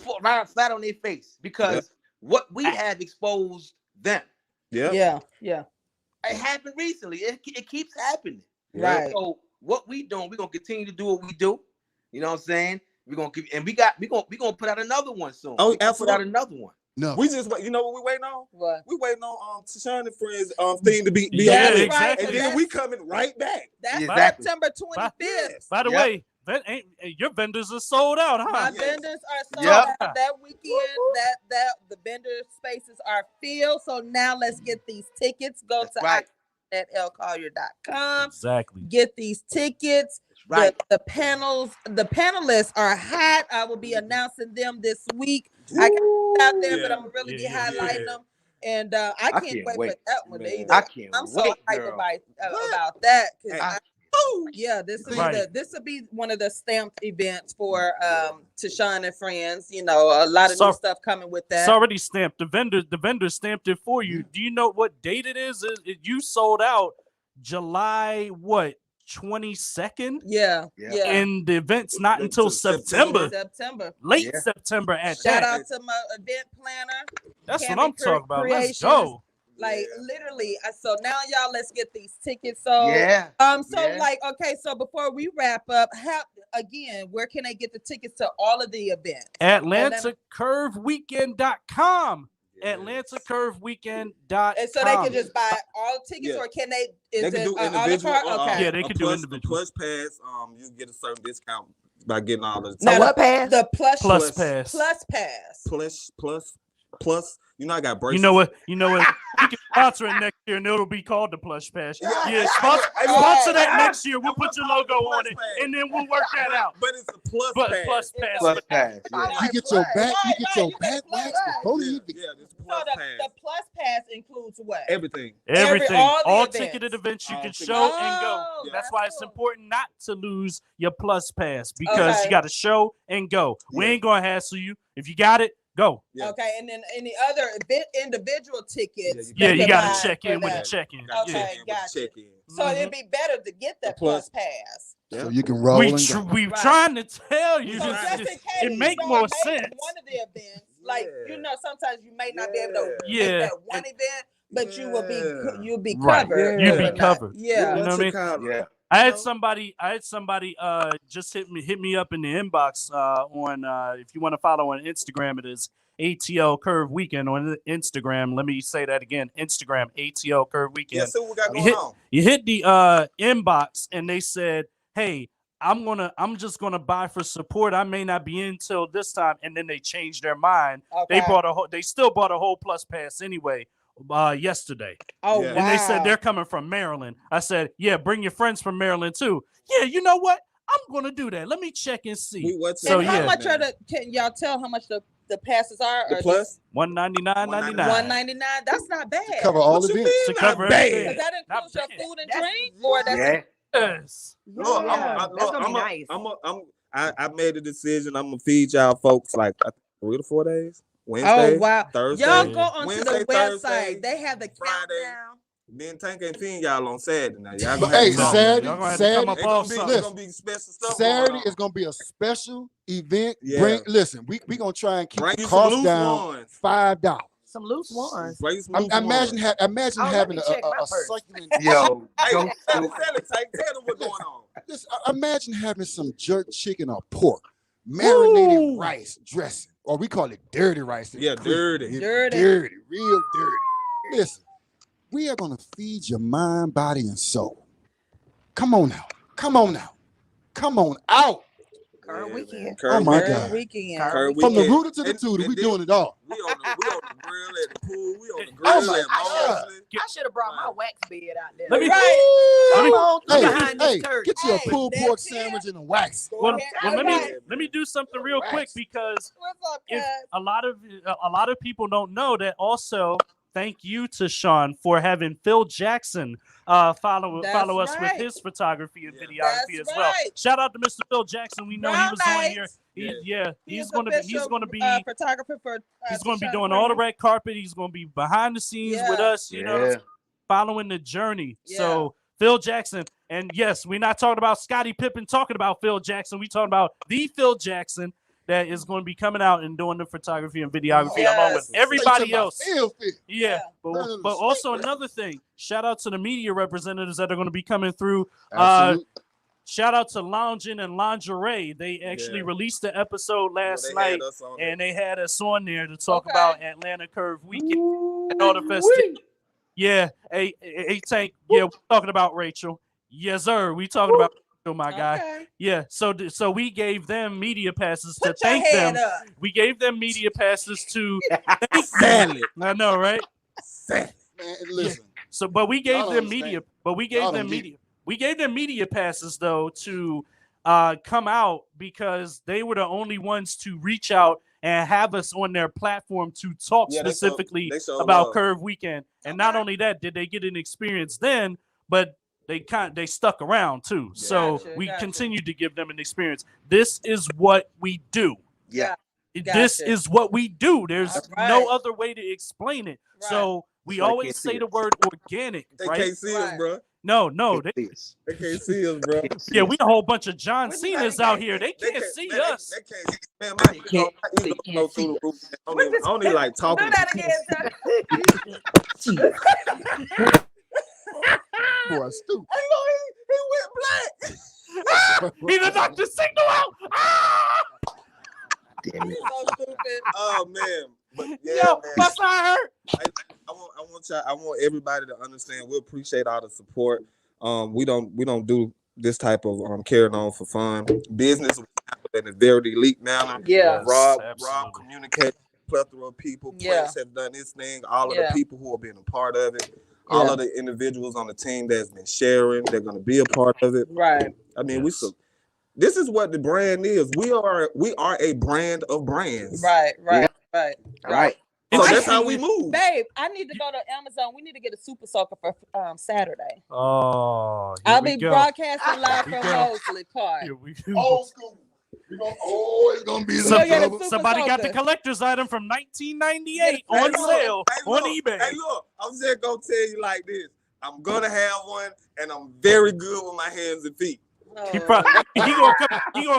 Flat on their face, because what we have exposed them. Yeah. Yeah. It happened recently. It keeps happening. Right. So what we doing? We're gonna continue to do what we do. You know what I'm saying? We're gonna keep, and we gonna put out another one soon. Oh, absolutely. Put out another one. No, we just you know what we waiting on? What? We waiting on Tashawn and Friends thing to be yeah, on it. exactly. And then we coming right back. That's Exactly. September 25th. By the way, your vendors are sold out, huh? My vendors are sold out that weekend. That the vendor spaces are filled. So now let's get these tickets. Go to at lcollier.com. Exactly. Get these tickets. Right. The panelists are hot. I will be announcing them this week. I can't put out there, but I'm gonna really be highlighting them. And I can't wait for that one either. I can't I'm so wait, hyped girl. about that. This will be one of the stamped events for Tashawn and Friends. You know, a lot of new stuff coming with that. It's already stamped. The vendor stamped it for you. Do you know what date it is? You sold out July 22nd? Yeah. And the event's not until September. Late September at Shout that. out to my event planner. That's what I'm talking about. Let's go. Like literally, so now y'all, let's get these tickets. So so before we wrap up, where can they get the tickets to all of the events? AtlantaCurveWeekend.com. AtlantaCurveWeekend.com. And so they can just buy all the tickets, or can they? They can do individual. Yeah, they can do individual. Plus pass, you get a certain discount by getting all of the. Now what pass? The plus pass. Plus pass. Plus. plus. You know, I got braces. You know what? We can sponsor it next year, and it'll be called the Plush Pass. Yeah, sponsor that next year. We'll put your logo on it, and then we'll work that out. But it's a plus pass. Plus pass. Plus pass. Yeah. You get your back waxed before the event. Yeah, this So plus pass. the plus pass includes what? Everything. All events. ticketed events you All can ticketed. show and go. Yeah. That's why it's important not to lose your Plus Pass because you got to show and go. We ain't gonna hassle you. If you got it, go. Yeah. Okay, and then any other individual tickets. Yeah, you got to buy check in for with the that. check-in. Okay, gotcha. Check in. So it'd be better to get the plus pass. So you can roll and go. We trying to tell you. So just in case it make y'all more make sense. one of the events, like sometimes you may not be able to Yeah. make that one event, but you will be you'll be Right. covered. You'll be covered. Yeah. You know what I mean? Yeah. I had somebody just hit me up in the inbox on if you want to follow on Instagram, it is ATL Curve Weekend on Instagram. Let me say that again. Instagram, ATL Curve Weekend. Yeah, so what we got going on? You hit the inbox and they said, hey, I'm just gonna buy for support. I may not be in till this time, and then they changed their mind. Okay. They still bought a whole plus pass anyway yesterday. Oh, Yeah. And they said they're coming from Maryland. I said, yeah, bring your friends from Maryland too. Yeah, you know what? I'm gonna do that. Let me check and see. So how much are can y'all tell how much the passes are? The plus $199.99. $199. That's not bad. To cover all the events. To cover Does everything. that include your food and drink? Or that's Yes. Look, That's gonna be nice. I made a decision. I'm gonna feed y'all folks like 3 to 4 days. Wednesday, Thursday. Y'all go onto Wednesday, the Thursday, website. They have the Friday. countdown. Then Tank ain't feeding y'all on Saturday. Now y'all But gonna hey, have Saturday, Y'all gonna have to come up off it's something. gonna be special stuff. Saturday going is gonna be a special event. Yeah. Listen, we gonna try and keep Bring the you some cost loose down ones. $5. Some loose ones. Bring you some loose Imagine ones. imagine Oh, let having me a check my purse. succulent. Yo, Hey, go tell it, Tank. Tell them what's going on. Listen, imagine having some jerk chicken or pork, marinated rice dressing, or we call it dirty rice. Yeah, dirty. It's Dirty. dirty, real dirty. Listen, we are gonna feed your mind, body, and soul. Come on now, come on now, come on out. Curve weekend. Oh my God. Weekend. Curve From the weekend. rooter to the tutor, we then doing it all. We on the grill at the pool. We on the Oh grill my at God. Mosley. I should have brought my wax bed out there. Let me- Come on, Hey, behind hey, this curtain. get you a Hey, pulled that's pork it. sandwich and a wax. Well, ahead. let me do something real quick because What's up, if cuz? a lot of people don't know that also. Thank you to Sean for having Phil Jackson follow us with right. his photography and videography That's as well. right. Shout out to Mr. Phil Jackson. We know he Brown was on Knight. here. He's He gonna is be photographer for he's gonna be Sean doing all the Freeman. red carpet. He's gonna be behind the scenes with us. You know, following the journey. Yeah. So Phil Jackson, and yes, we're not talking about Scottie Pippen talking about Phil Jackson. We talking about the Phil Jackson that is going to be coming out and doing the photography and videography along with everybody else. Yeah, but also another thing. Shout out to the media representatives that are going to be coming through. Shout out to Lounging and Lingerie. They actually released the episode last night, and they had us on there to talk about Atlanta Curve Weekend and all the festivities. Yeah, hey, Tank. Yeah, we're talking about Rachel. Yes, sir. We talking about Rachel, my guy. Yeah. So we gave them media passes to thank them. We gave them media passes to thank them. I know, right? Man, listen. So, but we gave them media. But we gave Y'all them don't media. We gave them media passes though to come out because they were the only ones to reach out and have us on their platform to talk specifically about Curve Weekend. And not only that, did they get an experience then, but they stuck around too. So we continued to give them an experience. This is what we do. Yeah. This is what we do. There's no other way to explain it. So we always say the word organic. They right? can't see us, bro. No, they can't see us, bro. Yeah, we a whole bunch of John Cena's out here. They can't see us. They can't. Man, I go through the roof. I don't even like talking. Do that again, Boy, stupid. He went black. He done knocked the signal out. Damn it. So stupid. Oh man. But yeah, Yo, man. my side hurt. I want everybody to understand. We appreciate all the support. We don't do this type of carrying on for fun. Business in a very elite manner. Yeah. Rob communicates plethora of people. Yeah. Prince has done his thing. All of the people who have been a part of it. All of the individuals on the team that's been sharing, they're going to be a part of it. Right. I mean, this is what the brand is. We are a brand of brands. Right. So that's how we move. Babe, I need to go to Amazon. We need to get a Super Soaker for Saturday. Oh, I'll be broadcasting live from Mosley Park. Here we Old school. It's gonna be somebody got the collector's item from 1998 on sale on eBay. Hey, look, I'm just gonna tell you like this. I'm gonna have one, and I'm very good with my hands and feet. He gonna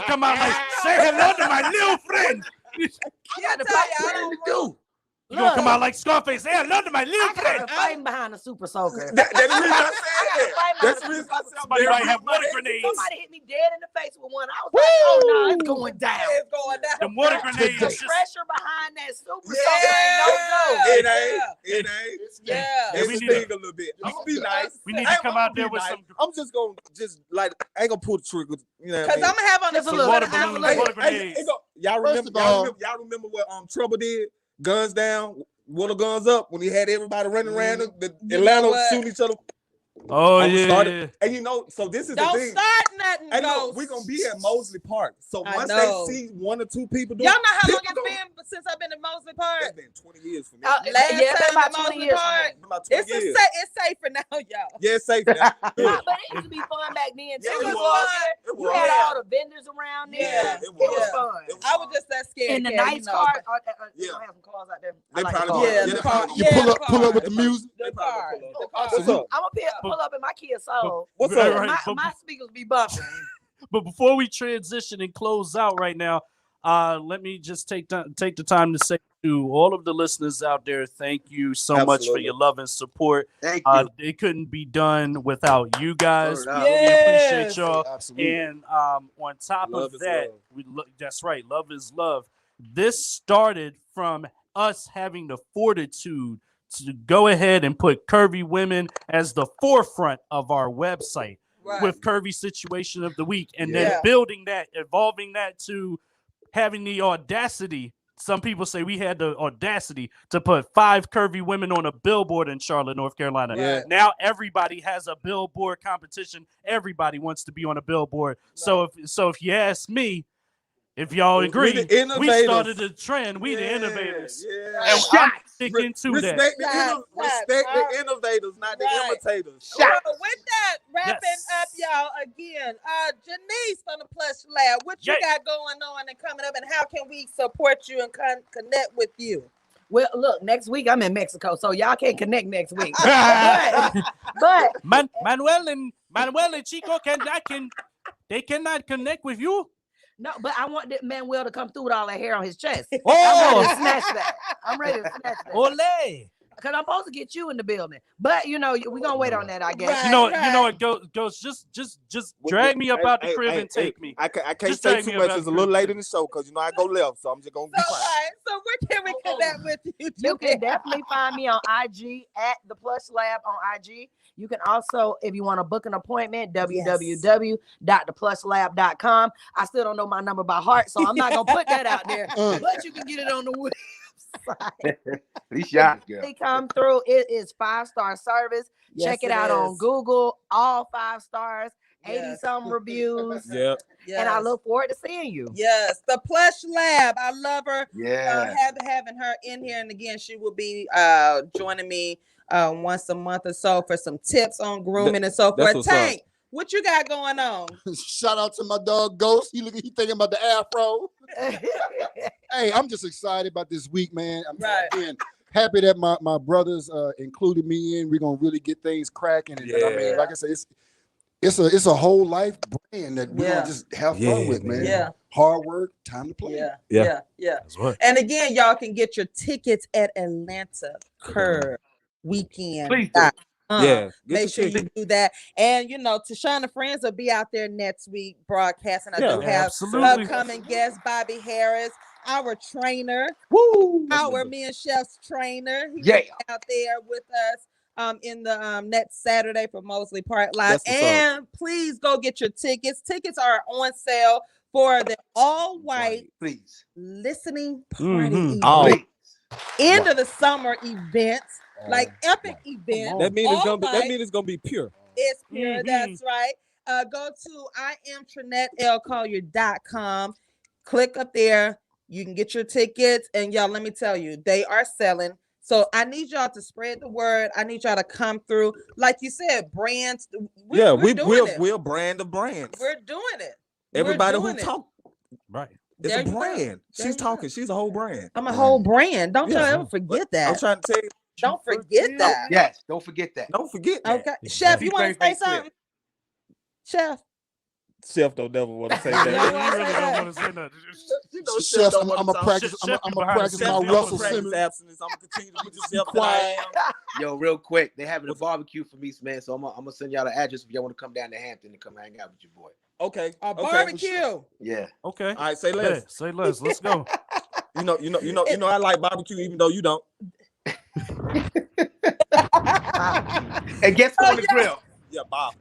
come out like, say hello to my little friend. Yeah, the fight do. You gonna come out like Scarface? Say hello to my little friend. Fighting behind a Super Soaker. That's the reason I said that. That's the reason I said somebody might have water grenades. Somebody hit me dead in the face with one. I was like, oh no, it's going down. It's going down. The water grenades. The pressure behind that Super Soaker ain't no joke. It ain't. Yeah. It's a little bit. I'm gonna be nice. We need to come out there with some. I'm just gonna I ain't gonna pull the trigger. You know, because I'm gonna have on this water balloons, water grenades. Y'all remember what Trouble did? Guns down, water guns up when he had everybody running around the Atlanta shooting each other. Oh yeah. And you know, so this is don't the thing. Start nothing. And look, we're gonna be at Mosley Park. So once they see one or two people doing, y'all know how long it's been since I've been in Mosley Park? It's been 20 years for me. About 20 years. About 20 years. It's safer now, y'all. Yeah, it's safer now. But it used to be fun back then too. Yeah, it was. You had all the vendors around there. Yeah, it was fun. I was just that scared. And the nice cars, you don't have some cars out there. They probably you pull up with the music. The car. I'm gonna pull up in my Kia Soul. What's up? My speakers be bumping. But before we transition and close out right now, let me just take the time to say to all of the listeners out there, thank you so much for your love and support. Thank you. It couldn't be done without you guys. We appreciate y'all. Absolutely. And on top of that, that's right, love is love. This started from us having the fortitude to go ahead and put curvy women as the forefront of our website with Curvy Situation of the Week, and then building that, evolving that to having the audacity. Some people say we had the audacity to put 5 curvy women on a billboard in Charlotte, North Carolina. Yeah. Now everybody has a billboard competition. Everybody wants to be on a billboard. Right. So if you ask me, if y'all agree, we started the trend. We the innovators. Yeah. And I'm sticking to that. Respect the innovators, not the imitators. With that, wrapping up, y'all, again, Janice from the Plush Lab, what you got going on and coming up, and how can we support you and connect with you? Well, look, next week I'm in Mexico, so y'all can't connect next week. but Manuel and Chico they cannot connect with you. No, but I want that Manuel to come through with all that hair on his chest. Oh, I'm ready to snatch that. Ole. Because I'm supposed to get you in the building. But, we're going to wait on that, I guess. You know what, goes just drag me up out the crib and take me. I can't say too much. It's a little late in the show because, I go left. So I'm just going to be quiet. So where can we connect with you? You can definitely find me on IG at The Plush Lab on IG. You can also, if you want to book an appointment, www.theplushlab.com. I still don't know my number by heart, so I'm not going to put that out there. But you can get it on the website. At least y'all They come through. It is 5-star service. Yes, check it out on Google. All 5 stars. 80-some reviews. Yep. And I look forward to seeing you. Yes, the Plush Lab. I love her. Yeah. Having her in here, and again, she will be joining me once a month or so for some tips on grooming and so forth. Tank, what you got going on? Shout out to my dog Ghost. He thinking about the afro. Hey, I'm just excited about this week, man. I'm again happy that my brothers included me in. We're gonna really get things cracking. And I mean, like I said, it's a whole life brand that we're gonna just have fun with, man. Yeah. Hard work, time to play. Yeah. And again, y'all can get your tickets at Atlanta Curve Weekend. Please make sure you do that. And Tashana Friends will be out there next week broadcasting. I do have upcoming guest Bobby Harris, our trainer, our Men Chefs trainer. He's out there with us in the next Saturday for Mosley Park Live. And please go get your tickets. Tickets are on sale for the all-white listening party. End of the summer events, like epic events. That means it's gonna be pure. It's pure. That's right. Go to IamTrinetteLcollier.com. Click up there. You can get your tickets, and y'all, let me tell you, they are selling. So I need y'all to spread the word. I need y'all to come through. Like you said, brands. We'll brand the brands. We're doing it. Everybody who talk. Right. It's a brand. She's talking. She's a whole brand. I'm a whole brand. Don't y'all ever forget that. I'm trying to tell you. Don't forget that. Yes, don't forget that. Don't forget that. Okay. Chef, you want to say something? Chef don't never want to say that. You really don't want to say nothing. Chef, I'm gonna practice. I'm gonna practice my Russell Simmons. I'm gonna continue to be the quiet. Yo, real quick, they having a barbecue for me, man. So I'm gonna send y'all the address if y'all want to come down to Hampton and come hang out with your boy. Okay. A barbecue. Yeah. Okay. All right. Say less. Yeah, say less. Let's go. You know. I like barbecue, even though you don't. And guess who on the grill? Yeah, Bob.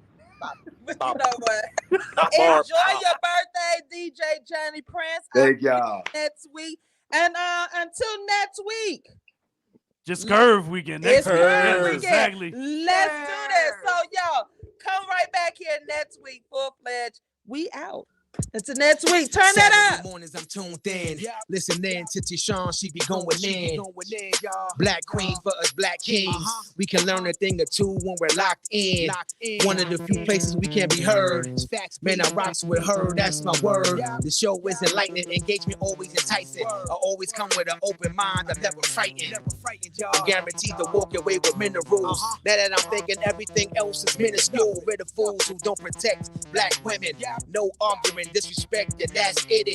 You know what? Enjoy your birthday, DJ Johnny Prince. Thank y'all. Next week. And until next week. Just curve weekend. It's curve weekend. Exactly. Let's do this. So y'all, come right back here next week, full-fledged. We out. Until next week. Turn that up. Mornings I'm tuned in. Listening to Tishawn, she be going in. Black queen for us black kings. We can learn a thing or two when we're locked in. One of the few places we can be heard. Man, I rocks with her, that's my word. The show is enlightening, engagement always enticing. I always come with an open mind, I'm never frightened. I'm guaranteed to walk away with minerals. Now that I'm thinking everything else is minuscule. We're the fools who don't protect black women. No argument. Disrespect, and that's it,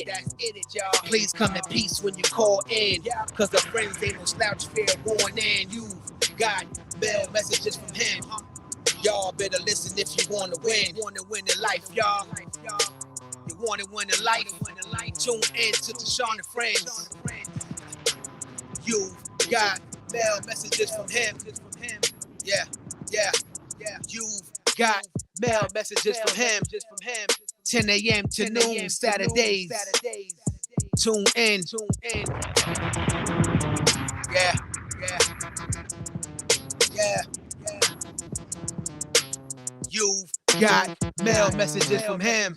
y'all. Please come in peace when you call in, cause the friends ain't no slouch, fair warning. You've got mail messages from him. Y'all better listen if you wanna win. Wanna win in life, y'all. You wanna win in life. Tune in to Tishawn and Friends. You've got mail messages from him. Yeah. You've got mail messages from him. 10 a.m. to noon Saturdays. Tune in. Yeah. You've got mail messages from him.